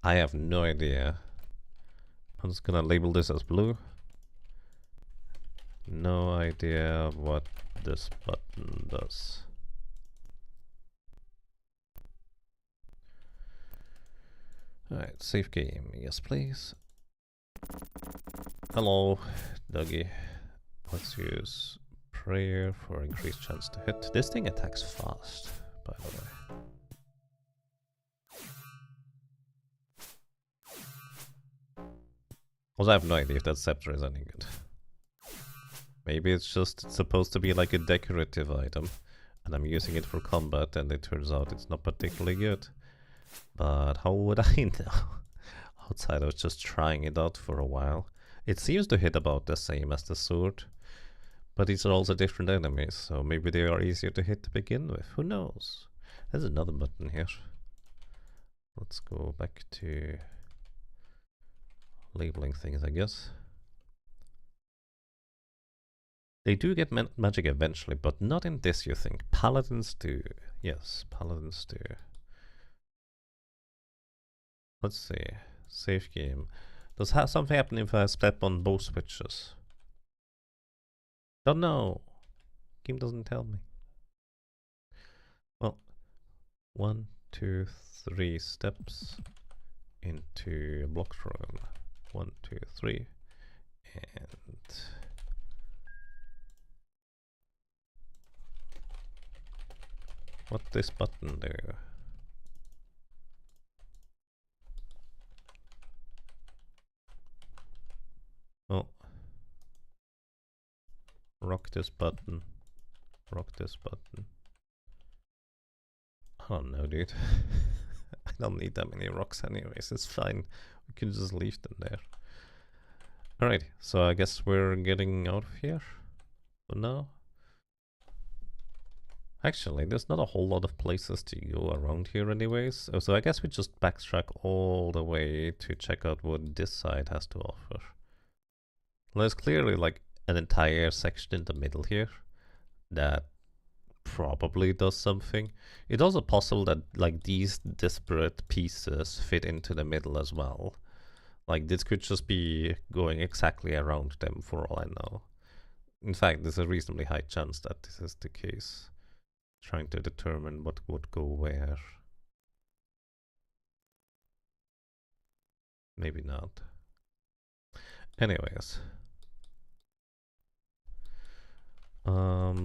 I have no idea. I'm just gonna label this as blue. No idea what this button does. Alright, save game. Yes, please. Hello, Dougie. Let's use prayer for increased chance to hit. This thing attacks fast, by the way. Also, I have no idea if that scepter is any good. Maybe it's just supposed to be like a decorative item, and I'm using it for combat, and it turns out it's not particularly good. But how would I know? Outside of just trying it out for a while. It seems to hit about the same as the sword, but these are also different enemies, so maybe they are easier to hit to begin with. Who knows? There's another button here. Let's go back to labeling things, I guess. They do get magic eventually, but not in this, you think. Paladins do. Yes, paladins do. Let's see. Save game. Does something happen if I step on both switches? Don't know. Game doesn't tell me. Well, 1, 2, 3 steps into a blocked room. 1, 2, 3. And what this button do? Oh. Rock this button. Rock this button. I don't know, dude. I don't need that many rocks anyways, it's fine. We can just leave them there. Alright, so I guess we're getting out of here for now. Actually, there's not a whole lot of places to go around here anyways, so I guess we just backtrack all the way to check out what this side has to offer. There's clearly like an entire section in the middle here that probably does something. It's also possible that like these disparate pieces fit into the middle as well. Like this could just be going exactly around them for all I know. In fact, there's a reasonably high chance that this is the case. Trying to determine what would go where. Maybe not. Anyways.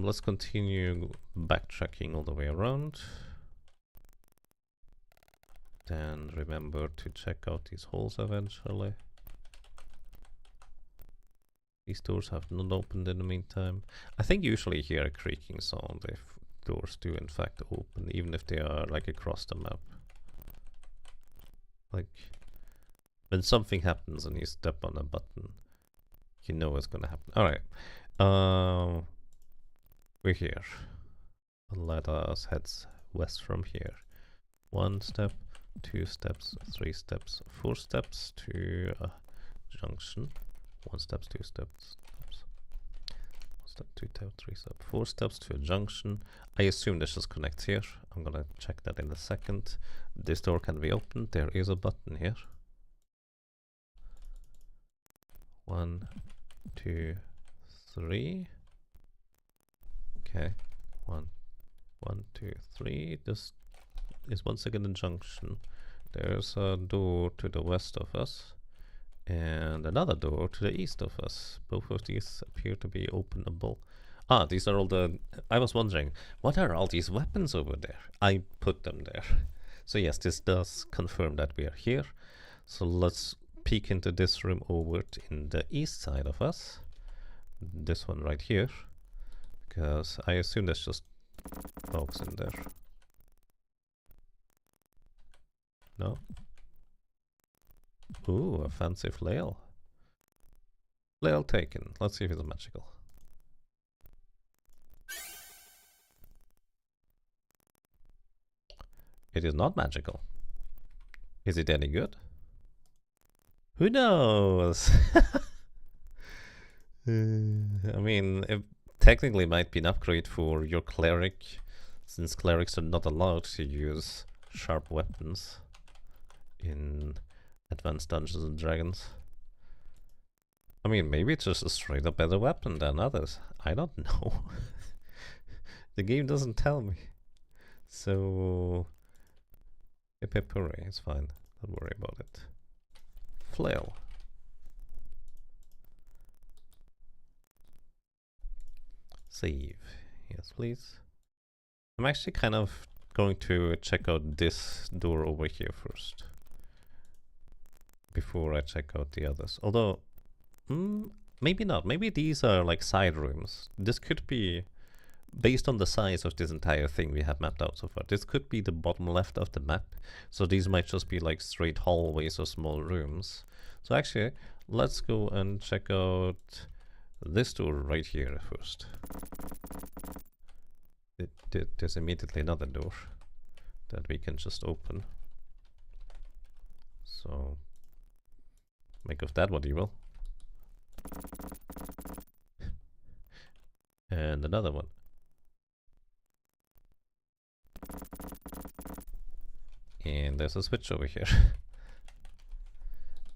Let's continue backtracking all the way around. Then remember to check out these holes eventually. These doors have not opened in the meantime. I think usually you hear a creaking sound if doors do in fact open, even if they are like across the map. Like when something happens and you step on a button, you know it's gonna happen. Alright. We're here. Let us head west from here. 1 step, 2 steps, 3 steps, 4 steps to a junction. 1 steps, 2 steps, 1 step, 2 steps, 3 steps, 4 steps to a junction. I assume this just connects here. I'm gonna check that in a second. This door can be opened. There is a button here. 1, 2, 3. Okay, 1, 2, 3. This is once again a junction. There's a door to the west of us and another door to the east of us. Both of these appear to be openable. Ah, these are all the... I was wondering, what are all these weapons over there? I put them there. So yes, this does confirm that we are here. So let's peek into this room over in the east side of us. This one right here. Because I assume that's just folks in there. No? Ooh, a fancy flail. Flail taken. Let's see if it's magical. It is not magical. Is it any good? Who knows? I mean, it technically might be an upgrade for your cleric, since clerics are not allowed to use sharp weapons in Advanced Dungeons and Dragons. I mean, maybe it's just a straight up better weapon than others. I don't know. The game doesn't tell me. So, hip hooray, it's fine. Don't worry about it. Flail. Save. Yes, please. I'm actually kind of going to check out this door over here first. Before I check out the others. Although, maybe not. Maybe these are like side rooms. This could be, based on the size of this entire thing we have mapped out so far, this could be the bottom left of the map. So these might just be like straight hallways or small rooms. So actually, let's go and check out this door right here first. There's immediately another door that we can just open. So, make of that what you will. And another one. And there's a switch over here.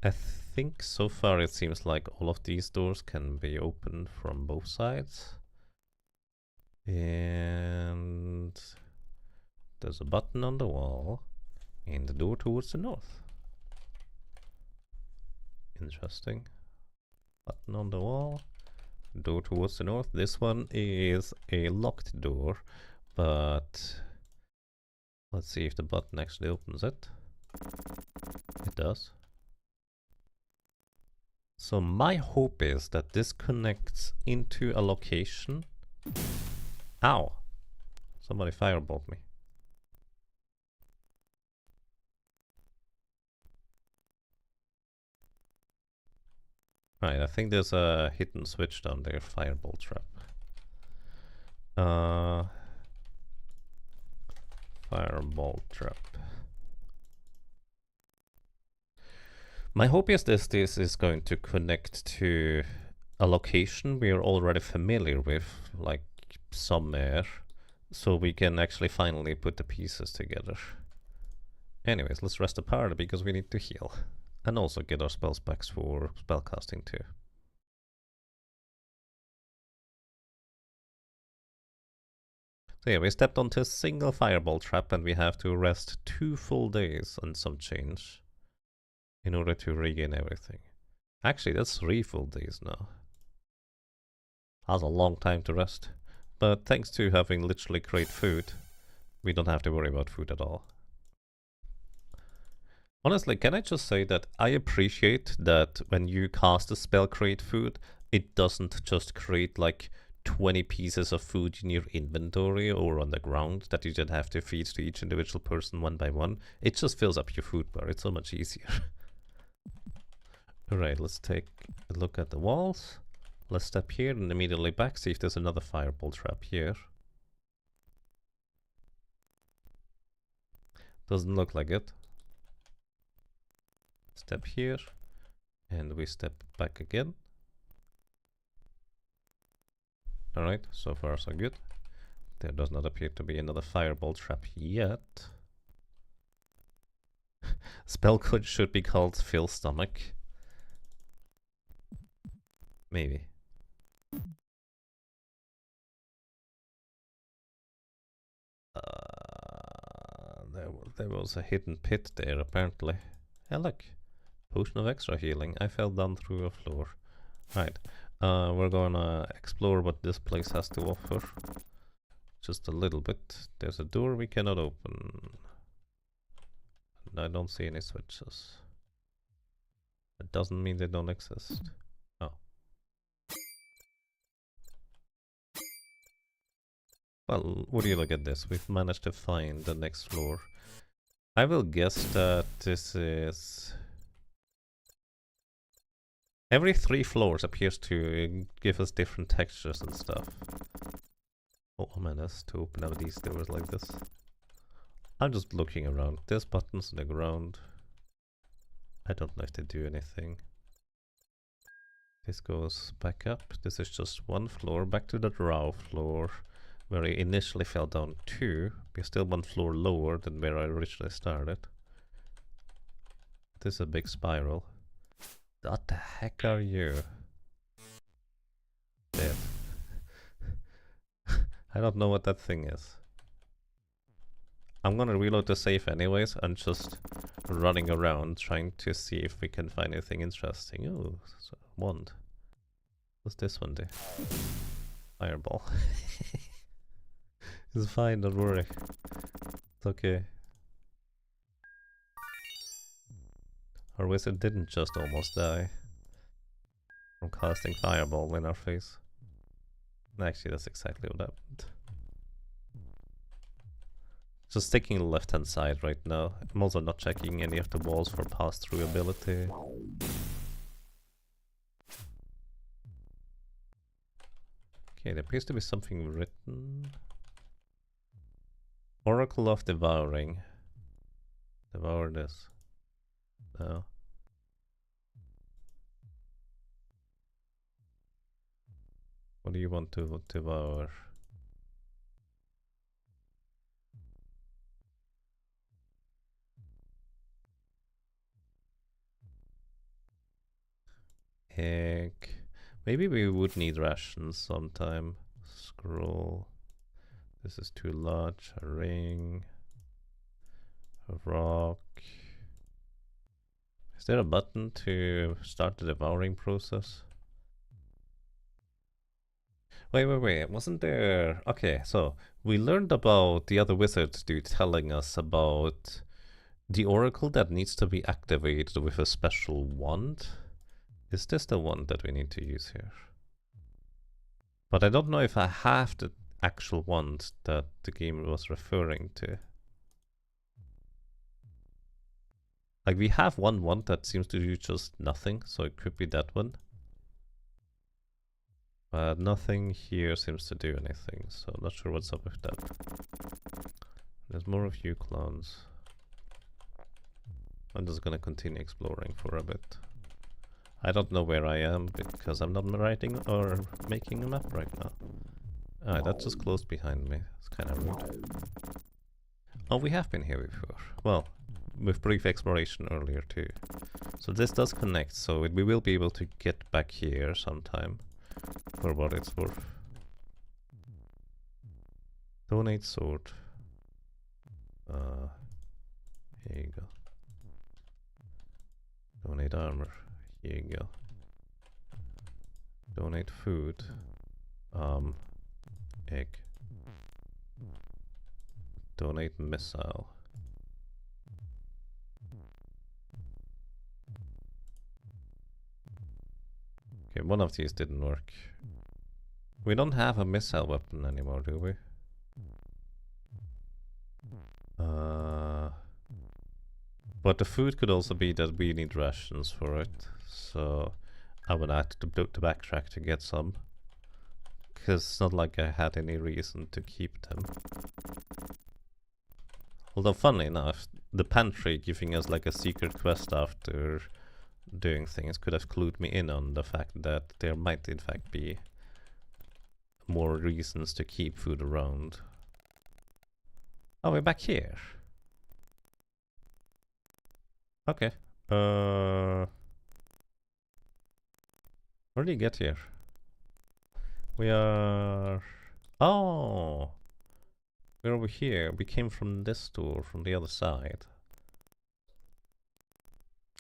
I think so far it seems like all of these doors can be opened from both sides. And there's a button on the wall and the door towards the north. Interesting. Button on the wall, door towards the north. This one is a locked door, but let's see if the button actually opens it. It does. So my hope is that this connects into a location. Ow! Somebody fireballed me. Right, I think there's a hidden switch down there, fireball trap. Fireball trap. My hope is this is going to connect to a location we're already familiar with, like somewhere, so we can actually finally put the pieces together. Anyways, let's rest the party because we need to heal. And also get our spell specs for spellcasting too. So yeah, we stepped onto a single fireball trap and we have to rest 2 full days and some change in order to regain everything. Actually, that's 3 full days now. That's a long time to rest. But thanks to having literally great food, we don't have to worry about food at all. Honestly, can I just say that I appreciate that when you cast a spell create food, it doesn't just create like 20 pieces of food in your inventory or on the ground that you then have to feed to each individual person one by one. It just fills up your food bar. It's so much easier. Alright, let's take a look at the walls. Let's step here and immediately back, see if there's another fireball trap here. Doesn't look like it. Step here, and we step back again. Alright, so far so good. There does not appear to be another fireball trap yet. Spell code should be called Fill Stomach. Maybe. There was a hidden pit there apparently. Hey look, potion of extra healing. I fell down through a floor. Right, we're gonna explore what this place has to offer. Just a little bit. There's a door we cannot open. And I don't see any switches. That doesn't mean they don't exist. Oh. Well, would you look at this? We've managed to find the next floor. I will guess that this is... Every 3 floors appears to give us different textures and stuff. Oh, ominous to open up these doors like this. I'm just looking around. There's buttons on the ground. I don't know if they do anything. This goes back up. This is just 1 floor. Back to the draw floor, where I initially fell down to. We're still 1 floor lower than where I originally started. This is a big spiral. What the heck are you? Dead. I don't know what that thing is. I'm gonna reload the save anyways and just running around trying to see if we can find anything interesting. Ooh, wand. What's this one do? Fireball. It's fine, don't worry. It's okay. Our wizard didn't just almost die from casting fireball in our face. Actually, that's exactly what happened. Just taking the left hand side right now. I'm also not checking any of the walls for pass-through ability. Okay, there appears to be something written. Oracle of Devouring. Devour this. No. What do you want to devour? Egg. Maybe we would need rations sometime. Scroll. This is too large. A ring. A rock. Is there a button to start the devouring process? Wait. Wasn't there... Okay, so we learned about the other wizard dude telling us about the oracle that needs to be activated with a special wand. Is this the one that we need to use here? But I don't know if I have the actual wand that the game was referring to. Like, we have one wand that seems to do just nothing, so it could be that one. But nothing here seems to do anything, so I'm not sure what's up with that. There's more of you clowns. I'm just gonna continue exploring for a bit. I don't know where I am because I'm not writing or making a map right now. Alright, that just closed behind me. It's kind of rude. Oh, we have been here before. Well, with brief exploration earlier too. So this does connect, so we will be able to get back here sometime. For what it's worth. Donate sword. Here you go. Donate armor. Here you go. Donate food. Egg. Donate missile. Okay, one of these didn't work. We don't have a missile weapon anymore, do we? But the food could also be that we need rations for it. So I would have to backtrack to get some. Because it's not like I had any reason to keep them. Although funny enough, the pantry giving us like a secret quest after doing things could have clued me in on the fact that there might in fact be more reasons to keep food around. Oh, we're back here. Okay. Where did you get here? We are... Oh! We're over here. We came from this door, from the other side.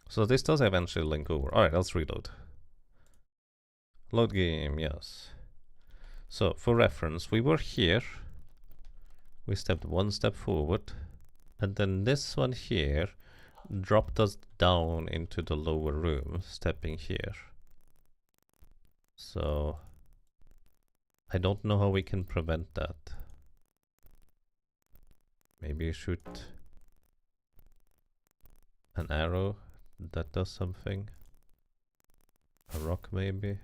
So this does eventually link over. Alright, let's reload. Load game, yes. So, for reference, we were here. We stepped 1 step forward. And then this one here dropped us down into the lower room, stepping here. So, I don't know how we can prevent that. Maybe shoot an arrow that does something. A rock maybe.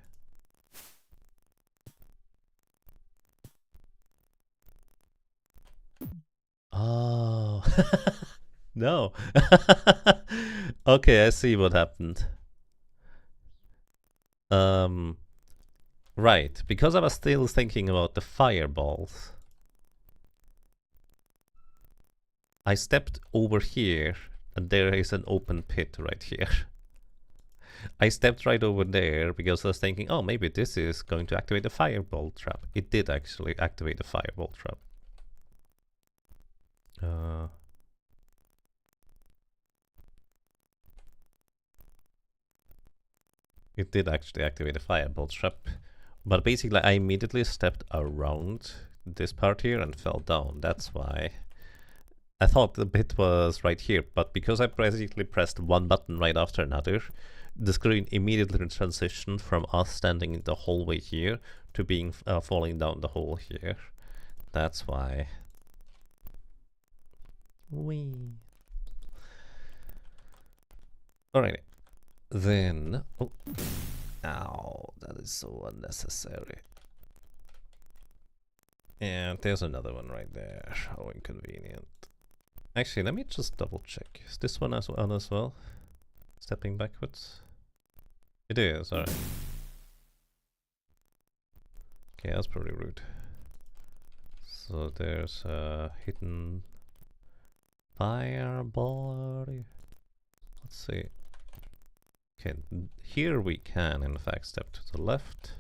Oh. No. Okay, I see what happened. Right, because I was still thinking about the fireballs. I stepped over here, and there is an open pit right here. I stepped right over there because I was thinking, oh, maybe this is going to activate the fireball trap. It did actually activate the fireball trap. It did actually activate the fireball trap. But basically, I immediately stepped around this part here and fell down. That's why. I thought the bit was right here, but because I basically pressed one button right after another, the screen immediately transitioned from us standing in the hallway here to being falling down the hole here. That's why. Whee. Alrighty. Then... Oh. Ow, that is so unnecessary. And there's another one right there. How inconvenient. Actually, let me just double check. Is this one on as well? Stepping backwards? It is, alright. Okay, that's pretty rude. So there's a hidden fireball. Let's see. Okay, here we can in fact step to the left.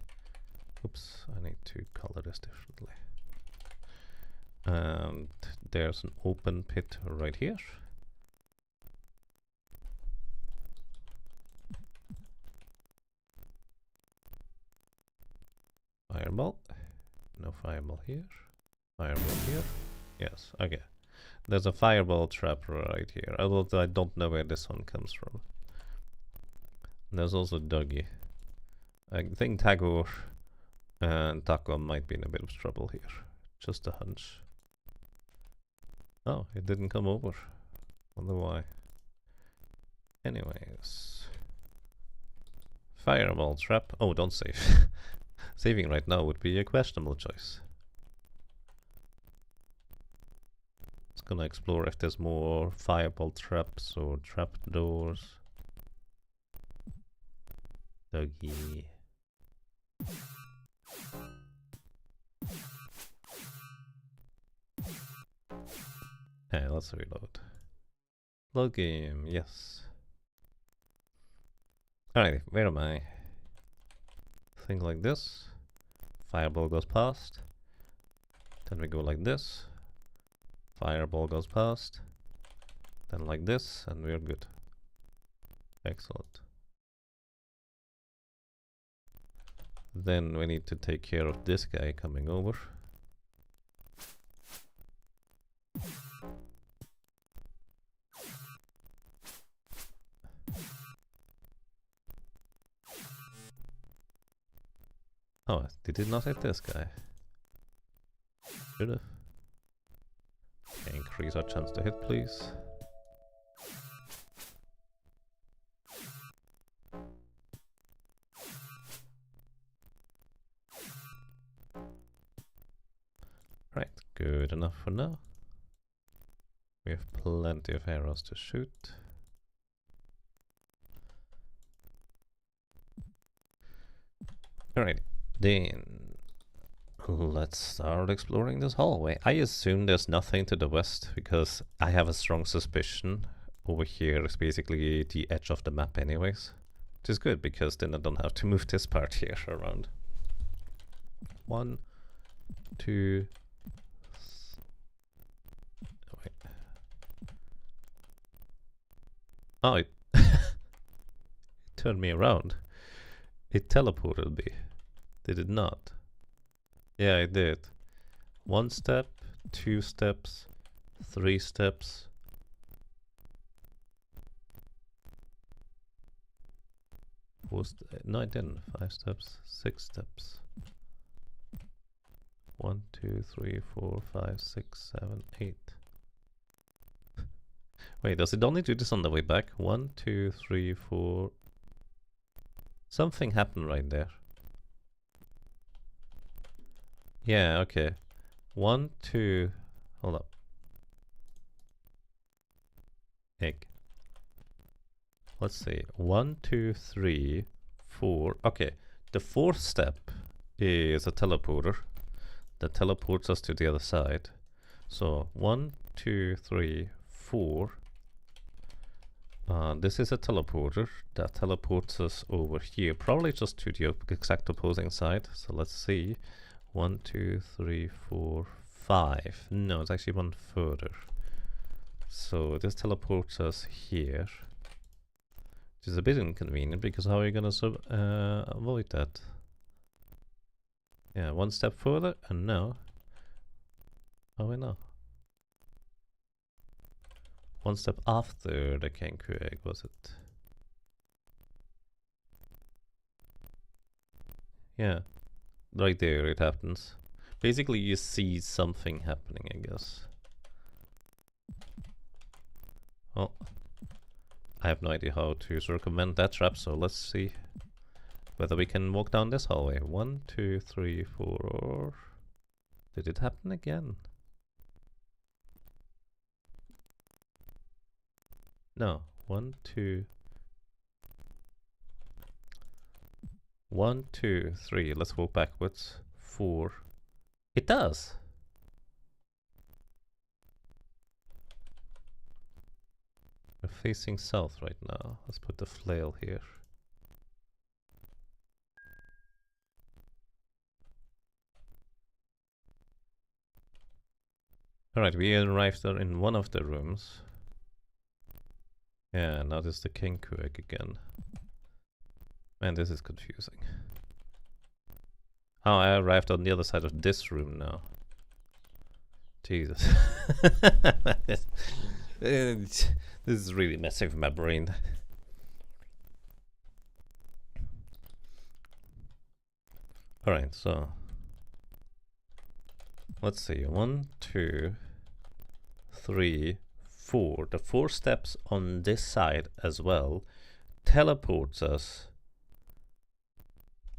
Oops, I need to color this differently. And there's an open pit right here. Fireball. No fireball here. Fireball here. Yes, okay. There's a fireball trap right here, although I don't know where this one comes from. There's also Dougie. I think Tagore and Taco might be in a bit of trouble here. Just a hunch. Oh, it didn't come over. Wonder why. Anyways. Fireball trap. Oh, don't save. Saving right now would be a questionable choice. Just gonna explore if there's more fireball traps or trap doors. Dougie. Hey, let's reload. Load game, yes. Alright, where am I? Thing like this. Fireball goes past. Then we go like this. Fireball goes past. Then like this, and we're good. Excellent. Then we need to take care of this guy coming over. Oh, did it not hit this guy? Should've. Okay, increase our chance to hit, please. Right, good enough for now. We have plenty of arrows to shoot. Alright, then let's start exploring this hallway. I assume there's nothing to the west because I have a strong suspicion over here is basically the edge of the map anyways. Which is good because then I don't have to move this part here around. 1, 2... Wait. Oh, it turned me around. It teleported me. Did it not? Yeah, it did. 1 step, 2 steps, 3 steps. No, I didn't. 5 steps, 6 steps. 1, 2, 3, 4, 5, 6, 7, 8. Wait, does it only do this on the way back? 1, 2, 3, 4. Something happened right there. Yeah, okay. 1, 2. Hold up. Egg. Let's see. 1, 2, 3, 4. Okay. The fourth step is a teleporter that teleports us to the other side. So 1, 2, 3, 4. This is a teleporter that teleports us over here, probably just to the exact opposing side. So let's see. 1, 2, 3, 4, 5. No, it's actually one further. So this teleports us here, which is a bit inconvenient because how are you gonna avoid that? Yeah, one step further, and now. Oh, we know. One step after the Kenku egg, was it? Yeah, right there it happens. Basically, you see something happening, I guess. Well, I have no idea how to circumvent that trap, so let's see whether we can walk down this hallway. 1, 2, 3, 4. Did it happen again? No. 1, 2. 1, 2, 3. Let's walk backwards. 4. It does. We're facing south right now. Let's put the flail here. Alright, we arrived there in one of the rooms. Yeah, now there's the Kenku egg again. Man, this is confusing. Oh, I arrived on the other side of this room now. Jesus. This is really messing with my brain. Alright, so let's see. 1, 2, 3, 4. The 4 steps on this side as well teleports us,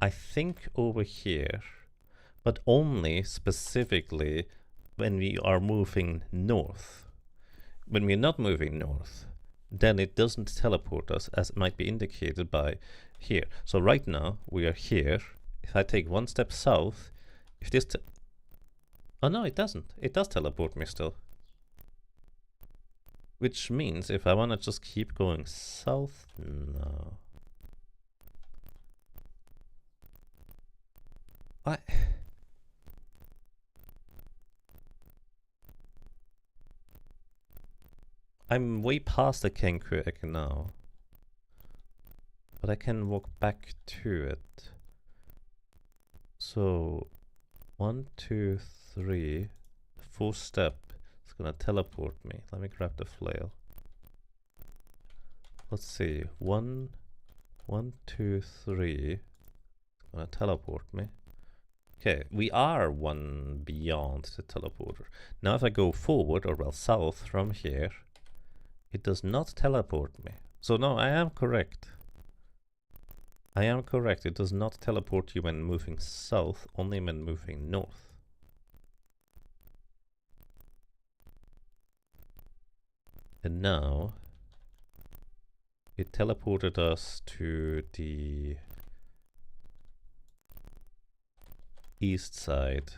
I think, over here, but only specifically when we are moving north. When we're not moving north, then it doesn't teleport us, as it might be indicated by here. So right now we are here. If I take one step south, if this oh no, it doesn't. It does teleport me still. Which means if I want to just keep going south, no. What? I'm way past the Kenku egg now. But I can walk back to it. So 1, 2, 3. The 4th step is gonna teleport me. Let me grab the flail. Let's see. 1, 2, 3. It's gonna teleport me. Okay, we are one beyond the teleporter. Now if I go forward, or well south from here, it does not teleport me. So no, I am correct. I am correct. It does not teleport you when moving south, only when moving north. And now it teleported us to the east side.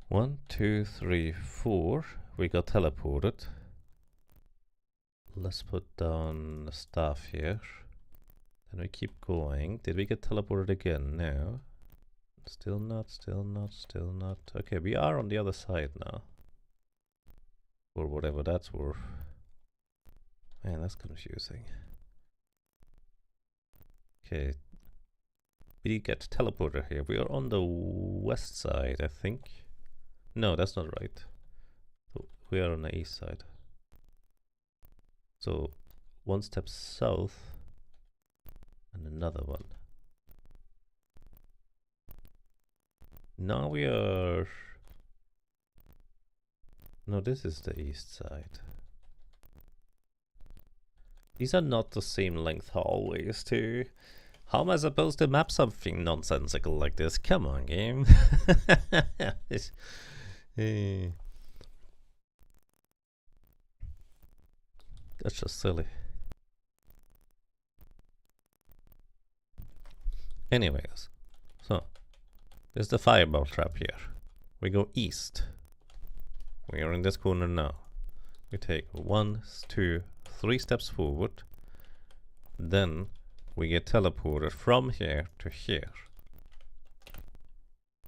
One, 2, 3, 4. We got teleported. Let's put down the staff here. Then we keep going. Did we get teleported again? No. Still not, still not, still not. Okay, we are on the other side now. Or whatever that's worth. Man, that's confusing. Okay. We get teleported here. We are on the west side, I think. No, that's not right. We are on the east side. So, one step south and another one. Now we are... No, this is the east side. These are not the same length hallways, too. How am I supposed to map something nonsensical like this? Come on, game. That's just silly. Anyways, so there's the fireball trap here. We go east. We are in this corner now. We take 1, 2, 3 steps forward. Then we get teleported from here to here.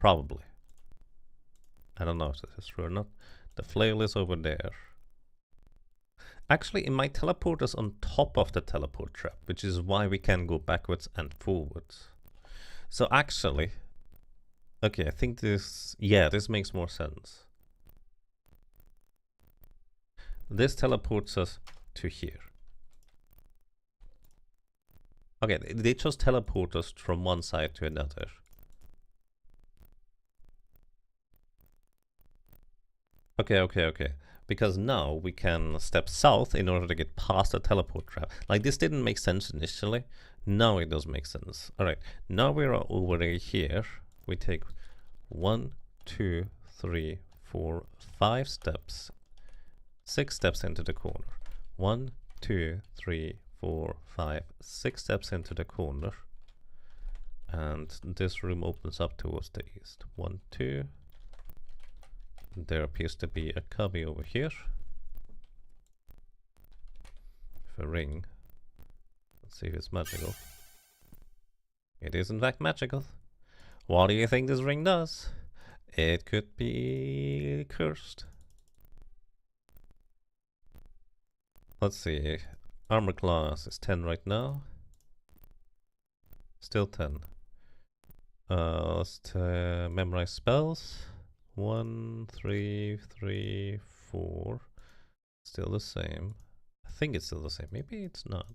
Probably. I don't know if this is true or not. The flail is over there. Actually, it might teleport us on top of the teleport trap, which is why we can go backwards and forwards. So actually, okay, I think this, yeah, this makes more sense. This teleports us to here. Okay, they just teleport us from one side to another. Okay. Because now we can step south in order to get past the teleport trap. Like, this didn't make sense initially. Now it does make sense. Alright, now we're over here. We take 1, 2, 3, 4, 5 steps. 6 steps into the corner. 1, 2, 3, 4, 5, 6 steps into the corner. And this room opens up towards the east. 1, 2. There appears to be a cubby over here. With a ring. Let's see if it's magical. It is in fact magical. What do you think this ring does? It could be cursed. Let's see. Armor class is 10 right now. Still 10. Let's memorize spells. 1, 3, 3, 4. Still the same. I think it's still the same. Maybe it's not.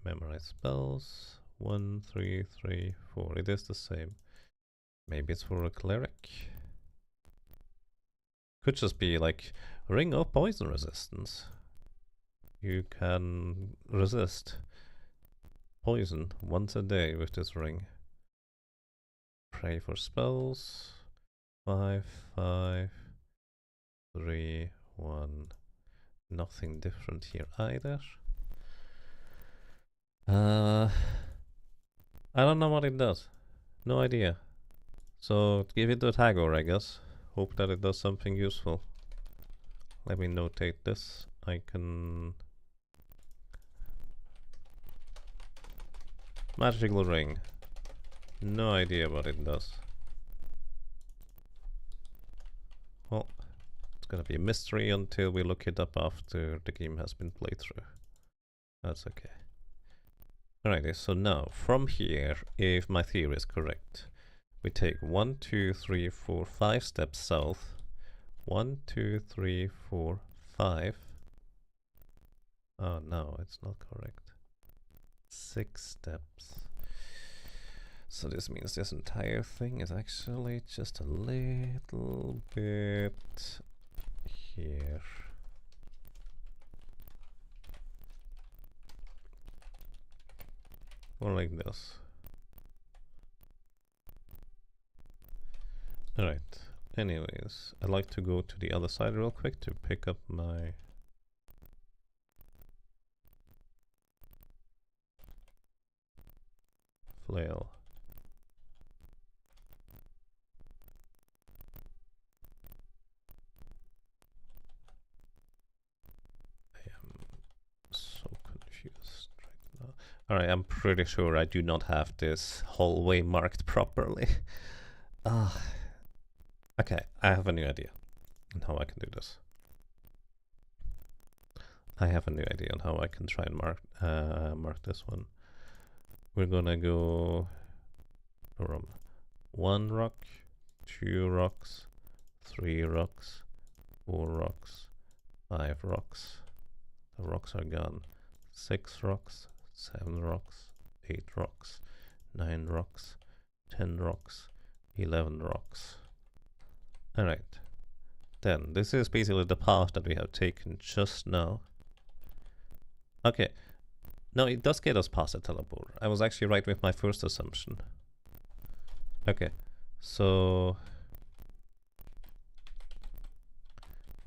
Memorize spells. 1, 3, 3, 4. It is the same. Maybe it's for a cleric. Could just be like ring of poison resistance. You can resist poison once a day with this ring. Pray for spells. 5, 5, 3, 1. Nothing different here either. I don't know what it does. No idea. So give it a Tagore, I guess. Hope that it does something useful. Let me notate this. I can... Magical ring. No idea what it does. Well, it's gonna be a mystery until we look it up after the game has been played through. That's okay. Alrighty, so now from here, if my theory is correct, we take 1, 2, 3, 4, 5 steps south. 1, 2, 3, 4, 5. Oh no, it's not correct. 6 steps. So this means this entire thing is actually just a little bit here. Or like this. Alright, anyways, I'd like to go to the other side real quick to pick up my flail. I am so confused right now. Alright, I'm pretty sure I do not have this hallway marked properly. Okay, I have a new idea on how I can do this. I have a new idea on how I can try and mark this one. We're gonna go from 1 rock, 2 rocks, 3 rocks, 4 rocks, 5 rocks. The rocks are gone. 6 rocks, 7 rocks, 8 rocks, 9 rocks, 10 rocks, 11 rocks. Alright. Then, this is basically the path that we have taken just now. Okay. No, it does get us past the teleporter. I was actually right with my first assumption. Okay. So...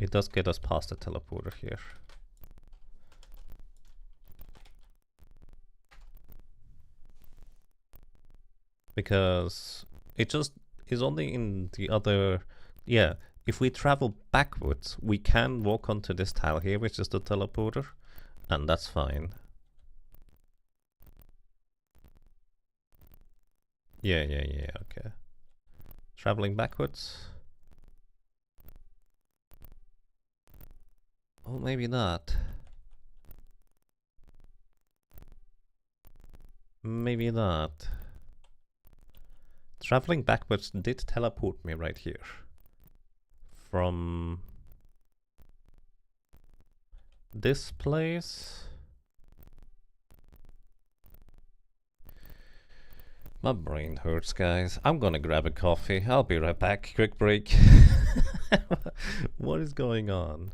it does get us past the teleporter here. Because it just is only in the other... yeah, if we travel backwards, we can walk onto this tile here, which is the teleporter, and that's fine. Yeah, okay. Traveling backwards? Oh, maybe not. Maybe not. Traveling backwards did teleport me right here. From this place. My brain hurts, guys. I'm gonna grab a coffee. I'll be right back. Quick break. What is going on?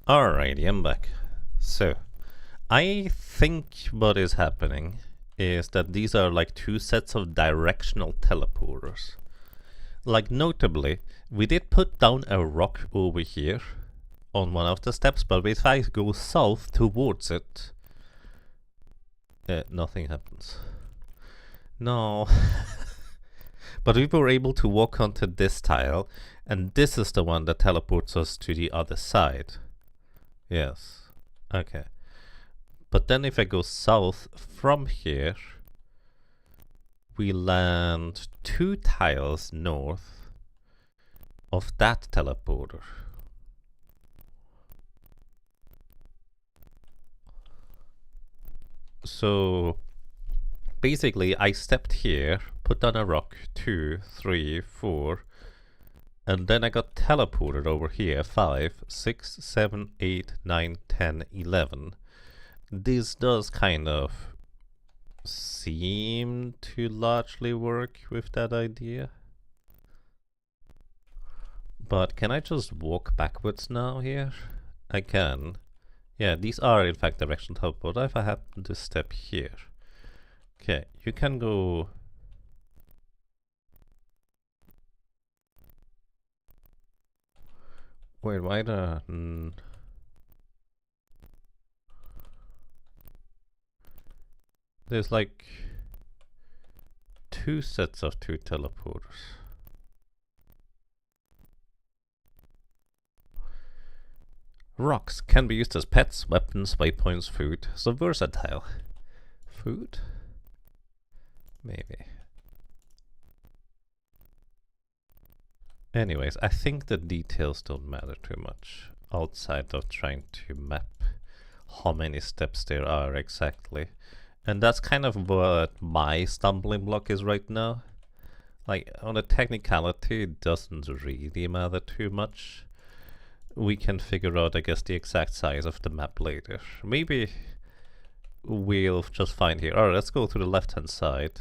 Alrighty, I'm back. So, I think what is happening is that these are like two sets of directional teleporters. Like, notably, we did put down a rock over here on one of the steps, but if I go south towards it, nothing happens. No. But we were able to walk onto this tile, and this is the one that teleports us to the other side. Yes. Okay. But then if I go south from here, we land 2 tiles north of that teleporter. So basically I stepped here, put down a rock, 2, 3, 4, and then I got teleported over here, 5, 6, 7, 8, 9, 10, 11. This does kind of seem to largely work with that idea. But can I just walk backwards now here? I can. Yeah, these are in fact directional teleport. What if I happen to step here? Okay, you can go... Wait, why the... There's like 2 sets of 2 teleporters. Rocks can be used as pets, weapons, waypoints, food. So versatile. Food? Maybe. Anyways, I think the details don't matter too much outside of trying to map how many steps there are exactly. And that's kind of what my stumbling block is right now. Like, on a technicality, it doesn't really matter too much. We can figure out, I guess, the exact size of the map later. Maybe we'll just find here. Alright, let's go to the left-hand side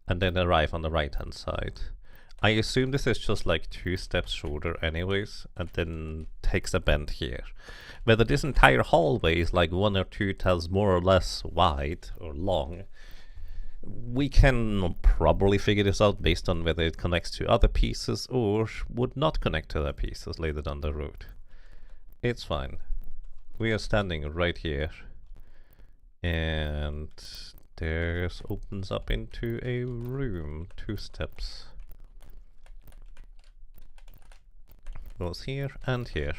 and then arrive on the right-hand side. I assume this is just like 2 steps shorter anyways, and then takes a bend here. Whether this entire hallway is like 1 or 2 tiles more or less wide or long, we can probably figure this out based on whether it connects to other pieces or would not connect to other pieces later down the road. It's fine. We are standing right here, and there's opens up into a room, 2 steps. Goes here and here.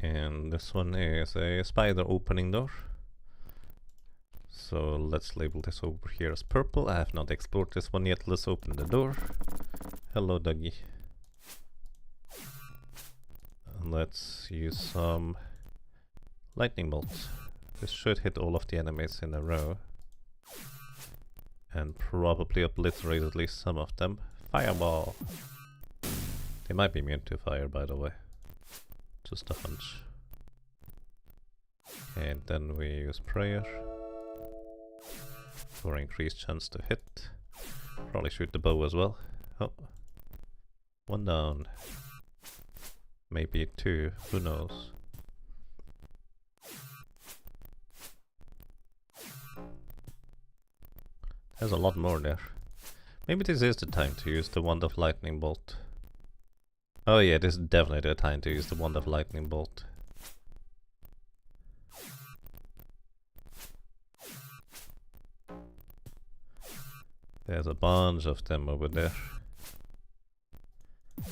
And this one is a spider opening door. So let's label this over here as purple. I have not explored this one yet. Let's open the door. Hello, doggy. And let's use some lightning bolts. This should hit all of the enemies in a row. And probably obliterate at least some of them. Fireball! They might be immune to fire, by the way. Just a hunch. And then we use prayer for increased chance to hit. Probably shoot the bow as well. Oh. 1 down. Maybe 2, who knows. There's a lot more there. Maybe this is the time to use the Wand of Lightning Bolt. Oh yeah, this is definitely the time to use the Wand of Lightning Bolt. There's a bunch of them over there. Okay,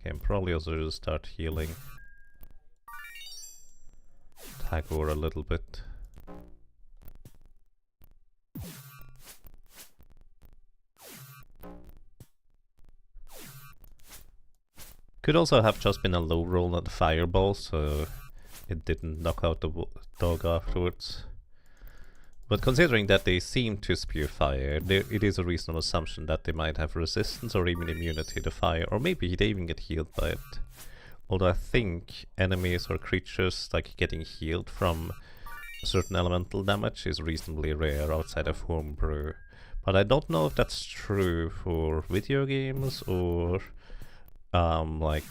and probably also just start healing. Tagore a little bit. Could also have just been a low roll on the fireball, so it didn't knock out the dog afterwards. But considering that they seem to spew fire, it is a reasonable assumption that they might have resistance or even immunity to fire, or maybe they even get healed by it. Although I think enemies or creatures like getting healed from certain elemental damage is reasonably rare outside of homebrew. But I don't know if that's true for video games or like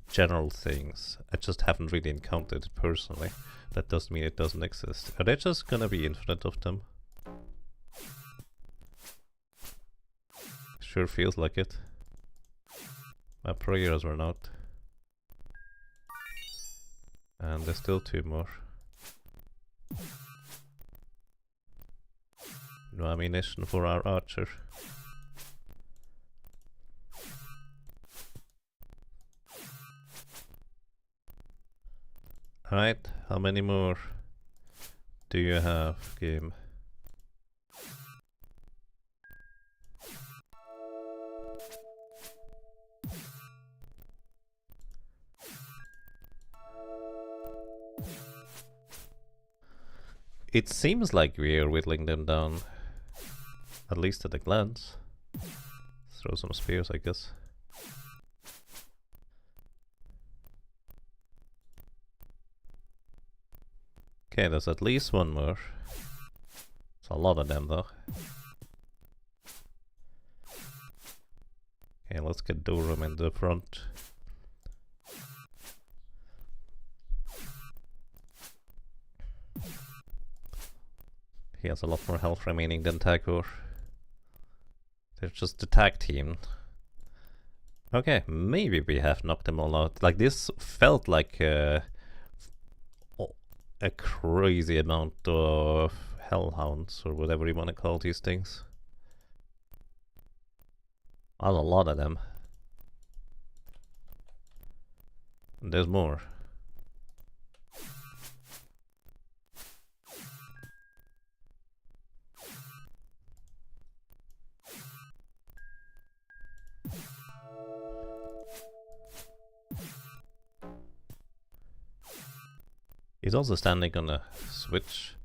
general things. I just haven't really encountered it personally. That doesn't mean it doesn't exist. Are there just gonna be infinite of them? Sure feels like it. My prayers were not. And there's still 2 more. No ammunition for our archer. Alright, how many more do you have, game? It seems like we are whittling them down, at least at a glance. Throw some spears, I guess. Okay, there's at least 1 more. It's a lot of them though. Okay, let's get Durham in the front. He has a lot more health remaining than Tagor. They're just the tag team. Okay, maybe we have knocked them all out. Like, this felt like a crazy amount of hellhounds, or whatever you want to call these things. That's a lot of them. And there's more. He's also standing on a switch.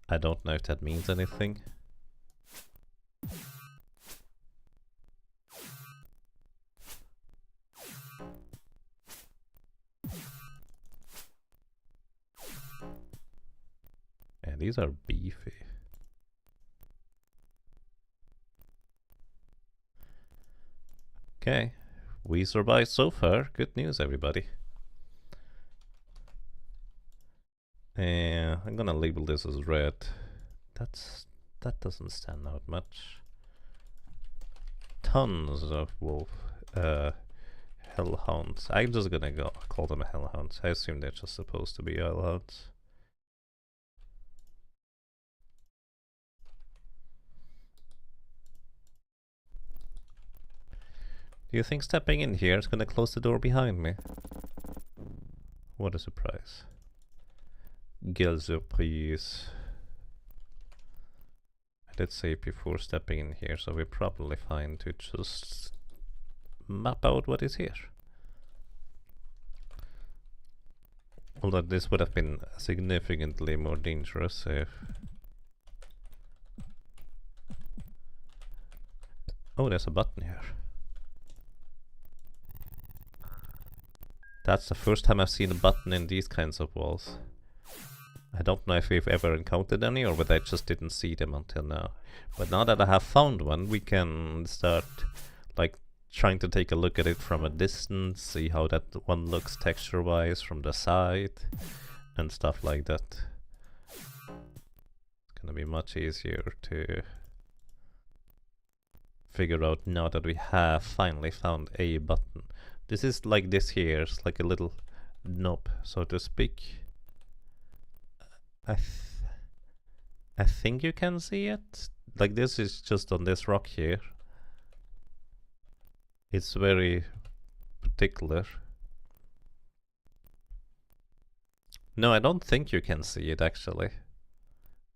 I don't know if that means anything. Yeah, these are beefy. Okay, we survived so far. Good news, everybody. I'm gonna label this as red. That doesn't stand out much. Tons of wolf hellhounds. I'm just gonna call them hellhounds. I assume they're just supposed to be hellhounds. Do you think stepping in here is gonna close the door behind me? What a surprise. Quelle surprise. I did say before stepping in here, so we're probably fine to just map out what is here. Although this would have been significantly more dangerous if... Oh, there's a button here. That's the first time I've seen a button in these kinds of walls. I don't know if we've ever encountered any or whether I just didn't see them until now. But now that I have found one, we can start like trying to take a look at it from a distance, see how that one looks texture-wise from the side and stuff like that. It's gonna be much easier to figure out now that we have finally found a button. This is like this here, it's like a little knob, so to speak. I think you can see it. Like, this is just on this rock here. It's very particular. No, I don't think you can see it actually.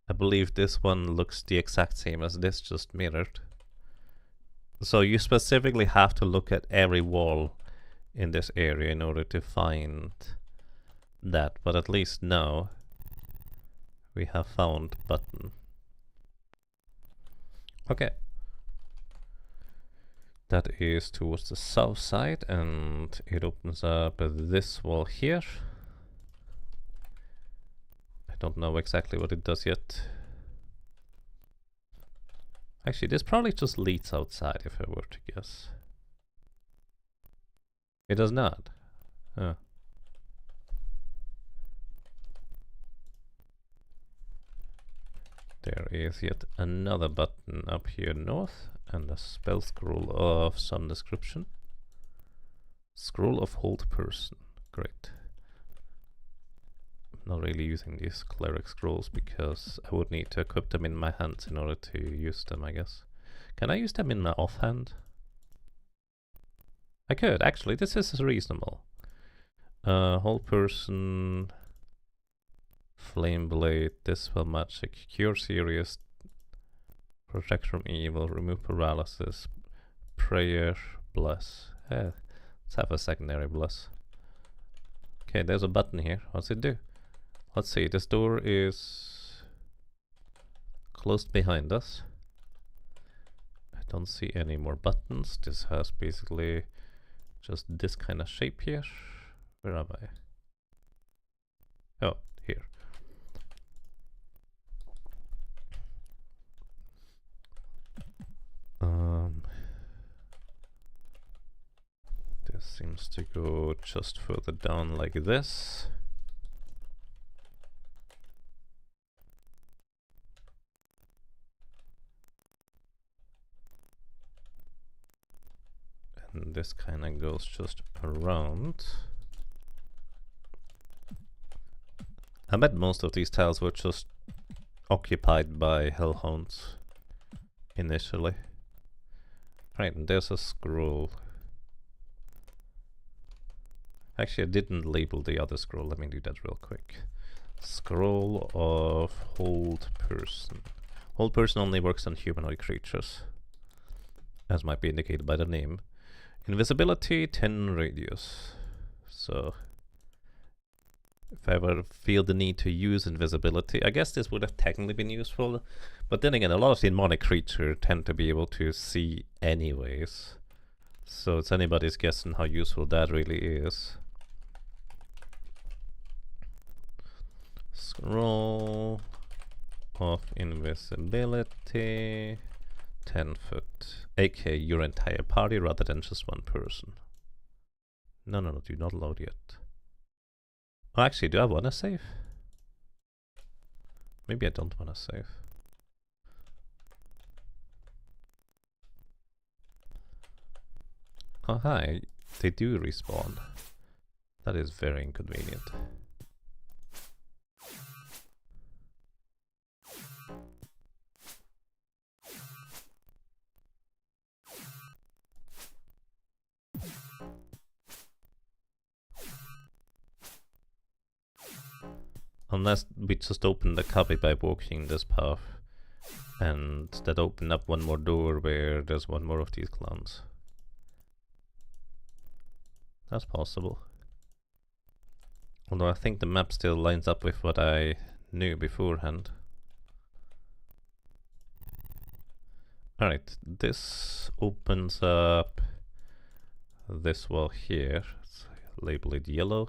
I believe this one looks the exact same as this, just mirrored. So you specifically have to look at every wall in this area in order to find that, but at least now we have found button. Okay. That is towards the south side, and it opens up this wall here. I don't know exactly what it does yet. Actually, this probably just leads outside if I were to guess. It does not. Oh. There is yet another button up here north and a spell scroll of some description. Scroll of Hold Person. Great. I'm not really using these cleric scrolls because I would need to equip them in my hands in order to use them, I guess. Can I use them in my offhand? I could, actually. This is reasonable. Hold Person... Flame Blade, Dispel Magic, Cure Serious, Protect from Evil, Remove Paralysis, Prayer, Bless. Let's have a secondary Bless. Okay, there's a button here. What's it do? Let's see, this door is closed behind us. I don't see any more buttons. This has basically just this kind of shape here. Where am I? Oh, here. This seems to go just further down like this. And this kind of goes just around. I bet most of these tiles were just occupied by hellhounds initially. Right, and there's a scroll. Actually, I didn't label the other scroll. Let me do that real quick. Scroll of Hold Person. Hold Person only works on humanoid creatures, as might be indicated by the name. Invisibility, 10 radius. So, if I ever feel the need to use invisibility, I guess this would have technically been useful. But then again, a lot of the demonic creatures tend to be able to see anyways. So it's anybody's guess on how useful that really is. Scroll of invisibility, 10 foot, aka your entire party rather than just one person. No, do not load yet. Oh, actually, do I want to save? Maybe I don't want to save. Oh, hi, they do respawn. That is very inconvenient. Unless we just open the cubby by walking this path, and that opened up one more door where there's one more of these clowns. That's possible. Although I think the map still lines up with what I knew beforehand. Alright, this opens up this wall here. Let's label it yellow.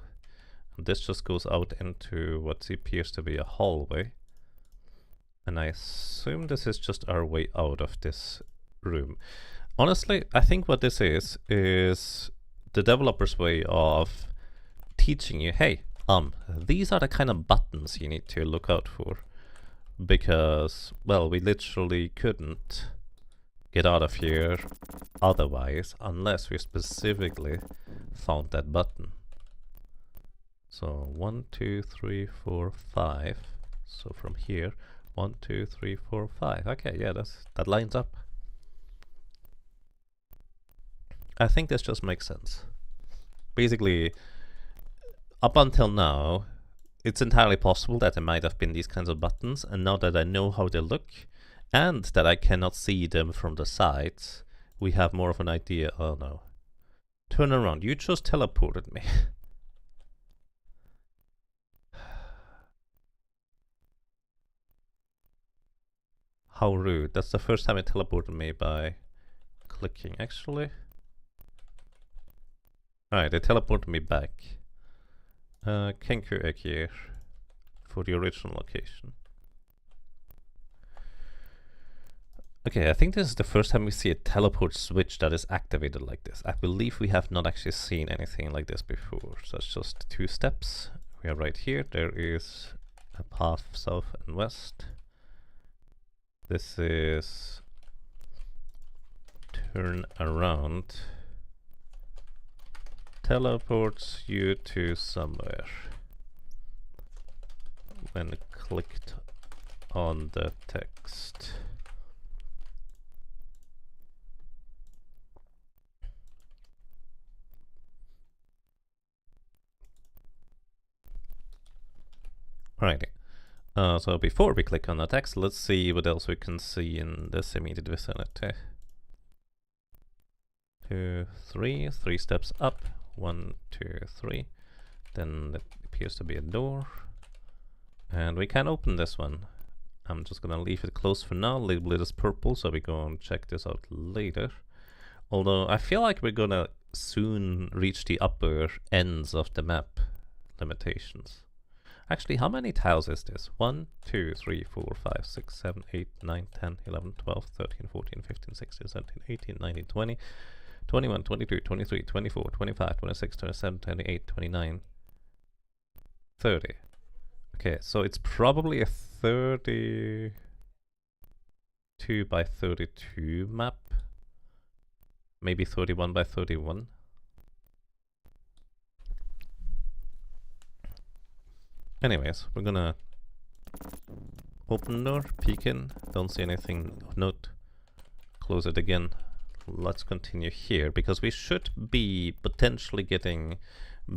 And this just goes out into what appears to be a hallway. And I assume this is just our way out of this room. Honestly, I think what this is the developer's way of teaching you, hey, these are the kind of buttons you need to look out for. Because, well, we literally couldn't get out of here otherwise unless we specifically found that button. So 1, 2, 3, 4, 5. So from here, 1, 2, 3, 4, 5. Okay, yeah, that lines up. I think this just makes sense. Basically, up until now, it's entirely possible that there might have been these kinds of buttons, and now that I know how they look, and that I cannot see them from the sides, we have more of an idea. Oh no. Turn around, you just teleported me. How rude. That's the first time it teleported me by clicking, actually. Alright, they teleported me back. Kenku egg here for the original location. Okay, I think this is the first time we see a teleport switch that is activated like this. I believe we have not actually seen anything like this before. So it's just 2 steps. We are right here. There is a path south and west. This is turn around. Teleports you to somewhere. When clicked on the text. Alrighty. So before we click on the text, let's see what else we can see in this immediate vicinity. 2, 3, 3 steps up. 1, 2, 3. Then there appears to be a door. And we can open this one. I'm just gonna leave it closed for now, label it as purple, so we go and check this out later. Although I feel like we're gonna soon reach the upper ends of the map limitations. Actually, how many tiles is this? 1, 2, 3, 4, 5, 6, 7, 8, 9, 10, 11, 12, 13, 14, 15, 16, 17, 18, 19, 20, 21, 22, 23, 24, 25, 26, 27, 28, 29, 30. Okay, so it's probably a 32 by 32 map. Maybe 31 by 31. Anyways, we're gonna open the door, peek in, don't see anything of note, close it again. Let's continue here, because we should be potentially getting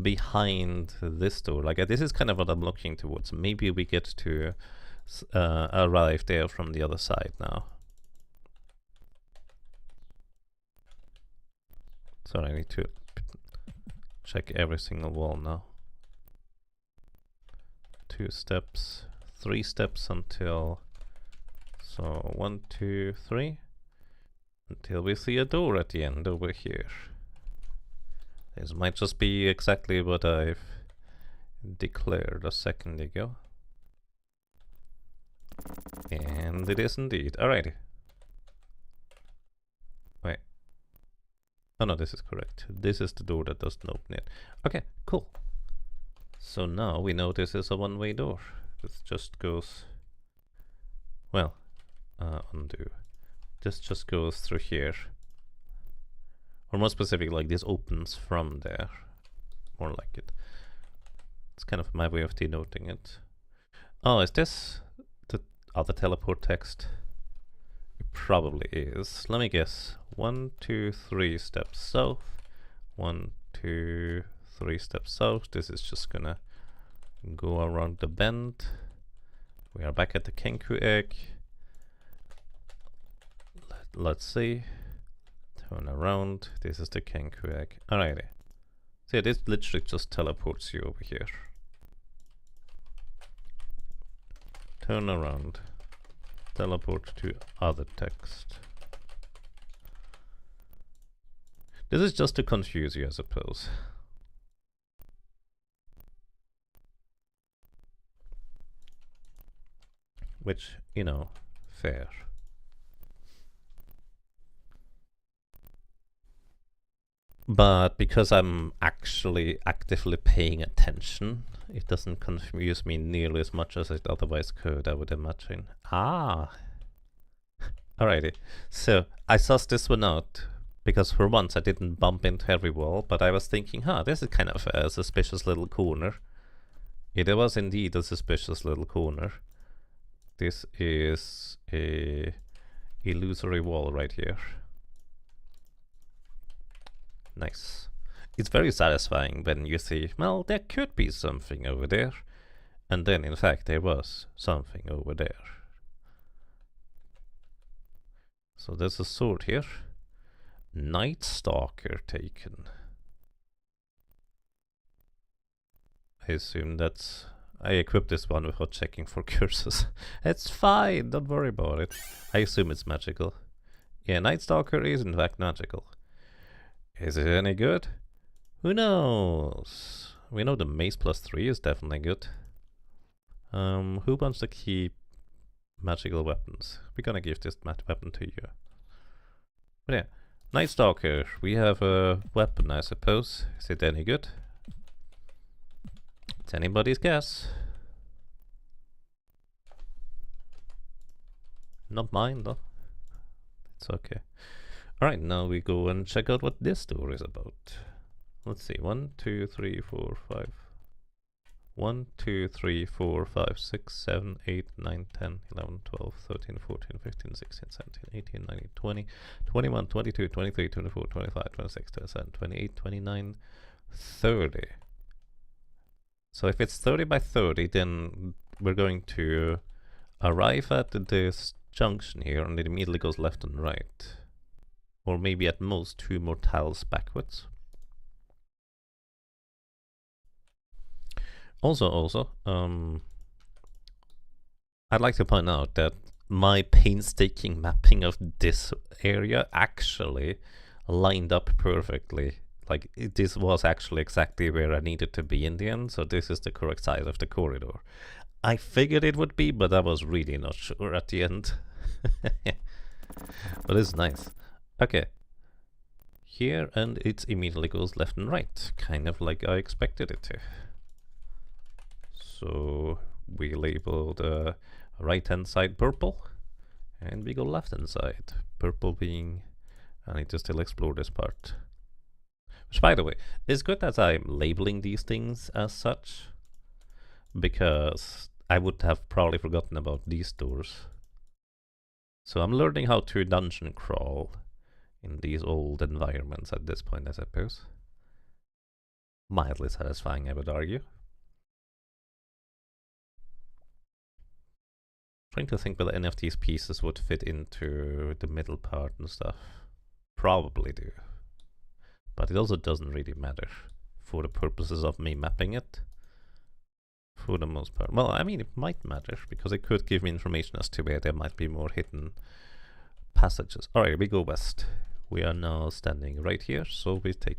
behind this door. Like, this is kind of what I'm looking towards. Maybe we get to arrive there from the other side now. Sorry, I need to check every single wall now. 2 steps, 3 steps until, so 1, 2, 3, until we see a door at the end over here. This might just be exactly what I've declared a second ago. And it is indeed. Alrighty. Wait. Oh no, this is correct. This is the door that doesn't open it. Okay, cool. So now we know this is a one-way door. This just goes, well, undo. This just goes through here. Or more specific, like this opens from there. More like it. It's kind of my way of denoting it. Oh, is this the other teleport text? It probably is. Let me guess. 1, 2, 3 steps south. 1, 2, 3 steps south. This is just gonna go around the bend. We are back at the Kenku egg. Let's see. Turn around. This is the Kenku egg. Alrighty. So yeah, this literally just teleports you over here. Turn around. Teleport to other text. This is just to confuse you, I suppose. Which, you know, fair. But because I'm actually actively paying attention, it doesn't confuse me nearly as much as it otherwise could, I would imagine. Ah! Alrighty. So, I sussed this one out, because for once I didn't bump into every wall, but I was thinking, this is kind of a suspicious little corner. It was indeed a suspicious little corner. This is a illusory wall right here. Nice. It's very satisfying when you see, well, there could be something over there. And then, in fact, there was something over there. So there's a sword here. Night Stalker taken. I assume that's... I equipped this one without checking for curses. It's fine, don't worry about it. I assume it's magical. Yeah, Night Stalker is in fact magical. Is it any good? Who knows? We know the mace +3 is definitely good. Who wants to keep magical weapons. We're gonna give this weapon to you. But yeah, Night Stalker. We have a weapon, I suppose. Is it any good? It's anybody's guess. Not mine, though. It's okay. Alright, now we go and check out what this door is about. Let's see. 1, 2, 3, 4, 5. 1, 2, 3, 4, 5, 6, 7, 8, 9, 10, 11, 12, 13, 14, 15, 16, 17, 18, 19, 20, 21, 22, 23, 24, 25, 26, 27, 28, 29, 30. So if it's 30 by 30, then we're going to arrive at this junction here, and it immediately goes left and right. Or maybe at most 2 more tiles backwards. Also, I'd like to point out that my painstaking mapping of this area actually lined up perfectly. Like, this was actually exactly where I needed to be in the end, so this is the correct side of the corridor. I figured it would be, but I was really not sure at the end. But it's nice. Okay. Here, and it immediately goes left and right, kind of like I expected it to. So we label the right hand side purple, and we go left hand side. Purple being, I need to still explore this part. Which, by the way, is good that I'm labeling these things as such, because I would have probably forgotten about these doors. So I'm learning how to dungeon crawl in these old environments at this point, I suppose. Mildly satisfying, I would argue. Trying to think whether any of these pieces would fit into the middle part and stuff. Probably do. But it also doesn't really matter for the purposes of me mapping it. For the most part. Well, I mean, it might matter, because it could give me information as to where there might be more hidden passages. Alright, we go west. We are now standing right here, so we take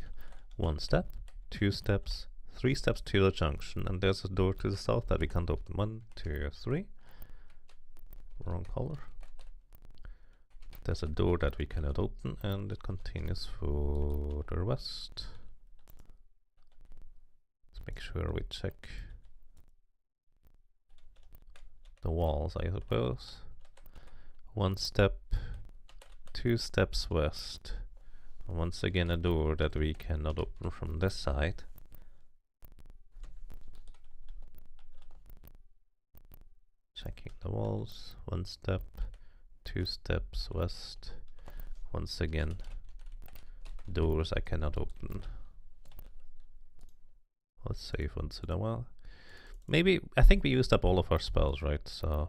1 step, 2 steps, 3 steps to the junction, and there's a door to the south that we can't open. 1, 2, 3. Wrong color. There's a door that we cannot open, and it continues further west. Let's make sure we check the walls, I suppose. 1 step, 2 steps west. Once again, a door that we cannot open from this side. Checking the walls. 1 step, 2 steps west. Once again, doors I cannot open. Let's save once in a while. Maybe, I think we used up all of our spells, right? So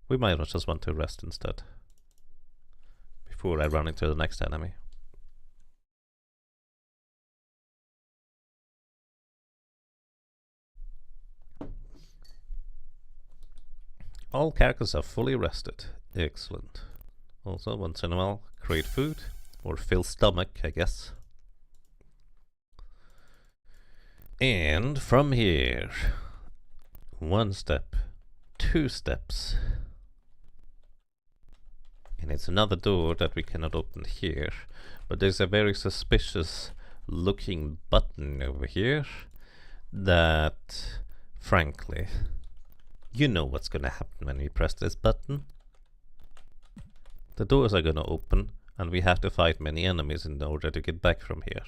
we might just want to rest instead before I run into the next enemy. All characters are fully rested. Excellent. Also, once in a while, create food, or fill stomach, I guess. And from here, 1 step, 2 steps. And it's another door that we cannot open here. But there's a very suspicious looking button over here that, frankly, you know what's gonna happen when we press this button. The doors are gonna open, and we have to fight many enemies in order to get back from here.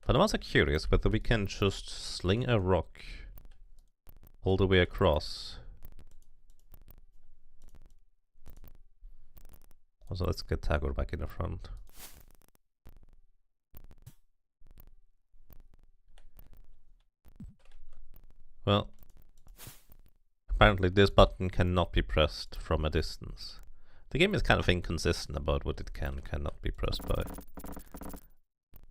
But I'm also curious whether we can just sling a rock all the way across. Also, let's get Tagore back in the front. Well, apparently this button cannot be pressed from a distance. The game is kind of inconsistent about what it can and cannot be pressed by.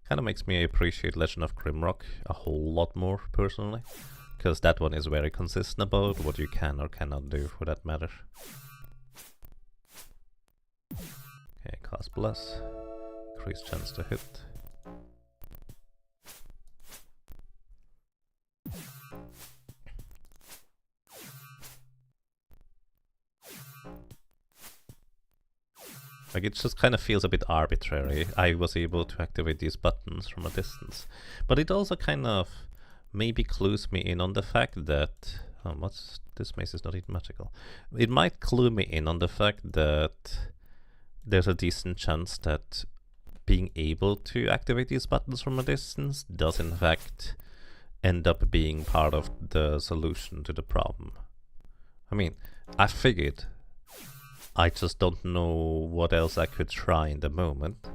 Kind of makes me appreciate Legend of Grimrock a whole lot more, personally. Because that one is very consistent about what you can or cannot do, for that matter. Okay, cast Bless. Increased chance to hit. Like, it just kind of feels a bit arbitrary. I was able to activate these buttons from a distance. But it also kind of maybe clues me in on the fact that... Oh, what's... This maze is not even magical. It might clue me in on the fact that there's a decent chance that being able to activate these buttons from a distance does in fact end up being part of the solution to the problem. I mean, I figured. I just don't know what else I could try in the moment.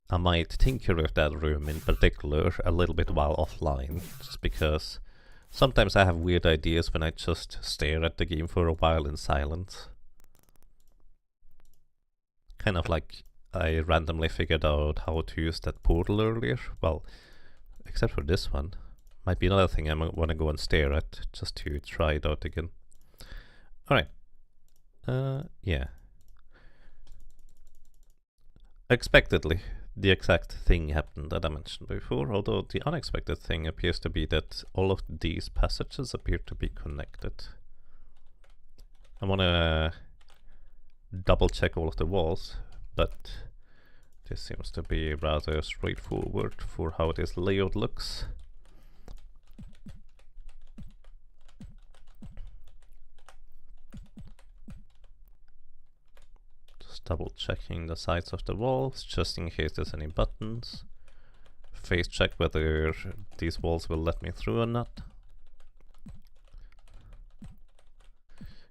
I might tinker with that room in particular a little bit while offline, just because sometimes I have weird ideas when I just stare at the game for a while in silence. Kind of like I randomly figured out how to use that portal earlier. Well, except for this one. Might be another thing I want to go and stare at, just to try it out again. Alright. Yeah. Expectedly, the exact thing happened that I mentioned before, although the unexpected thing appears to be that all of these passages appear to be connected. I want to double check all of the walls, but this seems to be rather straightforward for how this layout looks. Just double checking the sides of the walls, just in case there's any buttons. Face check whether these walls will let me through or not.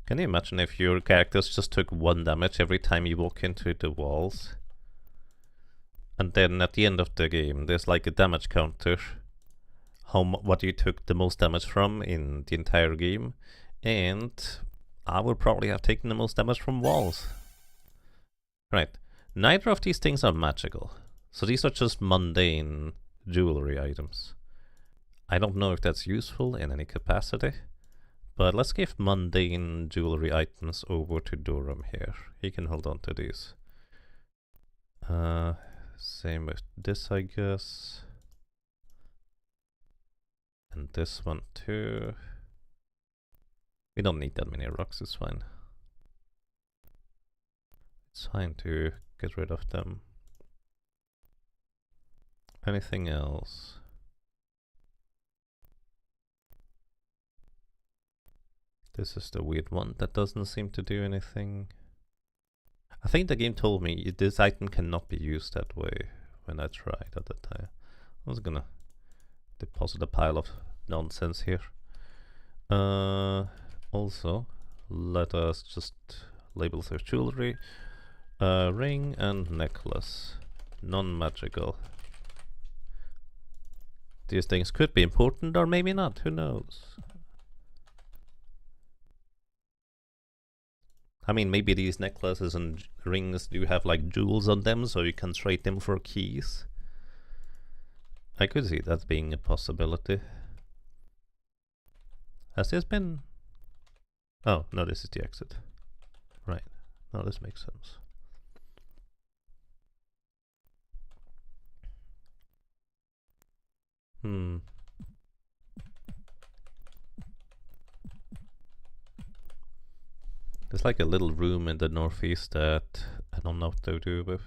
Can you imagine if your characters just took 1 damage every time you walk into the walls? And then at the end of the game, there's like a damage counter. What you took the most damage from in the entire game. And I would probably have taken the most damage from walls. Right. Neither of these things are magical. So these are just mundane jewelry items. I don't know if that's useful in any capacity. But let's give mundane jewelry items over to Durham here. He can hold on to these. Same with this, I guess. And this one too. We don't need that many rocks, it's fine. It's fine to get rid of them. Anything else? This is the weird one that doesn't seem to do anything. I think the game told me this item cannot be used that way when I tried at the time. I was gonna deposit a pile of nonsense here. Also, let us just label their jewelry. Ring and necklace. Non-magical. These things could be important or maybe not, who knows? I mean, maybe these necklaces and rings do have like jewels on them, so you can trade them for keys. I could see that being a possibility. Has this been... Oh, no, this is the exit. Right. No, this makes sense. There's like a little room in the northeast that I don't know what to do with.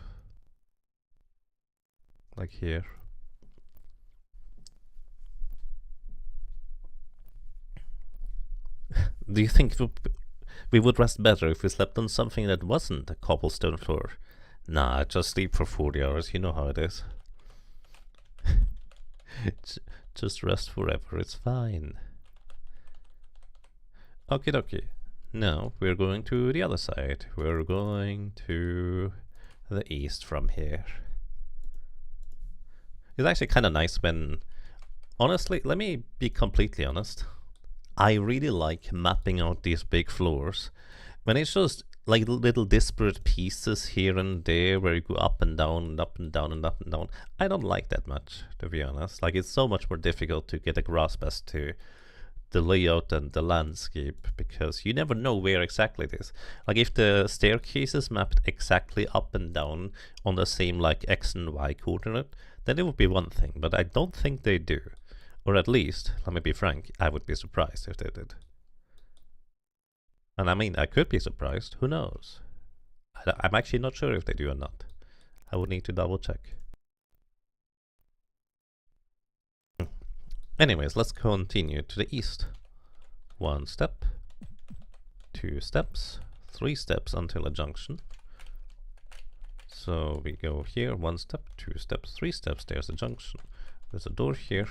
Like here. Do you think we would rest better if we slept on something that wasn't a cobblestone floor? Nah, just sleep for 40 hours, you know how it is. Just rest forever, it's fine. Okie dokie. Now we're going to the other side. We're going to the east from here. It's actually kind of nice when... Honestly, let me be completely honest. I really like mapping out these big floors. When it's just like little disparate pieces here and there where you go up and down and up and down and up and down. I don't like that much, to be honest. Like, it's so much more difficult to get a grasp as to the layout and the landscape, because you never know where exactly it is. Like, if the staircase is mapped exactly up and down on the same like X and Y coordinate, then it would be one thing, but I don't think they do. Or at least, let me be frank, I would be surprised if they did. And I mean, I could be surprised, who knows? I'm actually not sure if they do or not. I would need to double check. Anyways, let's continue to the east. 1 step, 2 steps, 3 steps until a junction. So we go here, 1 step, 2 steps, 3 steps, there's a junction. There's a door here,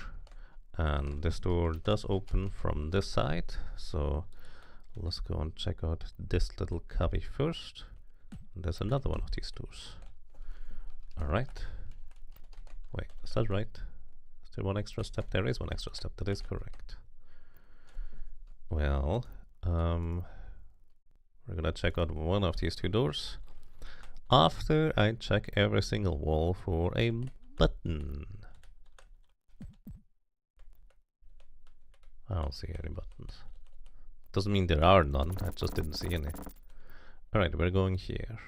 and this door does open from this side. So let's go and check out this little cubby first. There's another one of these doors. Alright. Wait, is that right? Is there one extra step? There is one extra step, that is correct. Well, we're gonna check out one of these 2 doors after I check every single wall for a button. I don't see any buttons. Doesn't mean there are none, I just didn't see any. Alright, we're going here.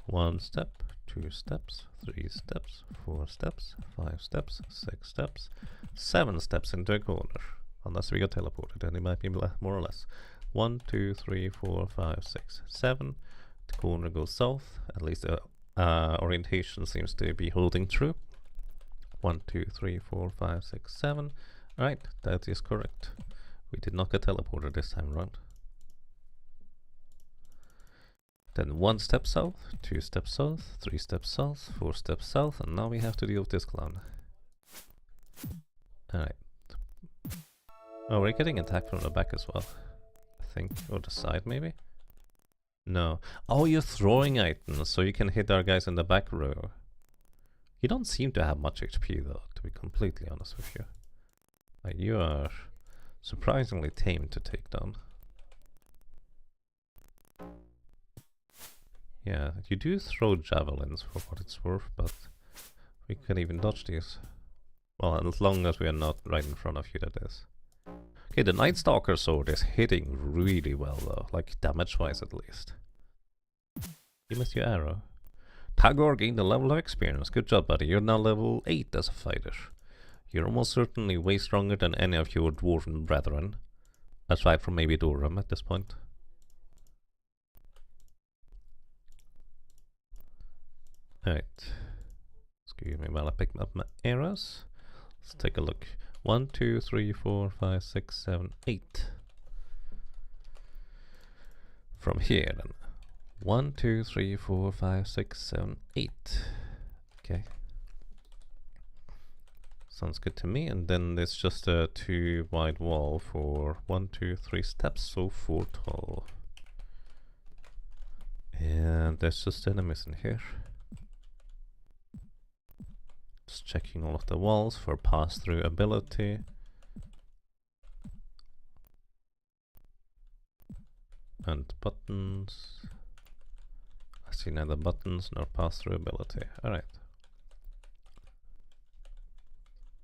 1 step, 2 steps, 3 steps, 4 steps, 5 steps, 6 steps, 7 steps into a corner. Unless we got teleported, then it might be more or less. 1, 2, 3, 4, 5, 6, 7. The corner goes south. At least the orientation seems to be holding true. 1, 2, 3, 4, 5, 6, 7. Alright, that is correct. We did not get teleported this time around. Then 1 step south, 2 steps south, 3 steps south, 4 steps south, and now we have to deal with this clown. Alright. Oh, we're getting attacked from the back as well, I think. Or the side, maybe? No. Oh, you're throwing items, so you can hit our guys in the back row. You don't seem to have much HP, though, to be completely honest with you. Like, you are surprisingly tame to take down. Yeah, you do throw javelins for what it's worth, but we can even dodge these. Well, as long as we are not right in front of you, that is. Okay, the Night Stalker sword is hitting really well though, like damage-wise at least. You missed your arrow. Tagor gained a level of experience. Good job, buddy. You're now level 8 as a fighter. You're almost certainly way stronger than any of your dwarven brethren. Aside from maybe Dorum at this point. Alright. Excuse me while I pick up my arrows. Let's take a look. 1, 2, 3, 4, 5, 6, 7, 8. From here then. 1, 2, 3, 4, 5, 6, 7, 8. Okay. Sounds good to me. And then there's just a 2 wide wall for 1, 2, 3 steps, so 4 tall. And there's just enemies in here. Just checking all of the walls for pass-through ability. And buttons. I see neither buttons nor pass-through ability. Alright.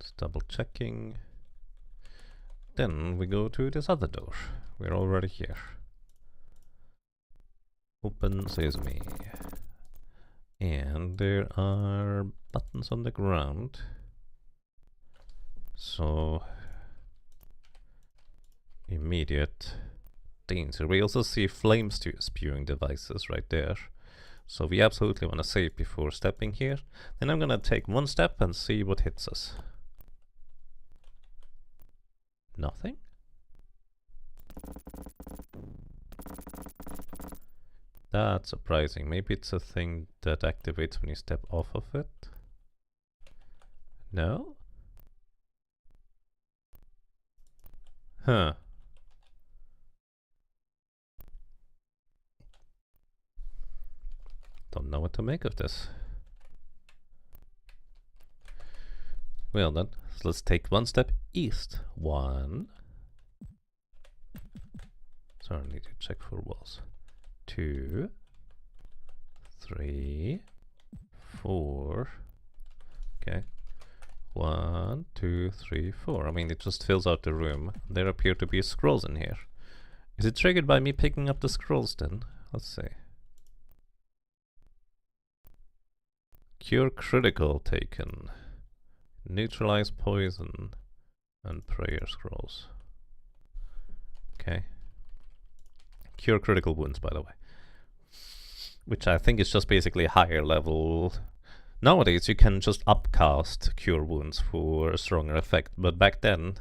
Just double checking. Then we go to this other door. We're already here. Open sesame. And there are buttons on the ground. So immediate danger. We also see flames spewing devices right there. So we absolutely want to save before stepping here. Then I'm gonna take 1 step and see what hits us. Nothing? That's surprising. Maybe it's a thing that activates when you step off of it. No? Huh. Don't know what to make of this. Well then, so let's take 1 step east. 1. Sorry, I need to check for walls. 2, 3, 4. Okay. 1, 2, 3, 4. I mean, it just fills out the room. There appear to be scrolls in here. Is it triggered by me picking up the scrolls then? Let's see. Cure critical taken. Neutralize poison. And prayer scrolls. Okay. Cure critical wounds, by the way. which I think is just basically higher level. Nowadays you can just upcast Cure Wounds for a stronger effect, but back then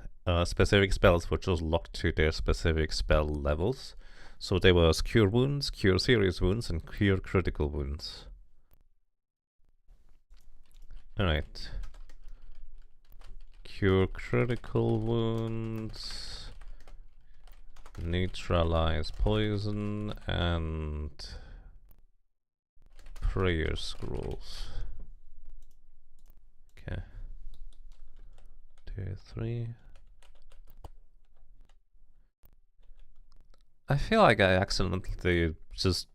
specific spells were just locked to their specific spell levels. So there was Cure Wounds, Cure Serious Wounds, and Cure Critical Wounds. Alright. Cure Critical Wounds, Neutralize Poison, and Prayer Scrolls. Okay. 2, 3. I feel like I accidentally just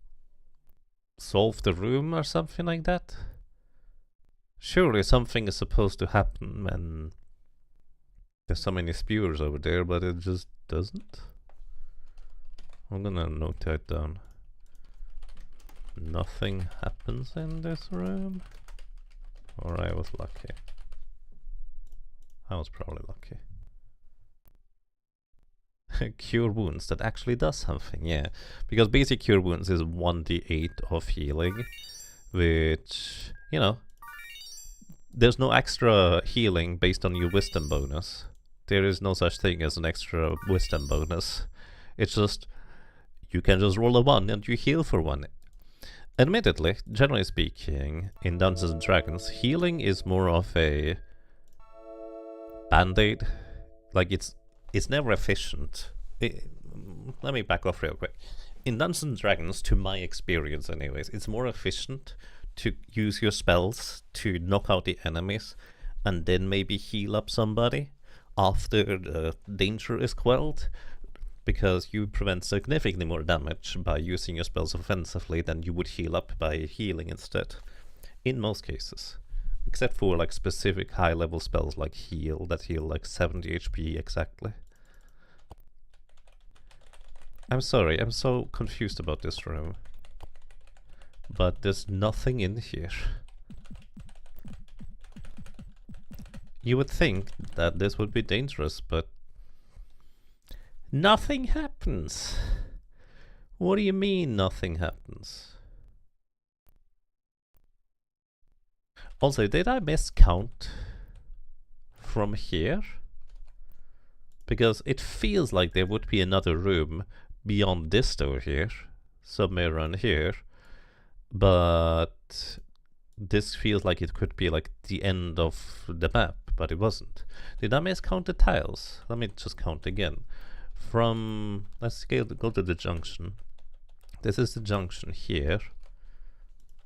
solved the room or something like that. Surely something is supposed to happen when there's so many spewers over there, but it just doesn't. I'm gonna note that down. Nothing happens in this room. Or I was lucky. I was probably lucky. Cure Wounds, that actually does something, yeah. Because basic Cure Wounds is 1d8 of healing, which, you know, there's no extra healing based on your wisdom bonus. There is no such thing as an extra wisdom bonus. It's just, you can just roll a 1 and you heal for 1. Admittedly, generally speaking, in Dungeons & Dragons, healing is more of a band-aid. Like, it's never efficient. Let me back off real quick. In Dungeons & Dragons, to my experience anyways, it's more efficient to use your spells to knock out the enemies and then maybe heal up somebody after the danger is quelled, because you prevent significantly more damage by using your spells offensively than you would heal up by healing instead. In most cases. Except for like specific high level spells like heal, that heal like 70 HP exactly. I'm sorry, I'm so confused about this room. But there's nothing in here. You would think that this would be dangerous, but nothing happens. What do you mean nothing happens? Also, did I miscount from here? Because it feels like there would be another room beyond this door here, somewhere around here, but this feels like it could be like the end of the map, but it wasn't. Did I miscount the tiles? Let me just count again. From, let's go to the junction. This is the junction here.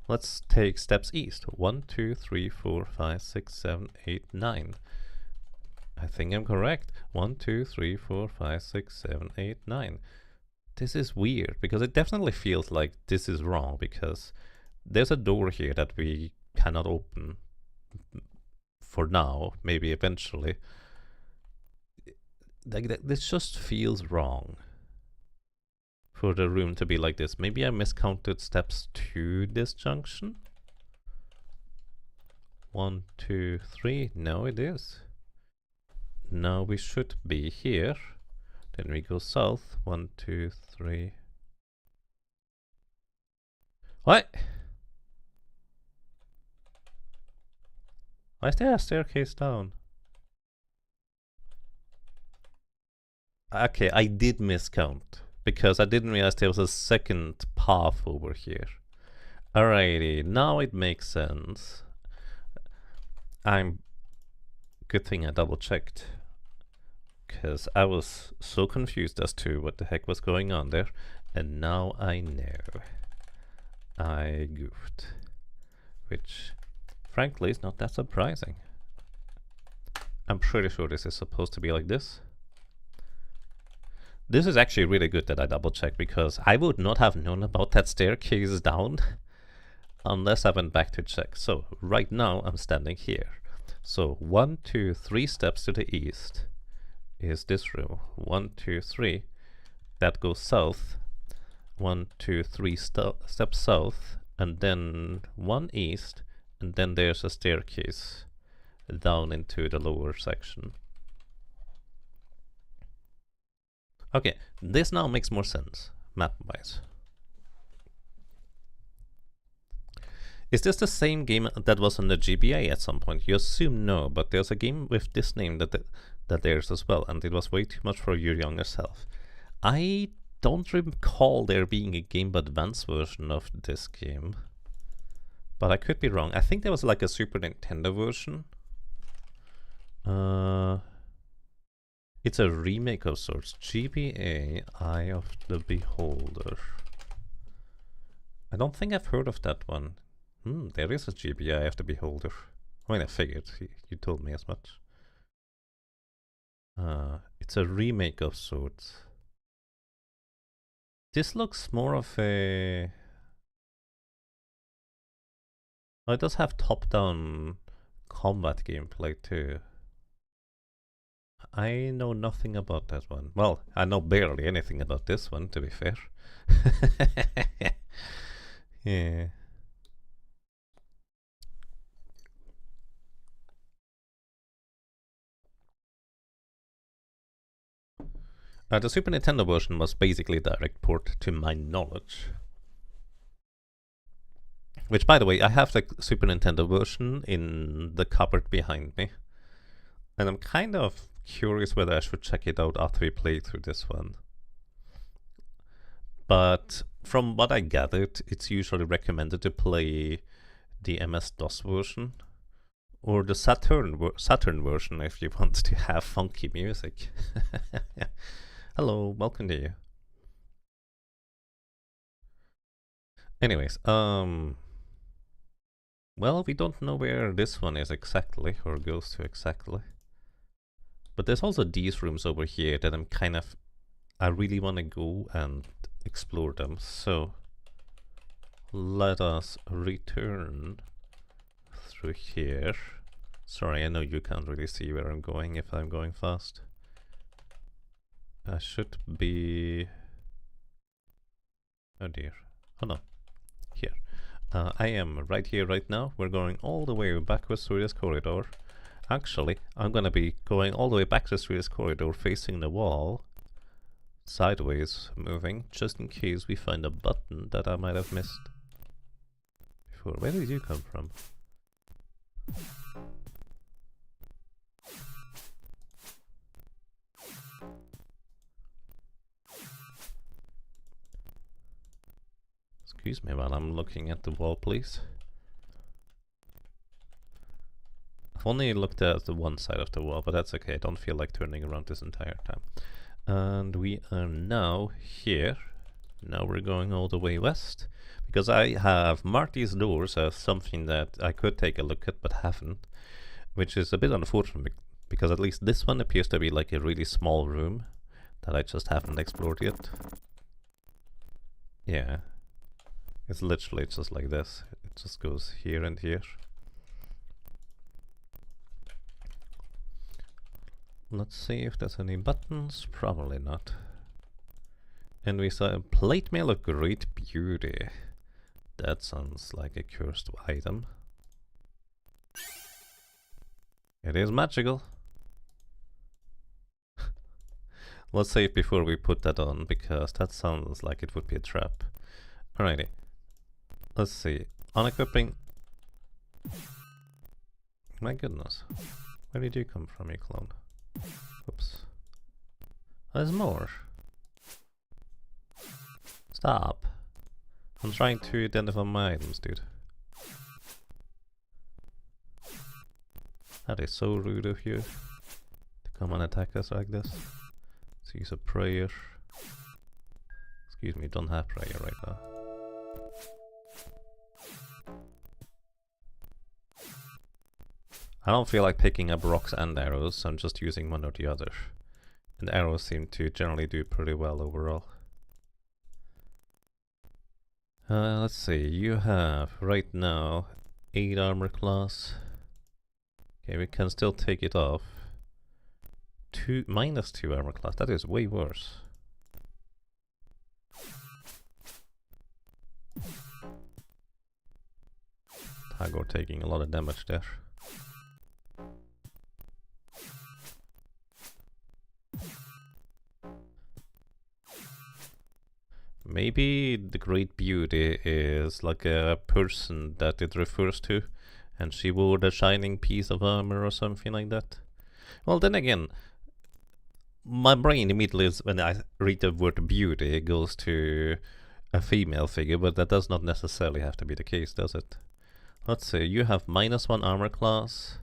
Let's take steps east. 1, 2, 3, 4, 5, 6, 7, 8, 9. I think I'm correct. 1, 2, 3, 4, 5, 6, 7, 8, 9. This is weird, because it definitely feels like this is wrong, because there's a door here that we cannot open for now, maybe eventually. Like, this just feels wrong for the room to be like this. Maybe I miscounted steps to this junction. 1, 2, 3. No, it is. Now we should be here. Then we go south. 1, 2, 3. What? Why is there a staircase down? Okay, I did miscount, because I didn't realize there was a second path over here. Alrighty, now it makes sense. Good thing I double checked, because I was so confused as to what the heck was going on there, and now I know. I goofed, which frankly is not that surprising. I'm pretty sure this is supposed to be like this. This is actually really good that I double checked, because I would not have known about that staircase down unless I went back to check. So right now I'm standing here. So 1, 2, 3 steps to the east is this room. 1, 2, 3. That goes south. 1, 2, 3 steps south, and then 1 east, and then there's a staircase down into the lower section. Okay, this now makes more sense, map-wise. Is this the same game that was on the GBA at some point? You assume no, but there's a game with this name that there's as well, and it was way too much for your younger self. I don't recall there being a Game Boy Advance version of this game, but I could be wrong. I think there was like a Super Nintendo version. It's a remake of sorts. GBA Eye of the Beholder. I don't think I've heard of that one. There is a GBA Eye of the Beholder. I mean, I figured. You told me as much. It's a remake of sorts. This looks more of a... Oh, it does have top-down combat gameplay too. I know nothing about that one. Well, I know barely anything about this one, to be fair. Yeah. The Super Nintendo version was basically a direct port, to my knowledge. Which, by the way, I have the Super Nintendo version in the cupboard behind me. And I'm kind of curious whether I should check it out after we play through this one. But from what I gathered, it's usually recommended to play the MS-DOS version or the Saturn version if you want to have funky music. Hello, welcome to you. Anyways, well, we don't know where this one is exactly, or goes to exactly. But there's also these rooms over here that I really want to go and explore them. So let us return through here. Sorry, I know you can't really see where I'm going if I'm going fast. I should be... Oh dear. Oh no. Here. I am right here right now. We're going all the way backwards through this corridor. Actually, I'm gonna be going all the way back through this corridor facing the wall. Sideways moving, just in case we find a button that I might have missed before. Where did you come from? Excuse me while I'm looking at the wall, please. I've only looked at the one side of the wall, but that's okay. I don't feel like turning around this entire time. And we are now here. Now we're going all the way west, because I have marked these doors as something that I could take a look at but haven't, which is a bit unfortunate because at least this one appears to be like a really small room that I just haven't explored yet. Yeah, it's literally just like this. It just goes here and here. Let's see if there's any buttons. Probably not. And we saw a plate mail of great beauty. That sounds like a cursed item. It is magical. Let's save before we put that on, because that sounds like it would be a trap. Alrighty. Let's see. Unequipping. My goodness. Where did you come from, you clone? Oops. There's more. Stop. I'm trying to identify my items, dude. That is so rude of you to come and attack us like this. Let's use a prayer. Excuse me, don't have prayer right now. I don't feel like picking up rocks and arrows, so I'm just using one or the other. And arrows seem to generally do pretty well overall. Let's see, you have right now 8 armor class. Okay, we can still take it off. -2 armor class, that is way worse. Tagor taking a lot of damage there. maybe the Great Beauty is like a person that it refers to, and she wore the shining piece of armor or something like that. Well, then again, my brain immediately, when I read the word beauty, goes to a female figure, but that does not necessarily have to be the case, does it? Let's see, you have -1 armor class,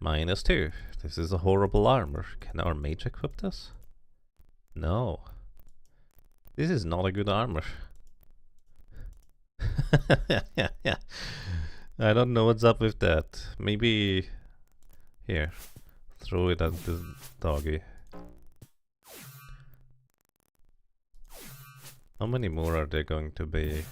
-2. This is a horrible armor. Can our mage equip this? No. This is not a good armor. Yeah. I don't know what's up with that. Maybe... Here. Throw it at the doggy. How many more are there going to be?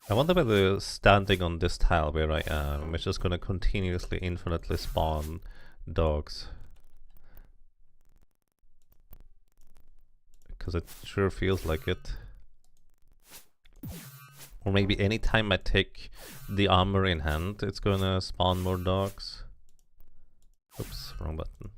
I wonder whether standing on this tile where I am is just gonna continuously, infinitely spawn dogs. Because it sure feels like it. Or maybe anytime I take the armor in hand, it's gonna spawn more dogs. Oops, wrong button.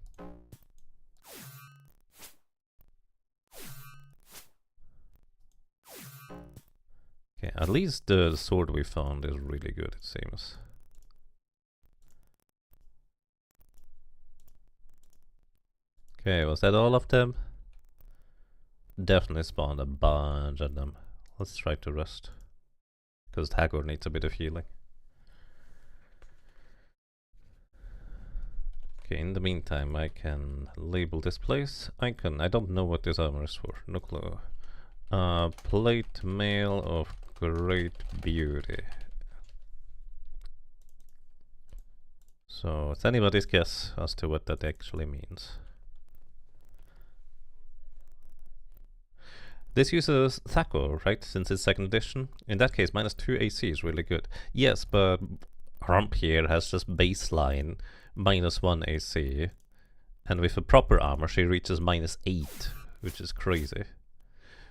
Okay, at least the sword we found is really good, it seems. Okay, was that all of them? Definitely spawned a bunch of them. Let's try to rest. Because Tagore needs a bit of healing. Okay, in the meantime I can label this place. I don't know what this armor is for, no clue. Plate mail of Great Beauty. So it's anybody's guess as to what that actually means. This uses Thaco, right? Since it's 2nd edition. In that case, -2 AC is really good. Yes, but Rump here has just baseline -1 AC. And with a proper armor, she reaches -8, which is crazy.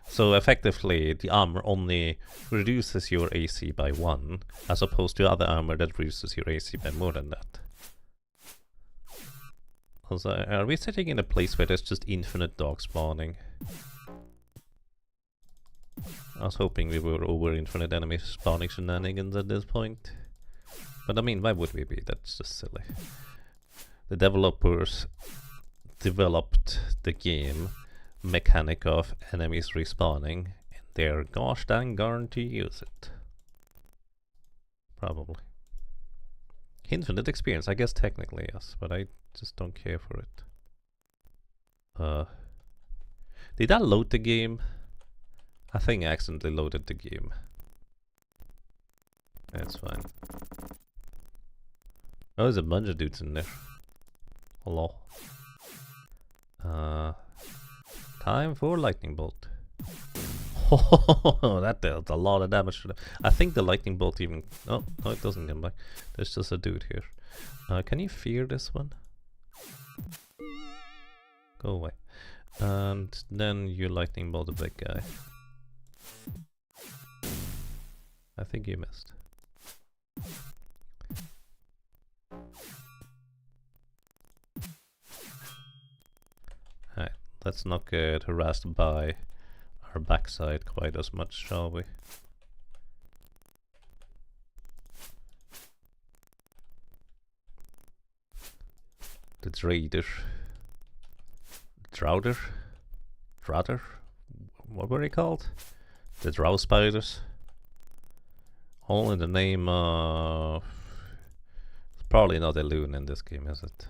So effectively, the armor only reduces your AC by 1, as opposed to other armor that reduces your AC by more than that. Also, are we sitting in a place where there's just infinite dog spawning? I was hoping we were over infinite enemy spawning shenanigans at this point. But I mean, why would we be? That's just silly. The developers developed the game mechanic of enemies respawning, and they're gosh dang darn to use it. Probably. Infinite experience, I guess technically yes, but I just don't care for it. Did I load the game? I think I accidentally loaded the game. That's fine. Oh, there's a bunch of dudes in there. Hello. Time for lightning bolt. Oh, that dealt a lot of damage to them. I think the lightning bolt even... Oh, no, it doesn't come back. There's just a dude here. Can you fear this one? Go away. And then you lightning bolt the big guy. I think you missed. Alright, let's not get harassed by our backside quite as much, shall we? The Draider. Drowder? Drowder? What were they called? The Drow Spiders. All in the name of... It's probably not a loon in this game, is it?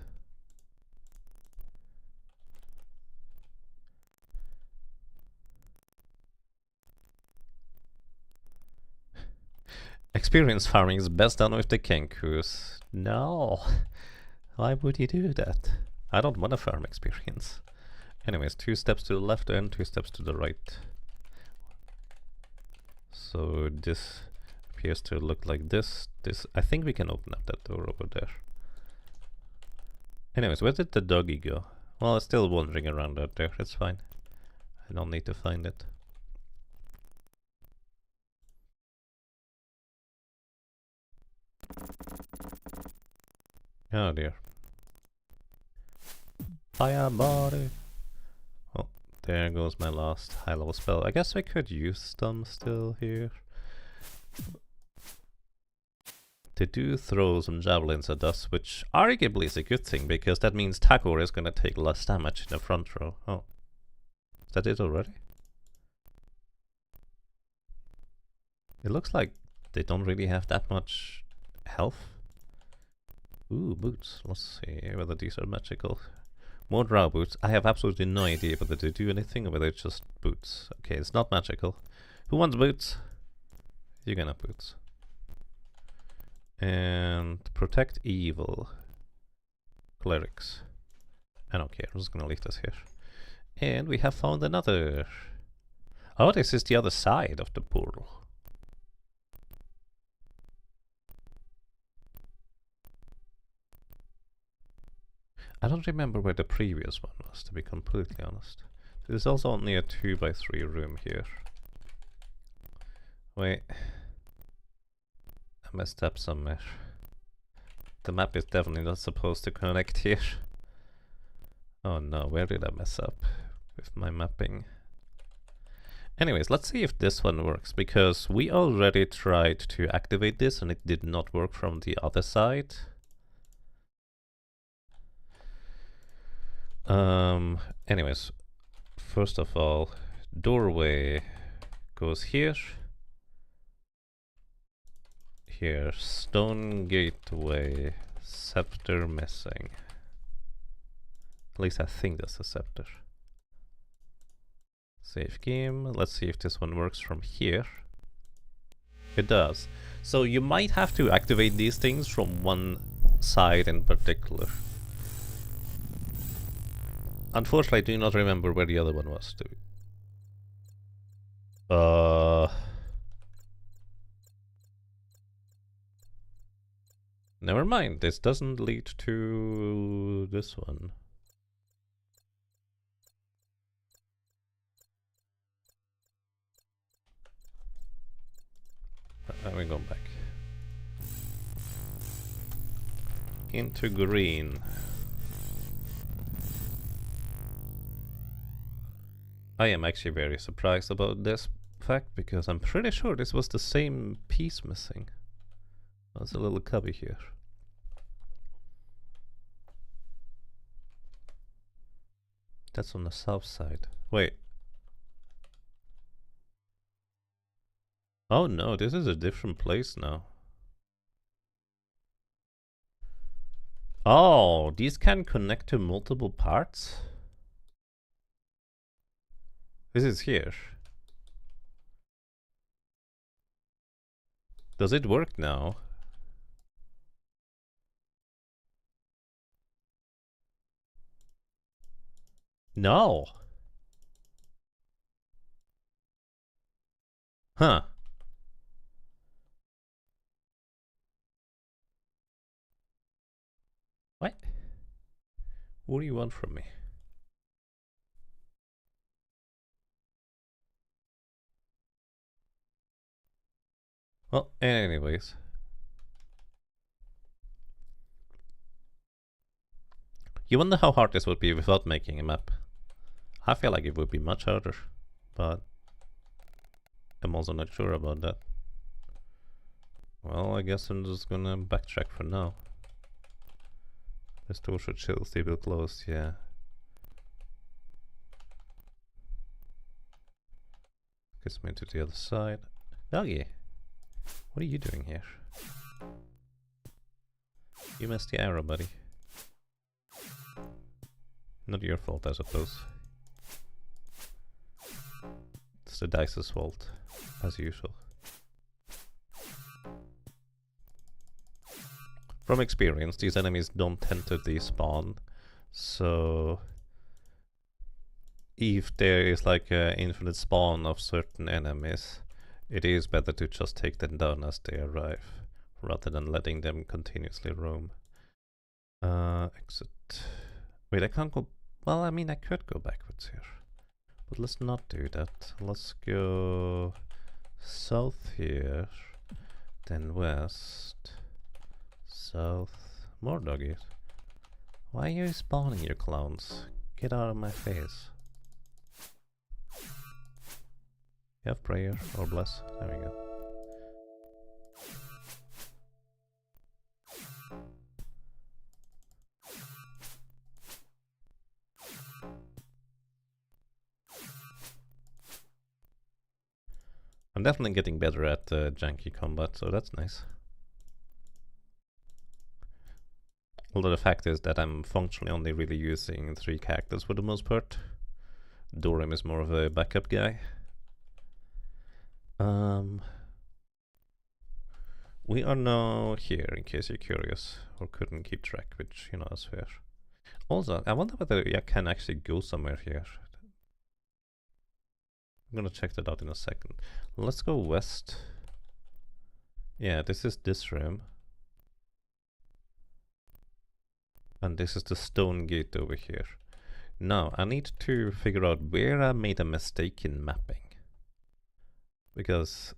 Experience farming is best done with the Kenkus. No. Why would you do that? I don't want to farm experience. Anyways, 2 steps to the left and 2 steps to the right. So this appears to look like this. I think we can open up that door over there. Anyways, where did the doggy go? Well, it's still wandering around out there. It's fine. I don't need to find it. Oh dear. Fire body. Oh, There goes my last high-level spell. I guess we could use them still here. They do throw some javelins at us, which arguably is a good thing, because that means Tagore is gonna take less damage in the front row. Oh. Is that it already? It looks like they don't really have that much health. Ooh, boots. Let's see whether these are magical. More drow boots. I have absolutely no idea whether they do anything or whether it's just boots. Okay, it's not magical. Who wants boots? You can have boots. And protect evil. Clerics. I don't care, I'm just gonna leave this here. And we have found another. Oh, this is the other side of the portal. I don't remember where the previous one was, to be completely honest. There's also only a 2x3 room here. Wait. I messed up somewhere. The map is definitely not supposed to connect here. Oh no, where did I mess up with my mapping? Anyways, let's see if this one works, because we already tried to activate this and it did not work from the other side. Anyways, first of all, doorway goes here. Here, stone gateway, scepter missing. At least I think that's a scepter. Save game. Let's see if this one works from here. It does. So you might have to activate these things from one side in particular. Unfortunately, I do not remember where the other one was. Never mind. This doesn't lead to this one. Let me go back. Into green. I am actually very surprised about this fact, because I'm pretty sure this was the same piece missing. There's a little cubby here. That's on the south side. Wait. Oh no, this is a different place now. Oh, these can connect to multiple parts? This is here. Does it work now? No. Huh. What? What do you want from me? Well, anyways. You wonder how hard this would be without making a map. I feel like it would be much harder, but I'm also not sure about that. Well, I guess I'm just gonna backtrack for now. This door should still be closed, yeah. Gets me to the other side. Doggy! What are you doing here? You missed the arrow, buddy. Not your fault, I suppose. It's the dice's fault, as usual. From experience, these enemies don't tend to despawn, so if there is like an infinite spawn of certain enemies, it is better to just take them down as they arrive, rather than letting them continuously roam. Exit. Wait, I can't go... Well, I mean, I could go backwards here. But let's not do that. Let's go south here, then west, south, more doggies. Why are you spawning, you clowns? Get out of my face. You have prayer or bless. There we go. I'm definitely getting better at janky combat, so that's nice. Although the fact is that I'm functionally only really using 3 characters for the most part. Dorim is more of a backup guy. We are now here, in case you're curious, or couldn't keep track, which, you know, is fair. Also, I wonder whether I can actually go somewhere here. I'm gonna check that out in a second. Let's go west. Yeah, this is this room. And this is the stone gate over here. Now, I need to figure out where I made a mistake in mapping. Because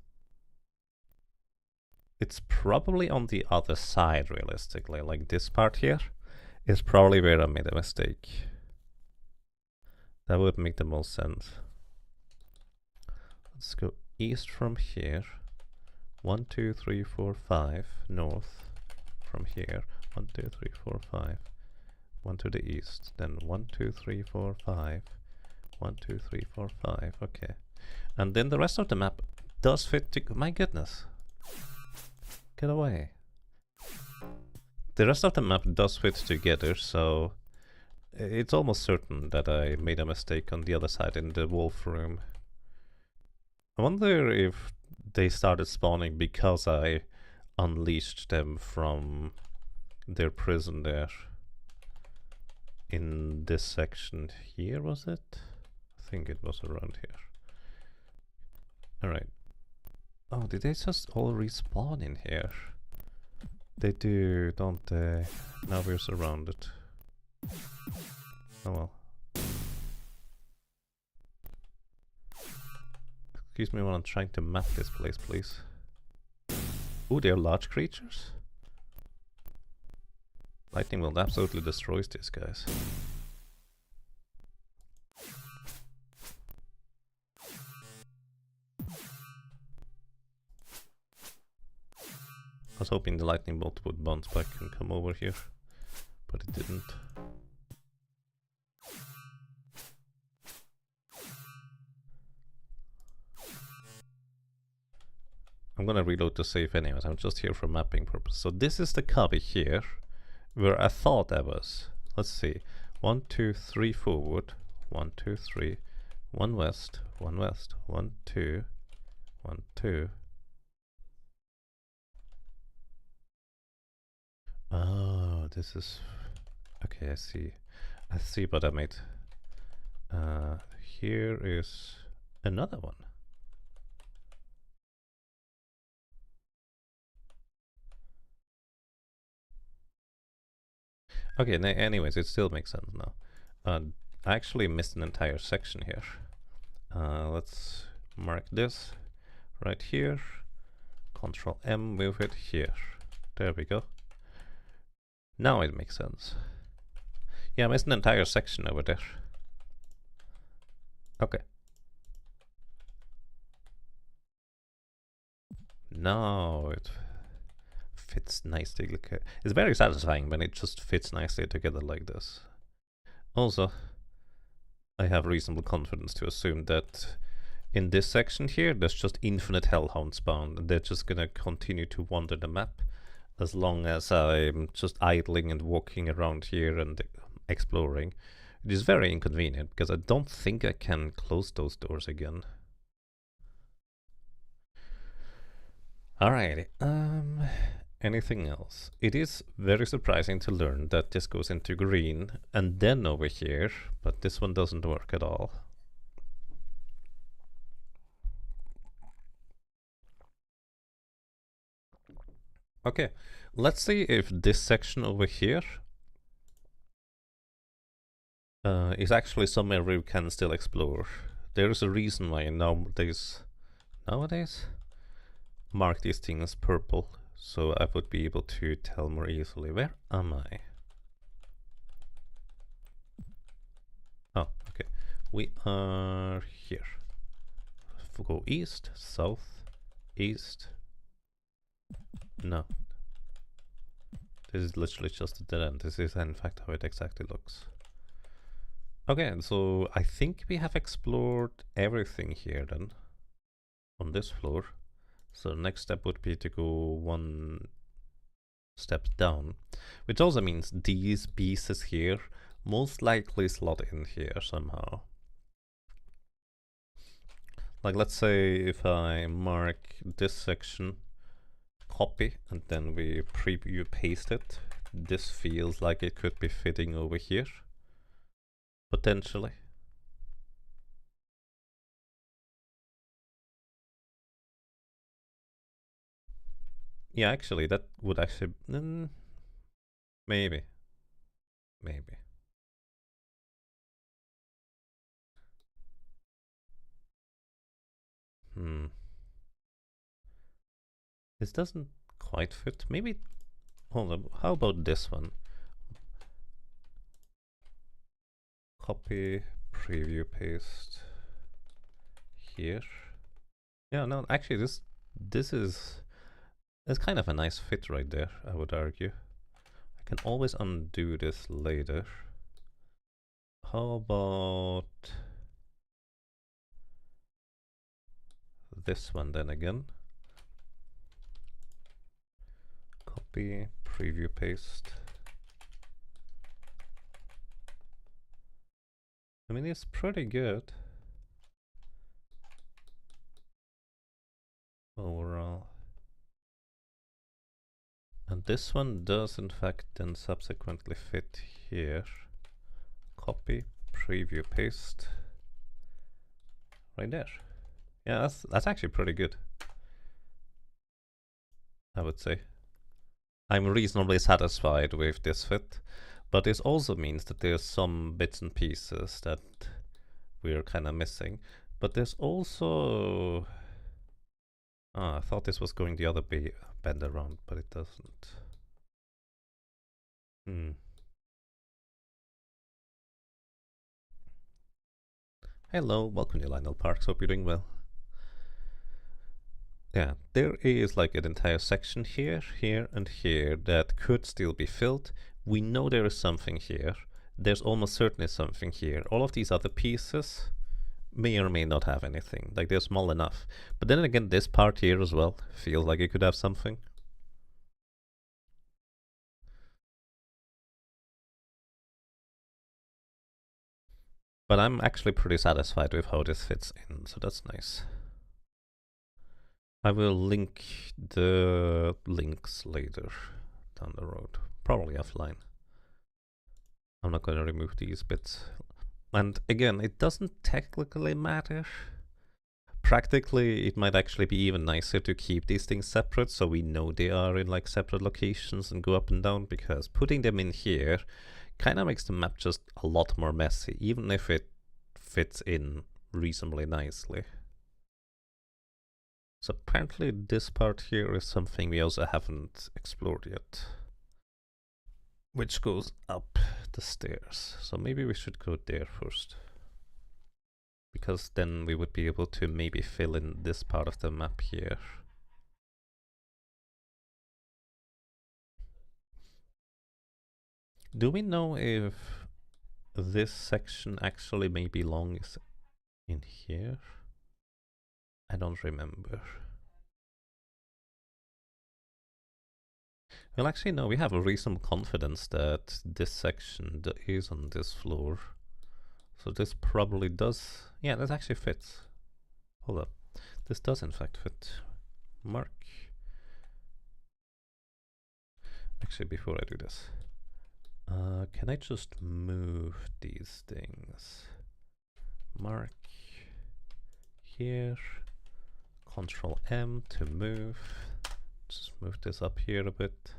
it's probably on the other side, realistically. Like this part here is probably where I made a mistake. That would make the most sense. Let's go east from here. 1, 2, 3, 4, 5. North from here. 1, 2, 3, 4, 5. 1 to the east. Then 1, 2, 3, 4, 5. 1, 2, 3, 4, 5. Okay. And then the rest of the map does fit to... My goodness. Get away. The rest of the map does fit together, so... It's almost certain that I made a mistake on the other side in the wolf room. I wonder if they started spawning because I unleashed them from their prison there. In this section here, was it? I think it was around here. Alright. Oh, did they just all respawn in here? They do, don't they? Now we're surrounded. Oh well. Excuse me while I'm trying to map this place, please. Ooh, they're large creatures? Lightning will absolutely destroy these guys. I was hoping the lightning bolt would bounce back and come over here, but it didn't. I'm gonna reload the save anyways, I'm just here for mapping purposes. So this is the cubby here, where I thought I was. Let's see. 1, 2, 3 forward. 1, 2, 3. 1 west. 1 west. 1, 2. 1, 2. Oh, this is... Okay, I see. I see what I made. Here is another one. Okay, anyways, it still makes sense now. I actually missed an entire section here. Let's mark this right here. Control M, move it here. There we go. Now it makes sense. Yeah, I missed an entire section over there. Okay. Now it fits nicely. It's very satisfying when it just fits nicely together like this. Also, I have reasonable confidence to assume that in this section here, there's just infinite hellhounds spawned. They're just gonna continue to wander the map as long as I'm just idling and walking around here and exploring. It is very inconvenient because I don't think I can close those doors again. Alrighty, anything else? It is very surprising to learn that this goes into green and then over here, but this one doesn't work at all. Okay, let's see if this section over here is actually somewhere we can still explore. There is a reason why nowadays mark these things purple, so I would be able to tell more easily. Where am I? Oh, okay. We are here. go east, south, east. No. This is literally just a dead end. This is in fact how it exactly looks. Okay, so I think we have explored everything here then on this floor. So the next step would be to go one step down, which also means these pieces here most likely slot in here somehow. Like let's say if I mark this section, copy, and then we preview paste it, this feels like it could be fitting over here, potentially. Yeah, actually that would actually, maybe. This doesn't quite fit. Maybe, hold on, how about this one? Copy, preview, paste here. Yeah, no, actually this is kind of a nice fit right there, I would argue. I can always undo this later. How about this one then again? Copy, preview, paste. I mean, it's pretty good overall. And this one does in fact then subsequently fit here. Copy, preview, paste. Right there. Yeah, that's actually pretty good, I would say. I'm reasonably satisfied with this fit, but this also means that there's some bits and pieces that we're kind of missing. But there's also... I thought this was going the other bend around, but it doesn't. Hello, welcome to Lionel Parks, hope you're doing well. Yeah, there is like an entire section here, here, and here that could still be filled. We know there is something here. There's almost certainly something here. All of these other pieces may or may not have anything. Like they're small enough. But then again, this part here as well feels like it could have something. But I'm actually pretty satisfied with how this fits in, so that's nice. I will link the links later down the road, probably offline. I'm not going to remove these bits. And again, it doesn't technically matter. Practically, it might actually be even nicer to keep these things separate so we know they are in like separate locations and go up and down, because putting them in here kind of makes the map just a lot more messy, even if it fits in reasonably nicely. So apparently this part here is something we also haven't explored yet, which goes up the stairs. So maybe we should go there first, because then we would be able to maybe fill in this part of the map here. Do we know if this section actually may belong in here? I don't remember. Well, actually, no, we have a reasonable confidence that this section is on this floor. So this probably does... Yeah, that actually fits. Hold up. This does in fact fit. Mark. Actually, before I do this, can I just move these things? Mark here. Control M to move. Just move this up here a bit.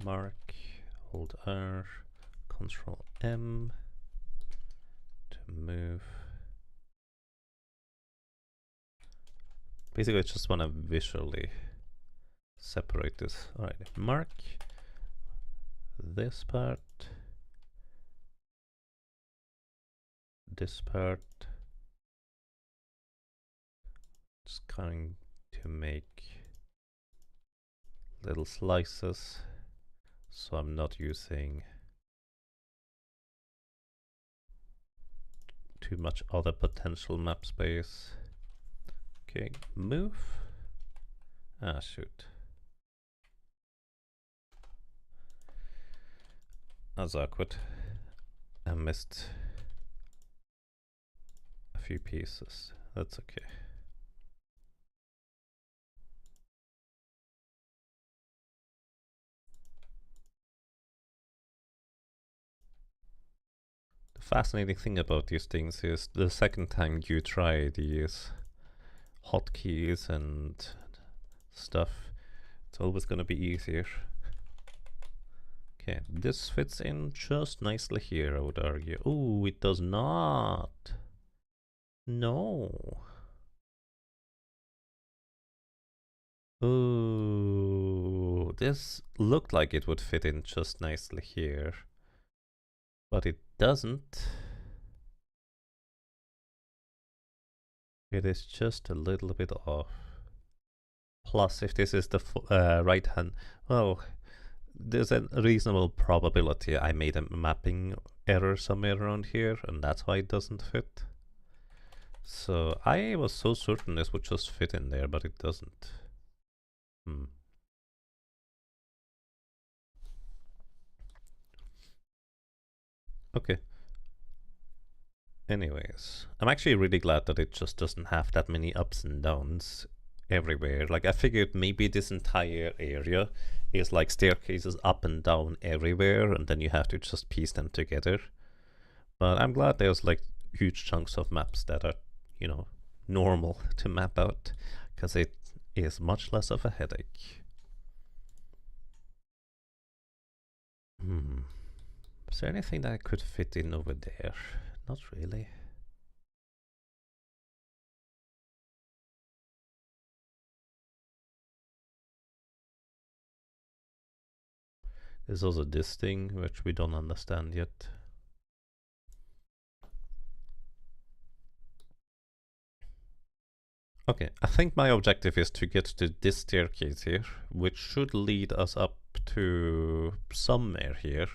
Mark, hold R, Control M to move. Basically, I just want to visually separate this. Alright, mark this part, this part, Just going to make little slices so I'm not using too much other potential map space. Okay, move. Ah, shoot. That's awkward. I missed a few pieces. That's okay. The fascinating thing about these things is the second time you try these hotkeys and stuff, it's always gonna be easier. Okay, this fits in just nicely here, I would argue. Oh, it does not. No. Oh, this looked like it would fit in just nicely here, but it doesn't. It is just a little bit off. Plus, if this is the right hand, well, there's a reasonable probability I made a mapping error somewhere around here, and that's why it doesn't fit. So I was so certain this would just fit in there, but it doesn't. Okay. Anyways, I'm actually really glad that it just doesn't have that many ups and downs everywhere. Like, I figured maybe this entire area is like staircases up and down everywhere, and then you have to just piece them together. But I'm glad there's like huge chunks of maps that are, you know, normal to map out, because it is much less of a headache. Is there anything that I could fit in over there? Not really. There's also this thing, which we don't understand yet. Okay, I think my objective is to get to this staircase here, which should lead us up to somewhere here,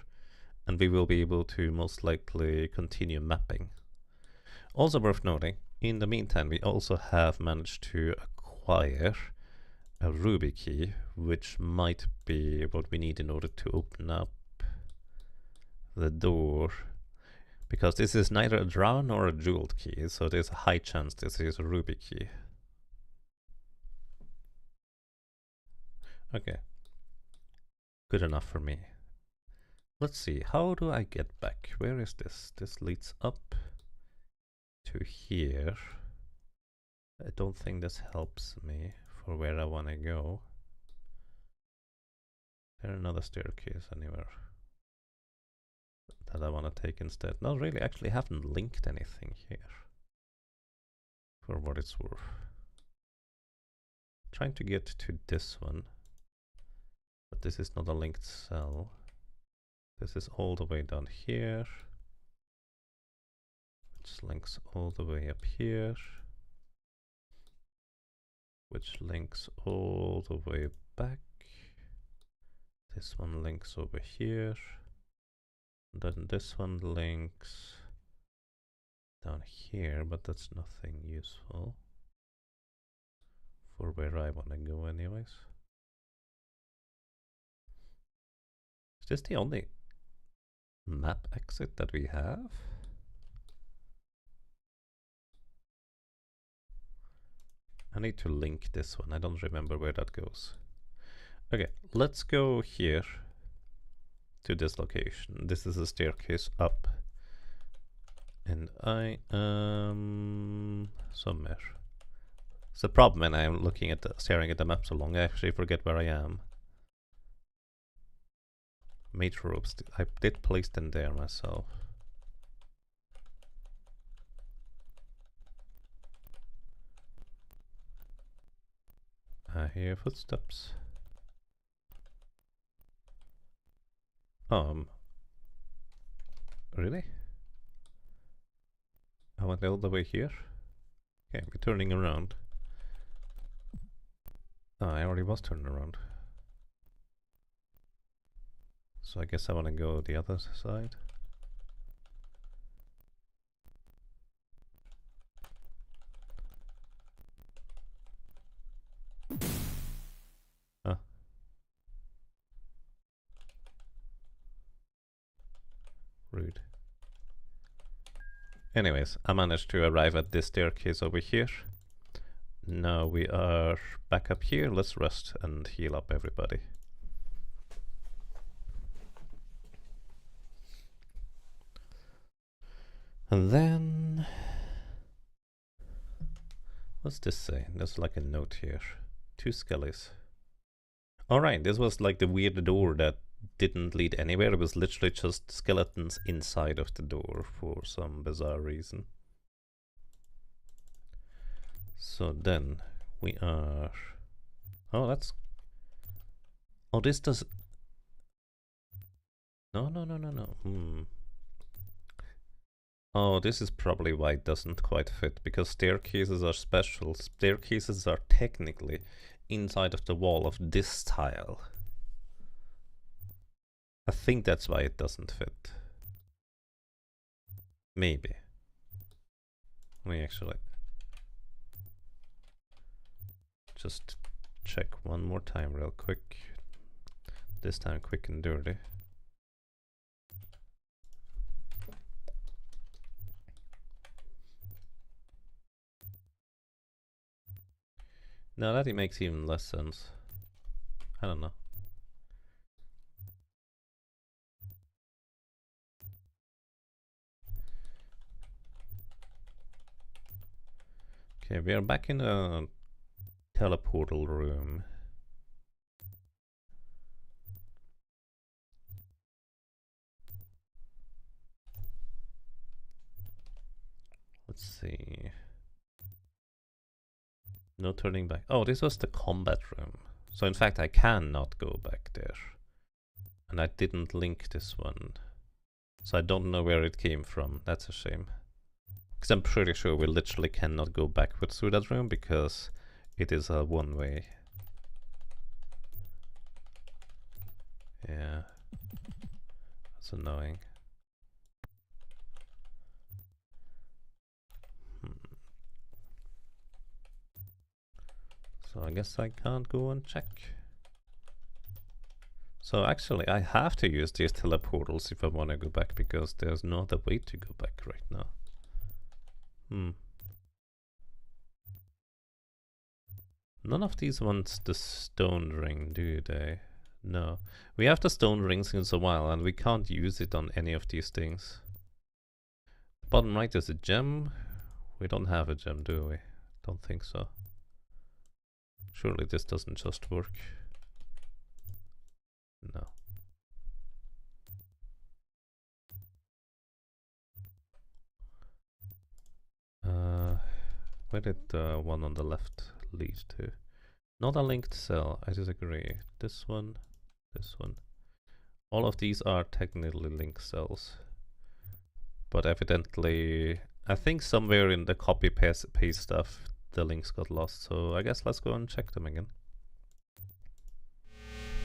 and we will be able to most likely continue mapping. Also worth noting, in the meantime, we also have managed to acquire a ruby key, which might be what we need in order to open up the door, because this is neither a drow nor a jeweled key, so there's a high chance this is a ruby key. Okay. Good enough for me. Let's see, how do I get back? Where is this? This leads up to here. I don't think this helps me for where I want to go. Is there another staircase anywhere that I want to take instead? Not really, actually haven't linked anything here, for what it's worth. Trying to get to this one, but this is not a linked cell. This is all the way down here, which links all the way up here, which links all the way back. This one links over here, and then this one links down here, but that's nothing useful for where I want to go anyways. Is this the only map exit that we have? I need to link this one. I don't remember where that goes. Okay, let's go here to this location. This is a staircase up, and I am somewhere. It's a problem when I'm looking at staring at the map so long. I actually forget where I am. Mage ropes. I did place them there myself. I hear footsteps. Really? I went all the way here? Okay, we're turning around. Oh, I already was turning around. So I guess I want to go the other side. Huh. Rude. Anyways, I managed to arrive at this staircase over here. Now we are back up here. Let's rest and heal up everybody. And then... what's this say? There's like a note here. 2 skellies. Alright, this was like the weird door that didn't lead anywhere. It was literally just skeletons inside of the door for some bizarre reason. So then we are... oh, that's... oh, this does... no. Oh, this is probably why it doesn't quite fit, because staircases are special. Staircases are technically inside of the wall of this tile. I think that's why it doesn't fit. Maybe. Let me actually just check one more time real quick. This time quick and dirty. Now that it makes even less sense. I don't know. Okay, we are back in a teleportal room. Let's see. No turning back. Oh, this was the combat room. So in fact I cannot go back there. And I didn't link this one. So I don't know where it came from. That's a shame. Because I'm pretty sure we literally cannot go backwards through that room because it is a one-way. Yeah. That's annoying. So I guess I can't go and check. So actually I have to use these teleportals if I want to go back, because there's no other way to go back right now. None of these want the stone ring, do they? No. We have the stone ring since a while and we can't use it on any of these things. Bottom right is a gem. We don't have a gem, do we? Don't think so. Surely this doesn't just work. No. Where did the one on the left lead to? Not a linked cell, I disagree. This one, this one. All of these are technically linked cells. But evidently, I think somewhere in the copy paste stuff, the links got lost. So I guess let's go and check them again.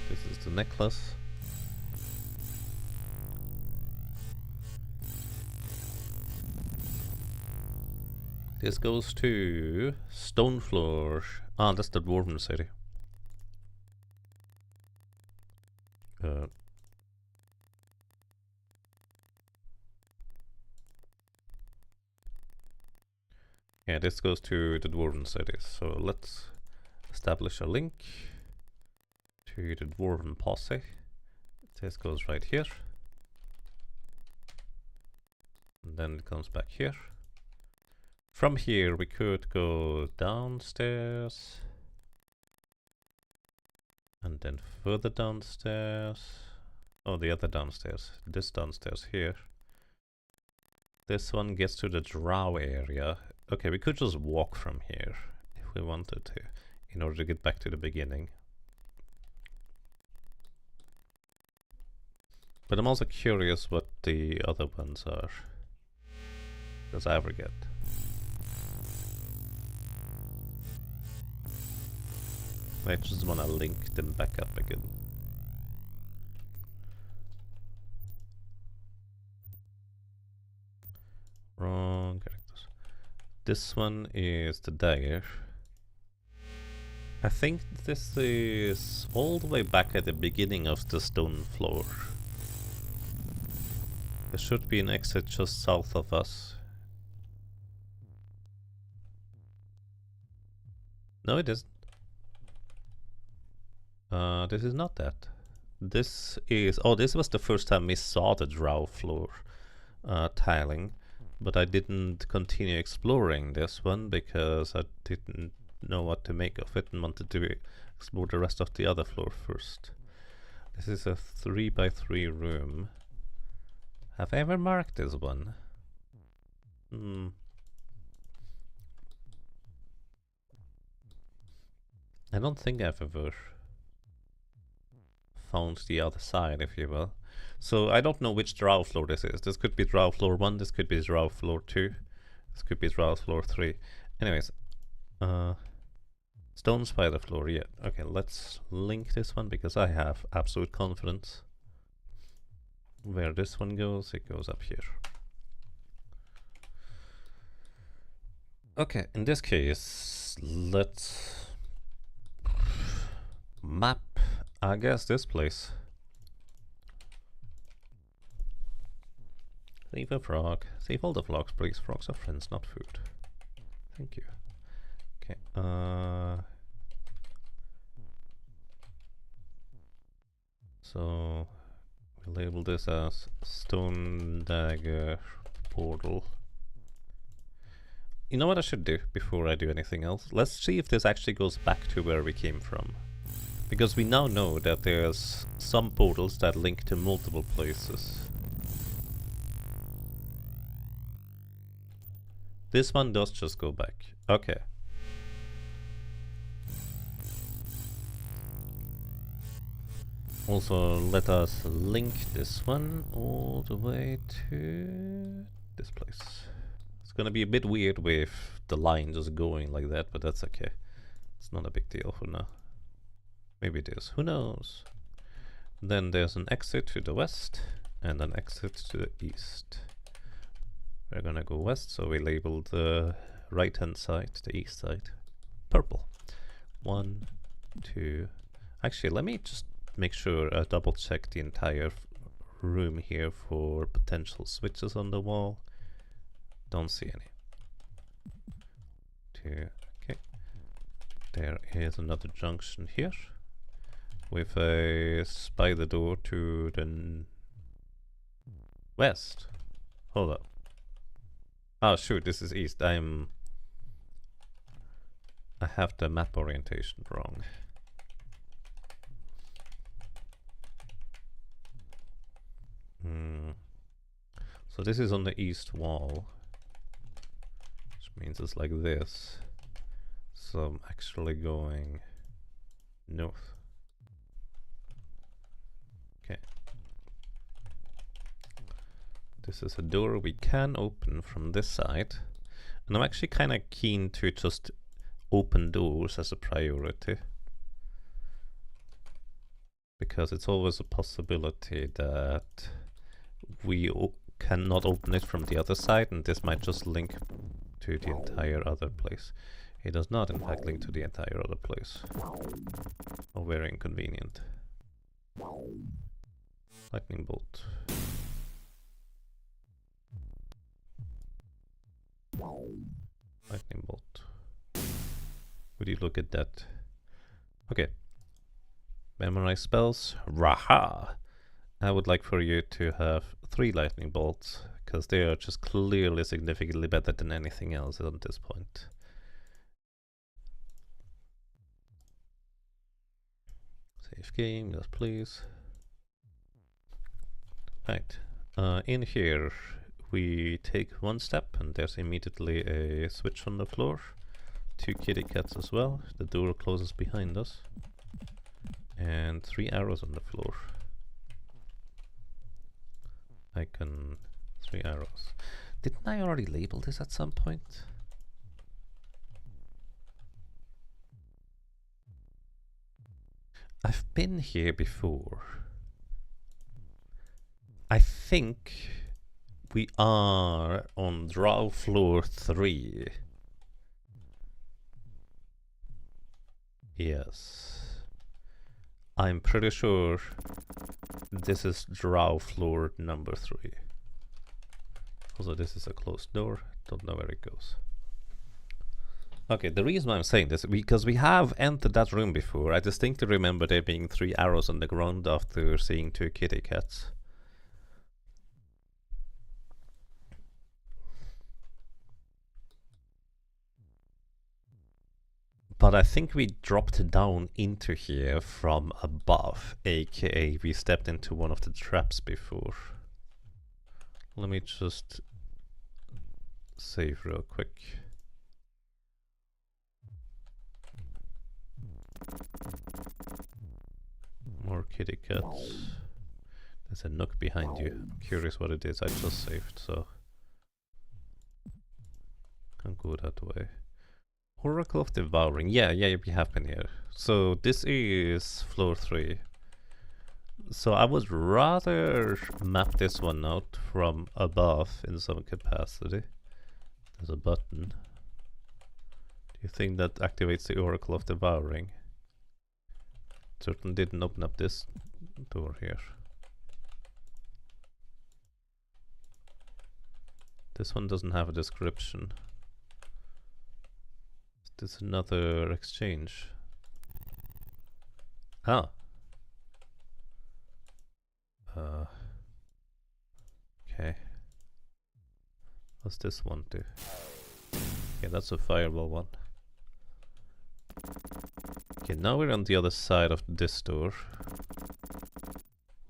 This is the necklace. This goes to Stonefloor. Ah, that's the Dwarven city. Yeah, this goes to the Dwarven city. So let's establish a link to the Dwarven posse. This goes right here. And then it comes back here. From here we could go downstairs. And then further downstairs. Oh, the other downstairs. This downstairs here. This one gets to the drow area. Okay, we could just walk from here if we wanted to, in order to get back to the beginning. But I'm also curious what the other ones are, because I forget. I just wanna link them back up again. Wrong characters. This one is the dagger. I think this is all the way back at the beginning of the stone floor. There should be an exit just south of us. No, it isn't. This is not that. This is... Oh, this was the first time we saw the drow floor tiling. But I didn't continue exploring this one because I didn't know what to make of it and wanted to explore the rest of the other floor first. This is a 3x3 room. Have I ever marked this one? I don't think I've ever found the other side, if you will. So I don't know which drow floor this is. This could be drow floor 1, this could be drow floor 2, this could be drow floor 3. Anyways, stone spider floor, yeah. Okay, let's link this one because I have absolute confidence. Where this one goes, it goes up here. Okay, in this case, let's map, I guess, this place. Save a frog. Save all the frogs, please. Frogs are friends, not food. Thank you. Okay, so we label this as stone dagger portal. You know what I should do before I do anything else? Let's see if this actually goes back to where we came from. Because we now know that there's some portals that link to multiple places. This one does just go back. Okay. Also, let us link this one all the way to this place. It's gonna be a bit weird with the line just going like that, but that's okay. It's not a big deal for now. Maybe it is, who knows? Then there's an exit to the west and an exit to the east. We're gonna go west, so we labeled the right hand side, the east side, purple. 1, 2. Actually, let me just make sure I double check the entire room here for potential switches on the wall. Don't see any. 2. Okay. There is another junction here with a spider door to the west. Hold up. Oh shoot, this is east. I have the map orientation wrong. So this is on the east wall, which means it's like this. So I'm actually going north. Okay. This is a door we can open from this side. And I'm actually kind of keen to just open doors as a priority. Because it's always a possibility that we cannot open it from the other side, and this might just link to the entire other place. It does not, in fact, link to the entire other place. Oh, very inconvenient. Lightning bolt. Lightning bolt. Would you look at that? Okay. Memorize spells. Raha! I would like for you to have 3 lightning bolts, because they are just clearly significantly better than anything else at this point. Save game, yes please. Right, in here we take 1 step and there's immediately a switch on the floor. 2 kitty cats as well, the door closes behind us. And 3 arrows on the floor. Icon, 3 arrows. Didn't I already label this at some point? I've been here before. I think we are on draw floor 3. Yes. I'm pretty sure this is draw floor number 3. Also, this is a closed door. Don't know where it goes. Okay, the reason I'm saying this is because we have entered that room before. I distinctly remember there being 3 arrows on the ground after seeing 2 kitty cats. But I think we dropped down into here from above, aka we stepped into one of the traps before. Let me just save real quick. More kitty cats. There's a nook behind you. I'm curious what it is. I just saved, so can't go that way. Oracle of Devouring. Yeah, we have been here. So this is floor 3. So I would rather map this one out from above in some capacity. There's a button. Do you think that activates the Oracle of Devouring? Certainly didn't open up this door here. This one doesn't have a description. Is this another exchange? Ah. Okay. What's this one do? Okay, that's a fireball one. Okay, now we're on the other side of this door.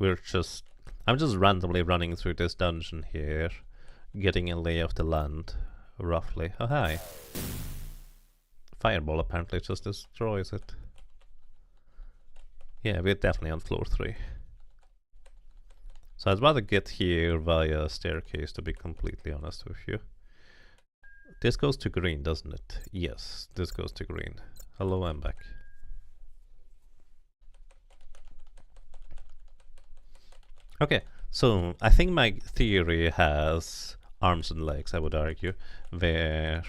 I'm just randomly running through this dungeon here, getting a lay of the land, roughly. Oh, hi. Fireball apparently just destroys it. Yeah, we're definitely on floor 3. So I'd rather get here via staircase, to be completely honest with you. This goes to green, doesn't it? Yes, this goes to green. Hello, I'm back. Okay, so I think my theory has arms and legs, I would argue, where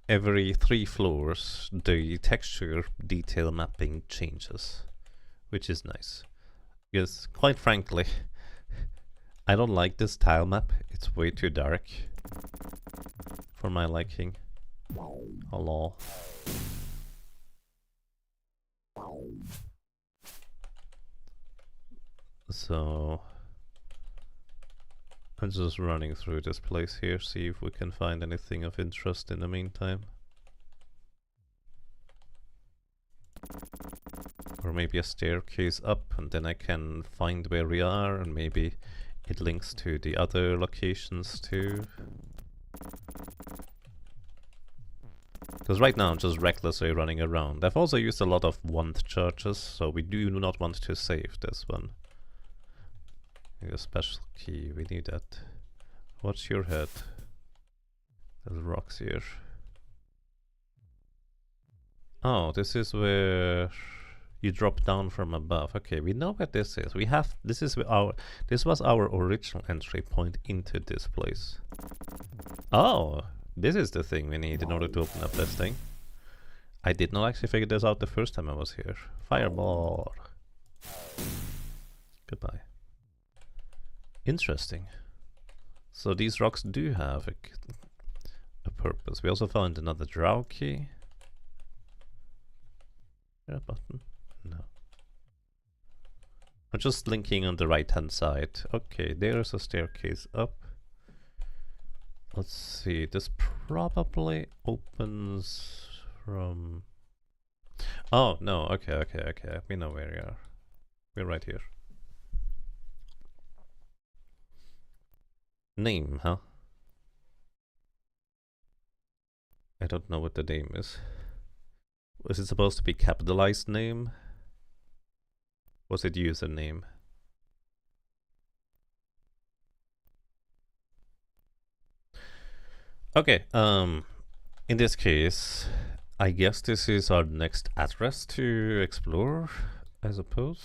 every 3 floors the texture detail mapping changes, which is nice. Because, quite frankly, I don't like this tile map. It's way too dark for my liking. Hello. So I'm just running through this place here, see if we can find anything of interest in the meantime. Or maybe a staircase up, and then I can find where we are, and maybe it links to the other locations too. Because right now I'm just recklessly running around. I've also used a lot of want charges, so we do not want to save this one. A special key, we need that. What's your head? There's rocks here. Oh, this is where you drop down from above. Okay, we know where this is. This was our original entry point into this place. Oh, this is the thing we need in order to open up this thing. I did not actually figure this out the first time I was here. Fireball. Goodbye. Interesting. So these rocks do have a purpose. We also found another drow key. Is there a button? No. I'm just linking on the right hand side. Okay, there's a staircase up. Let's see, this probably opens from... Oh, no, okay. We know where we are. We're right here. Name, huh? I don't know what the name is. Was it supposed to be capitalized name? Was it username? Okay, in this case, I guess this is our next address to explore. I suppose.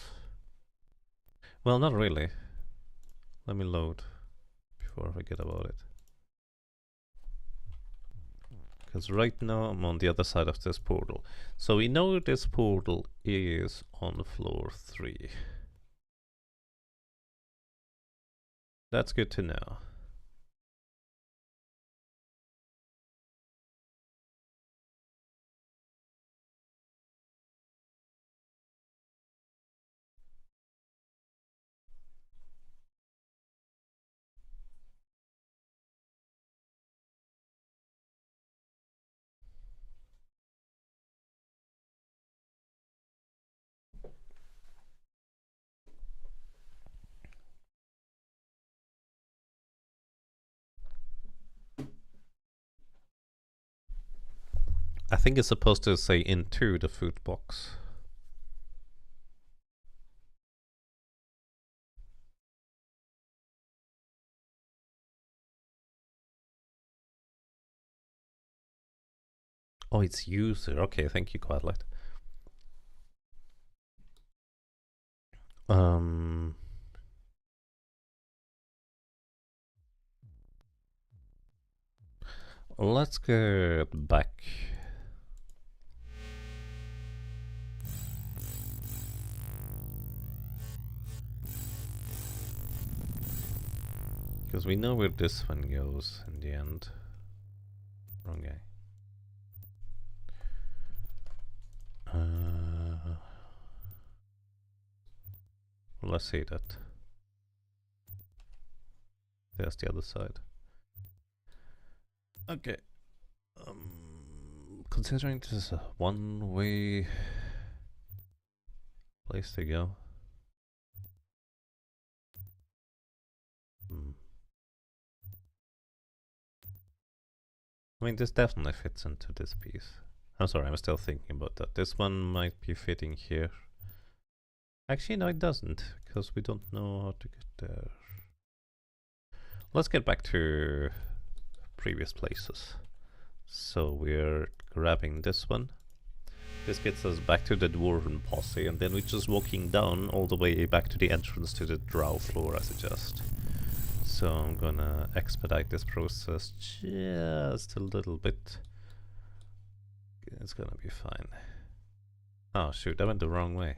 Well, not really. Let me load before I forget about it. Because right now I'm on the other side of this portal. So we know this portal is on floor 3. That's good to know. I think it's supposed to say into the food box. Oh, it's user. Okay, thank you, Quadlight. Let's get back. Because we know where this one goes in the end. Wrong guy. Let's see that. There's the other side. Okay. Considering this is a one-way place to go. I mean, this definitely fits into this piece. I'm sorry, I'm still thinking about that. This one might be fitting here. Actually, no, it doesn't, because we don't know how to get there. Let's get back to previous places. So we're grabbing this one. This gets us back to the Dwarven Posse, and then we're just walking down all the way back to the entrance to the Drow floor, I suggest. So I'm gonna expedite this process just a little bit. It's gonna be fine. Oh shoot, I went the wrong way.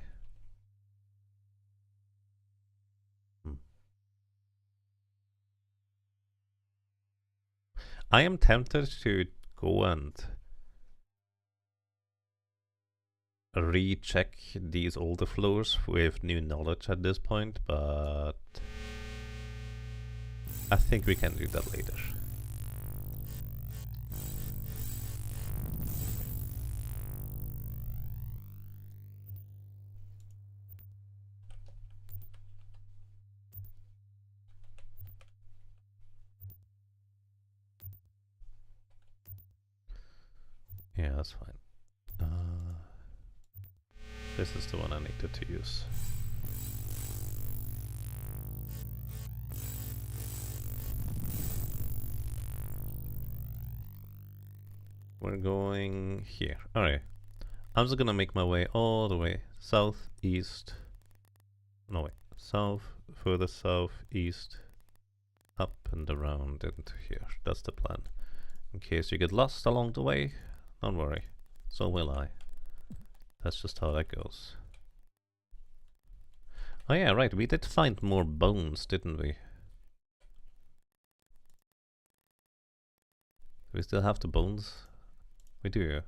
I am tempted to go and recheck these older floors with new knowledge at this point, but I think we can do that later. Yeah, that's fine. This is the one I needed to use. We're going here. Alright. I'm just gonna make my way all the way south, east. No, wait. South, further south, east, up and around into here. That's the plan. In case you get lost along the way, don't worry. So will I. That's just how that goes. Oh yeah, right. We did find more bones, didn't we? Do we still have the bones? We do.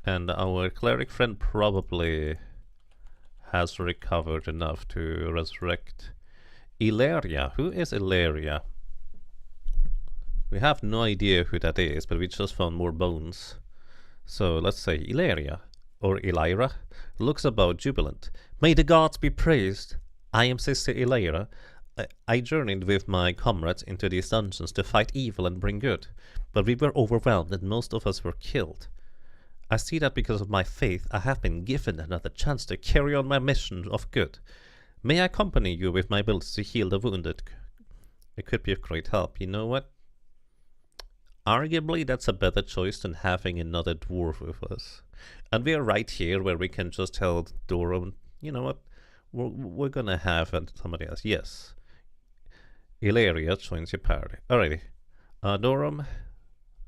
And our cleric friend probably has recovered enough to resurrect Ilaria. Who is Ilaria? We have no idea who that is, but we just found more bones. So let's say Ilaria, or Elira, looks about jubilant. May the gods be praised. I am Sister Elira. I journeyed with my comrades into these dungeons to fight evil and bring good, but we were overwhelmed and most of us were killed. I see that because of my faith, I have been given another chance to carry on my mission of good. May I accompany you with my ability to heal the wounded? It could be of great help. You know what? Arguably, that's a better choice than having another dwarf with us. And we are right here where we can just tell Doran You know what? We're gonna have somebody else. Yes. Ilaria joins your party. Alrighty. Dorum,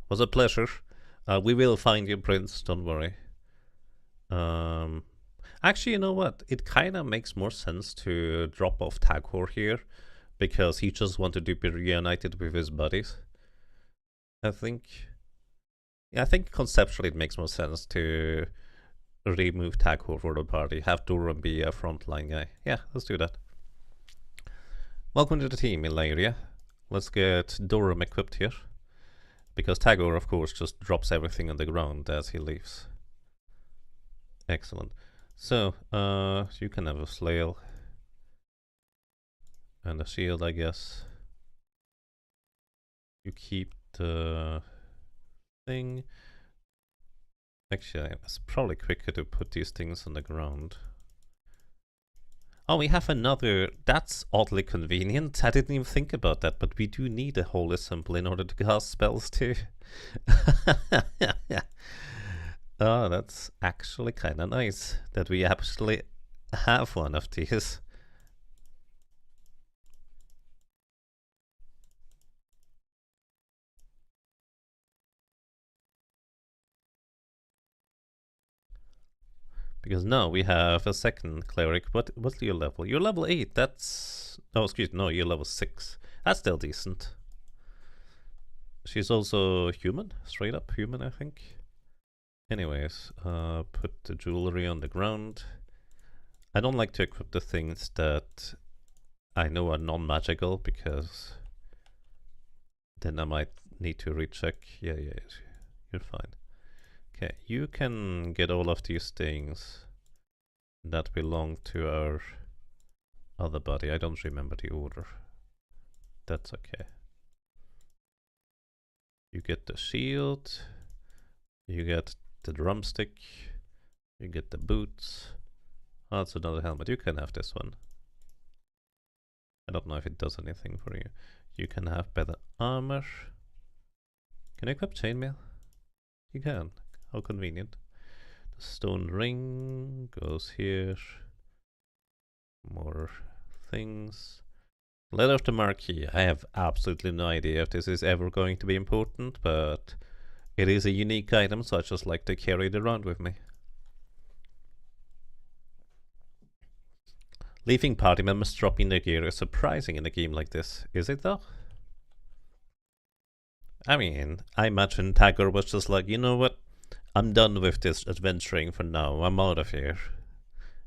was a pleasure. We will find you, Prince. Don't worry. Um, Actually, you know what? It kind of makes more sense to drop off Tagor here because he just wanted to be reunited with his buddies. I think. Yeah, I think conceptually it makes more sense to remove Tagor for the party. Have Dorum be a frontline guy. Yeah, let's do that. Welcome to the team, Ilaria. Let's get Dorum equipped here. Because Tagor, of course, just drops everything on the ground as he leaves. Excellent. So, you can have a flail. And a shield, I guess. You keep the thing. Actually, it's probably quicker to put these things on the ground. Oh, we have another. That's oddly convenient. I didn't even think about that, but we do need a holy symbol in order to cast spells too. Oh, that's actually kind of nice that we actually have one of these. Because now we have a second cleric. What's your level? You're level 8. That's... Oh, excuse me. No, you're level 6. That's still decent. She's also human. Straight up human, I think. Anyways, put the jewelry on the ground. I don't like to equip the things that I know are non-magical because then I might need to recheck. Yeah, you're fine. Okay, you can get all of these things that belong to our other buddy. I don't remember the order. That's okay. You get the shield. You get the drumstick. You get the boots. Oh, that's another helmet. You can have this one. I don't know if it does anything for you. You can have better armor. Can you equip chainmail? You can. How convenient. The stone ring goes here. More things. Letter of the Marquis. I have absolutely no idea if this is ever going to be important, but it is a unique item, so I just like to carry it around with me. Leaving party members dropping their gear is surprising in a game like this, is it though? I mean, I imagine Tagor was just like, you know what? I'm done with this adventuring for now. I'm out of here.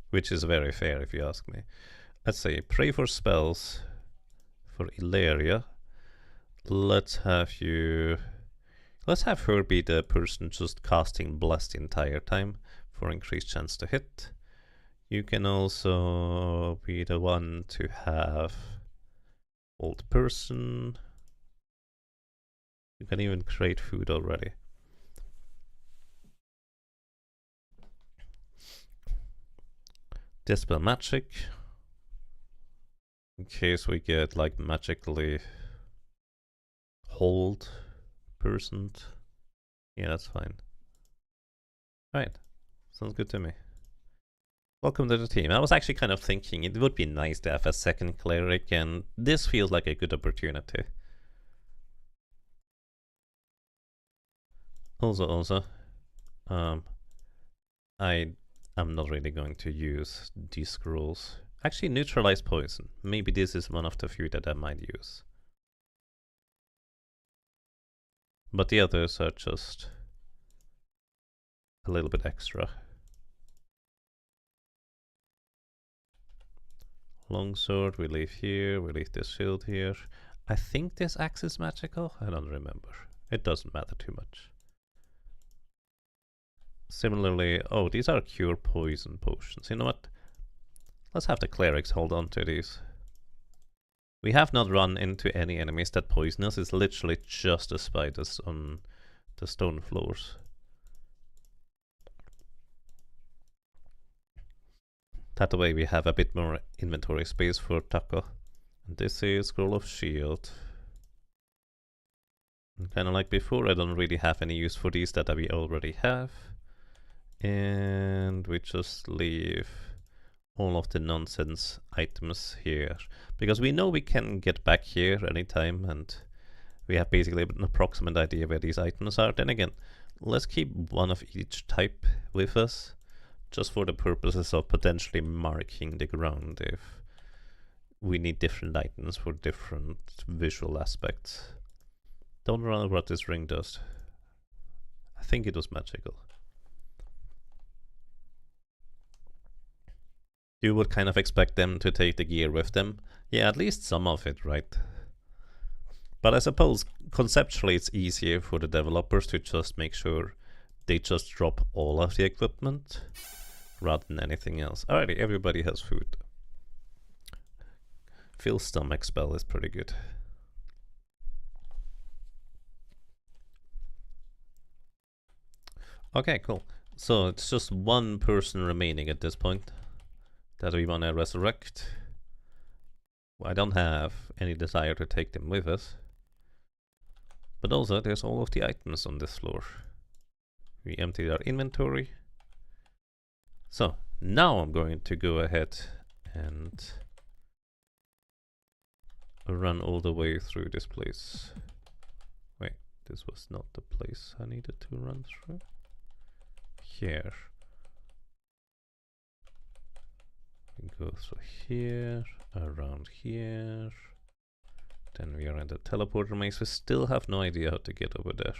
Which is very fair if you ask me. Let's say, pray for spells for Ilaria. Let's have her be the person just casting Bless the entire time for increased chance to hit. You can also be the one to have old person. You can even create food already. Dispel magic. In case we get like magically hold person. Yeah, that's fine. Right. Sounds good to me. Welcome to the team. I was actually kind of thinking it would be nice to have a second cleric, and this feels like a good opportunity. Also, I'm not really going to use these scrolls. Actually, neutralize poison. Maybe this is one of the few that I might use. But the others are just a little bit extra. Longsword, we leave here, we leave this shield here. I think this axe is magical, I don't remember. It doesn't matter too much. Similarly, oh, these are cure poison potions. You know what? Let's have the clerics hold on to these. We have not run into any enemies that poison us. It's literally just the spiders on the stone floors. That way we have a bit more inventory space for Taco. And this is Scroll of Shield. Kind of like before, I don't really have any use for these that we already have. And we just leave all of the nonsense items here, because we know we can get back here anytime, and we have basically an approximate idea where these items are. Then again, let's keep one of each type with us, just for the purposes of potentially marking the ground if we need different items for different visual aspects. Don't know what this ring does. I think it was magical. You would kind of expect them to take the gear with them. Yeah, at least some of it, right? But I suppose conceptually it's easier for the developers to just make sure they just drop all of the equipment rather than anything else. Alrighty, everybody has food. Phil's stomach spell is pretty good. Okay, cool. So it's just one person remaining at this point that we want to resurrect. Well, I don't have any desire to take them with us. But also, there's all of the items on this floor. We emptied our inventory. So, now I'm going to go ahead and run all the way through this place. Wait, this was not the place I needed to run through. Here. We go through here, around here. Then we are in the teleporter maze. We still have no idea how to get over there.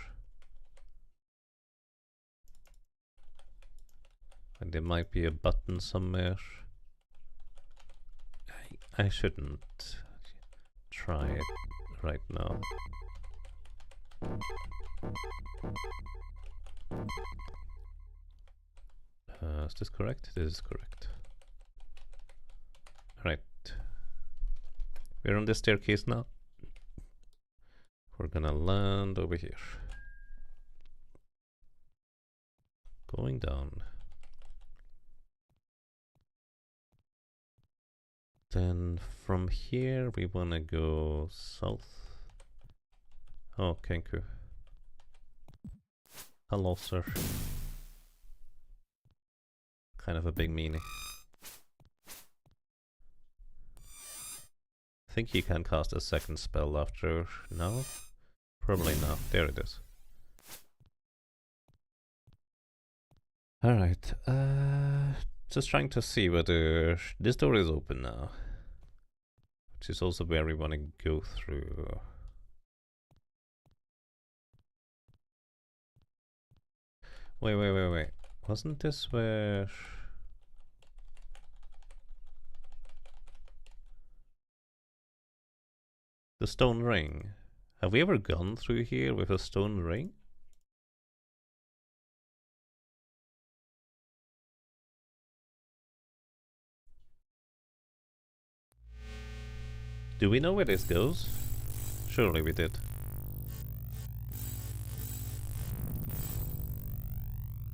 And there might be a button somewhere. I shouldn't try it right now. Is this correct? This is correct. Right. We're on the staircase now. We're gonna land over here. Going down. Then from here we wanna go south. Oh, Kenku. Hello, sir. Kind of a big meanie. I think he can cast a second spell after. No? Probably not. There it is. Alright. Just trying to see whether this door is open now. Which is also where we want to go through. Wait. Wasn't this where... the stone ring? Have we ever gone through here with a stone ring? Do we know where this goes? Surely we did.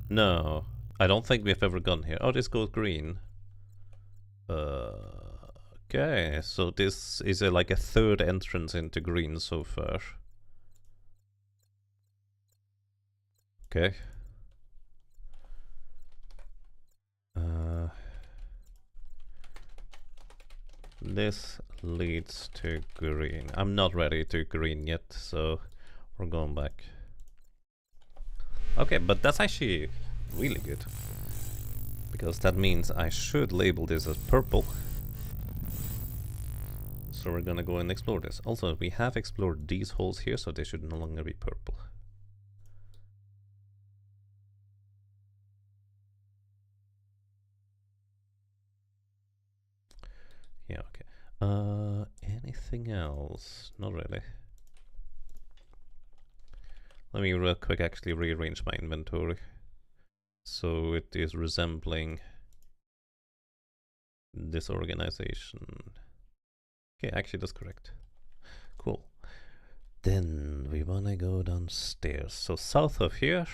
No, I don't think we've ever gone here. Oh, this goes green. Okay, so this is like a third entrance into green so far. Okay. This leads to green. I'm not ready to green yet, so we're going back. Okay, but that's actually really good. Because that means I should label this as purple. So we're gonna go and explore this. Also, we have explored these holes here, so they should no longer be purple. Yeah, okay. Anything else? Not really. Let me real quick actually rearrange my inventory. So it is resembling this organization. Okay, actually that's correct. Cool. Then we wanna go downstairs. So south of here,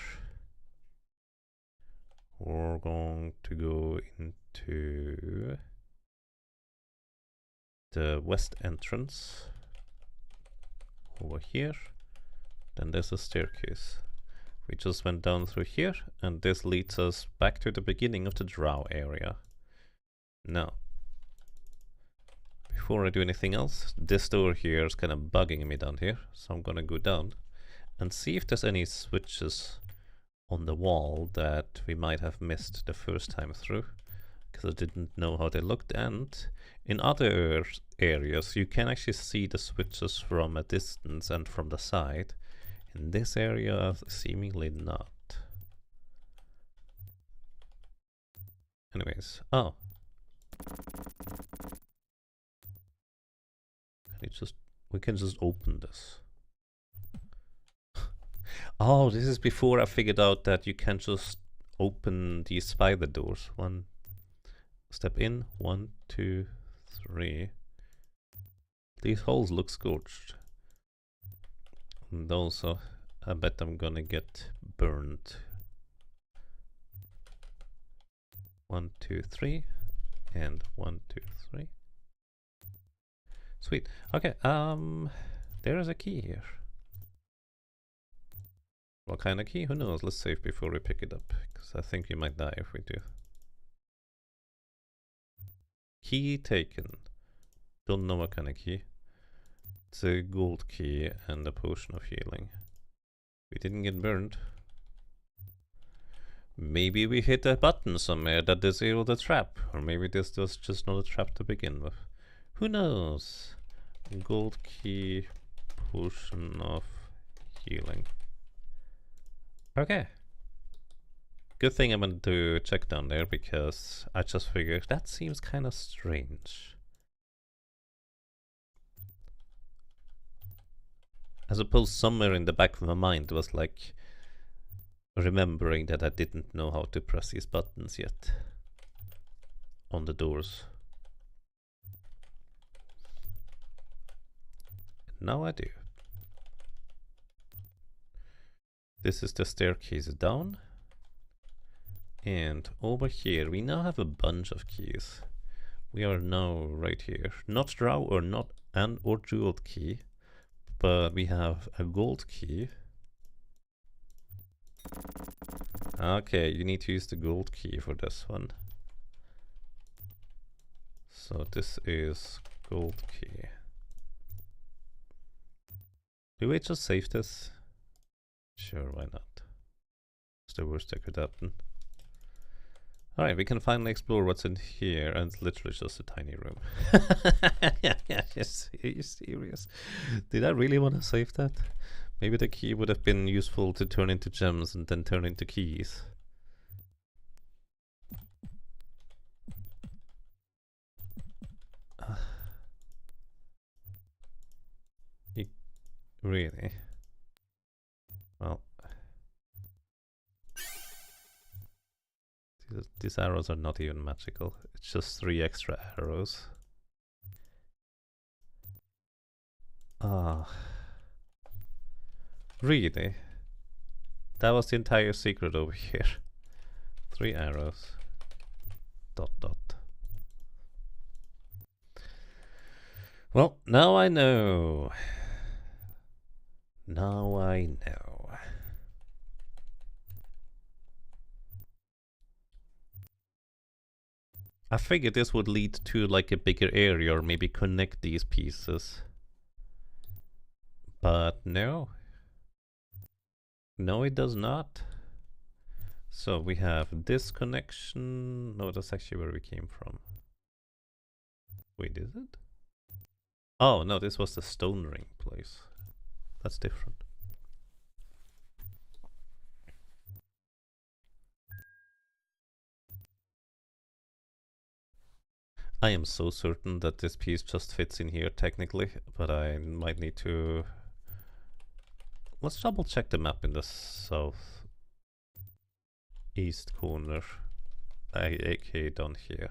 we're going to go into the west entrance over here. Then there's a staircase. We just went down through here, and this leads us back to the beginning of the drow area. Now, before I do anything else, this door here is kind of bugging me down here, so I'm gonna go down and see if there's any switches on the wall that we might have missed the first time through, because I didn't know how they looked. And in other areas you can actually see the switches from a distance and from the side. In this area, seemingly not. Anyways, oh. We can just open this. Oh, this is before I figured out that you can just open these spider doors. One step in, 1, 2, 3. These holes look scorched. And also, I bet I'm gonna get burned. 1, 2, 3, and 1, 2, 3. Sweet. Okay, there is a key here. What kind of key? Who knows? Let's save before we pick it up, because I think we might die if we do. Key taken. Don't know what kind of key. It's a gold key and a potion of healing. We didn't get burned. Maybe we hit a button somewhere that disabled the trap, or maybe this was just not a trap to begin with. Who knows? Gold key, potion of healing. Okay. Good thing I went to check down there, because I just figured that seems kind of strange. I suppose somewhere in the back of my mind was like remembering that I didn't know how to press these buttons yet on the doors. Now I do. This is the staircase down. And over here we now have a bunch of keys. We are now right here. Not drow or not an or jeweled key, but we have a gold key. Okay, you need to use the gold key for this one. So this is gold key. Do we just save this? Sure, why not? It's the worst that could happen. Alright, we can finally explore what's in here, and it's literally just a tiny room. Yes, are you serious? Did I really want to save that? Maybe the key would have been useful to turn into gems and then turn into keys. Really? Well, these arrows are not even magical. It's just 3 extra arrows. Ah. Really? That was the entire secret over here. 3 arrows. Dot dot. Well, now I know. Now I know. I figured this would lead to like a bigger area or maybe connect these pieces. But no. No, it does not. So we have this connection. No, that's actually where we came from. Wait, is it? Oh, no, this was the stone ring place. That's different. I am so certain that this piece just fits in here technically, but I might need to... Let's double check the map in the south east corner, aka down here.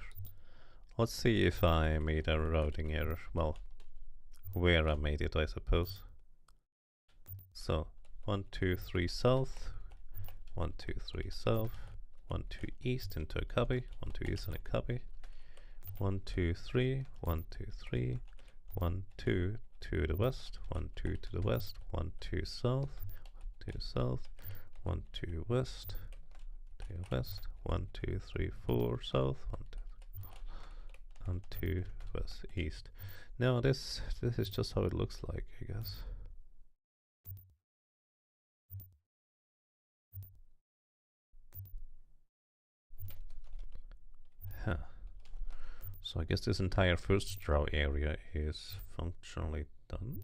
Let's see if I made a routing error. Well, where I made it, I suppose. So 1, 2, 3 south, 1, 2, 3 south, 1, 2 east into a cubby, 1, 2 east in a cubby, 1, 2, 3, 1, 2, 3, 1, 2 to the west, 1, 2 to the west, 1, 2 south, 1, 2 south, 1, 2 west, 2 west, 1, 2, 3, 4 south, 1, 2. and 2 west east. No, this is just how it looks like, I guess. Huh. So I guess this entire first draw area is functionally done.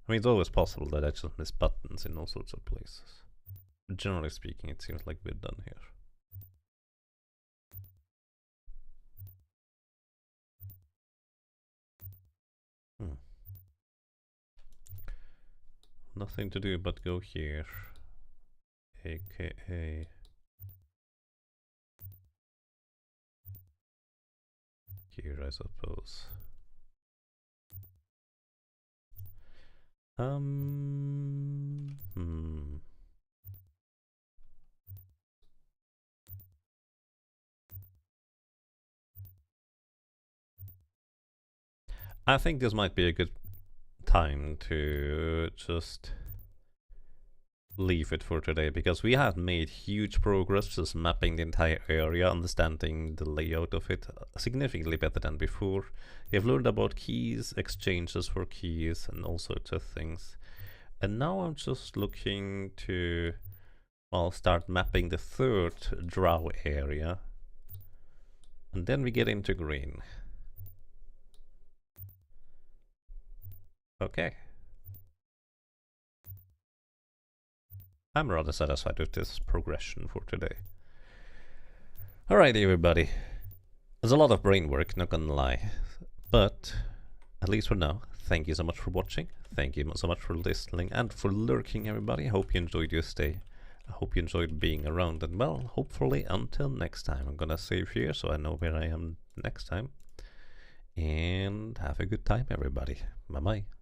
I mean, it's always possible that I just miss buttons in all sorts of places. But generally speaking, it seems like we're done here. Nothing to do but go here, aka here, I suppose. I think this might be a good time to just leave it for today, because we have made huge progress just mapping the entire area, understanding the layout of it significantly better than before. We've learned about keys, exchanges for keys, and all sorts of things. And now I'm just looking to, well, start mapping the third draw area. And then we get into green. Okay. I'm rather satisfied with this progression for today. Alrighty, everybody. There's a lot of brain work, not gonna lie. But, at least for now, thank you so much for watching. Thank you so much for listening and for lurking, everybody. I hope you enjoyed your stay. I hope you enjoyed being around. And, well, hopefully until next time. I'm gonna save here so I know where I am next time. And have a good time, everybody. Bye-bye.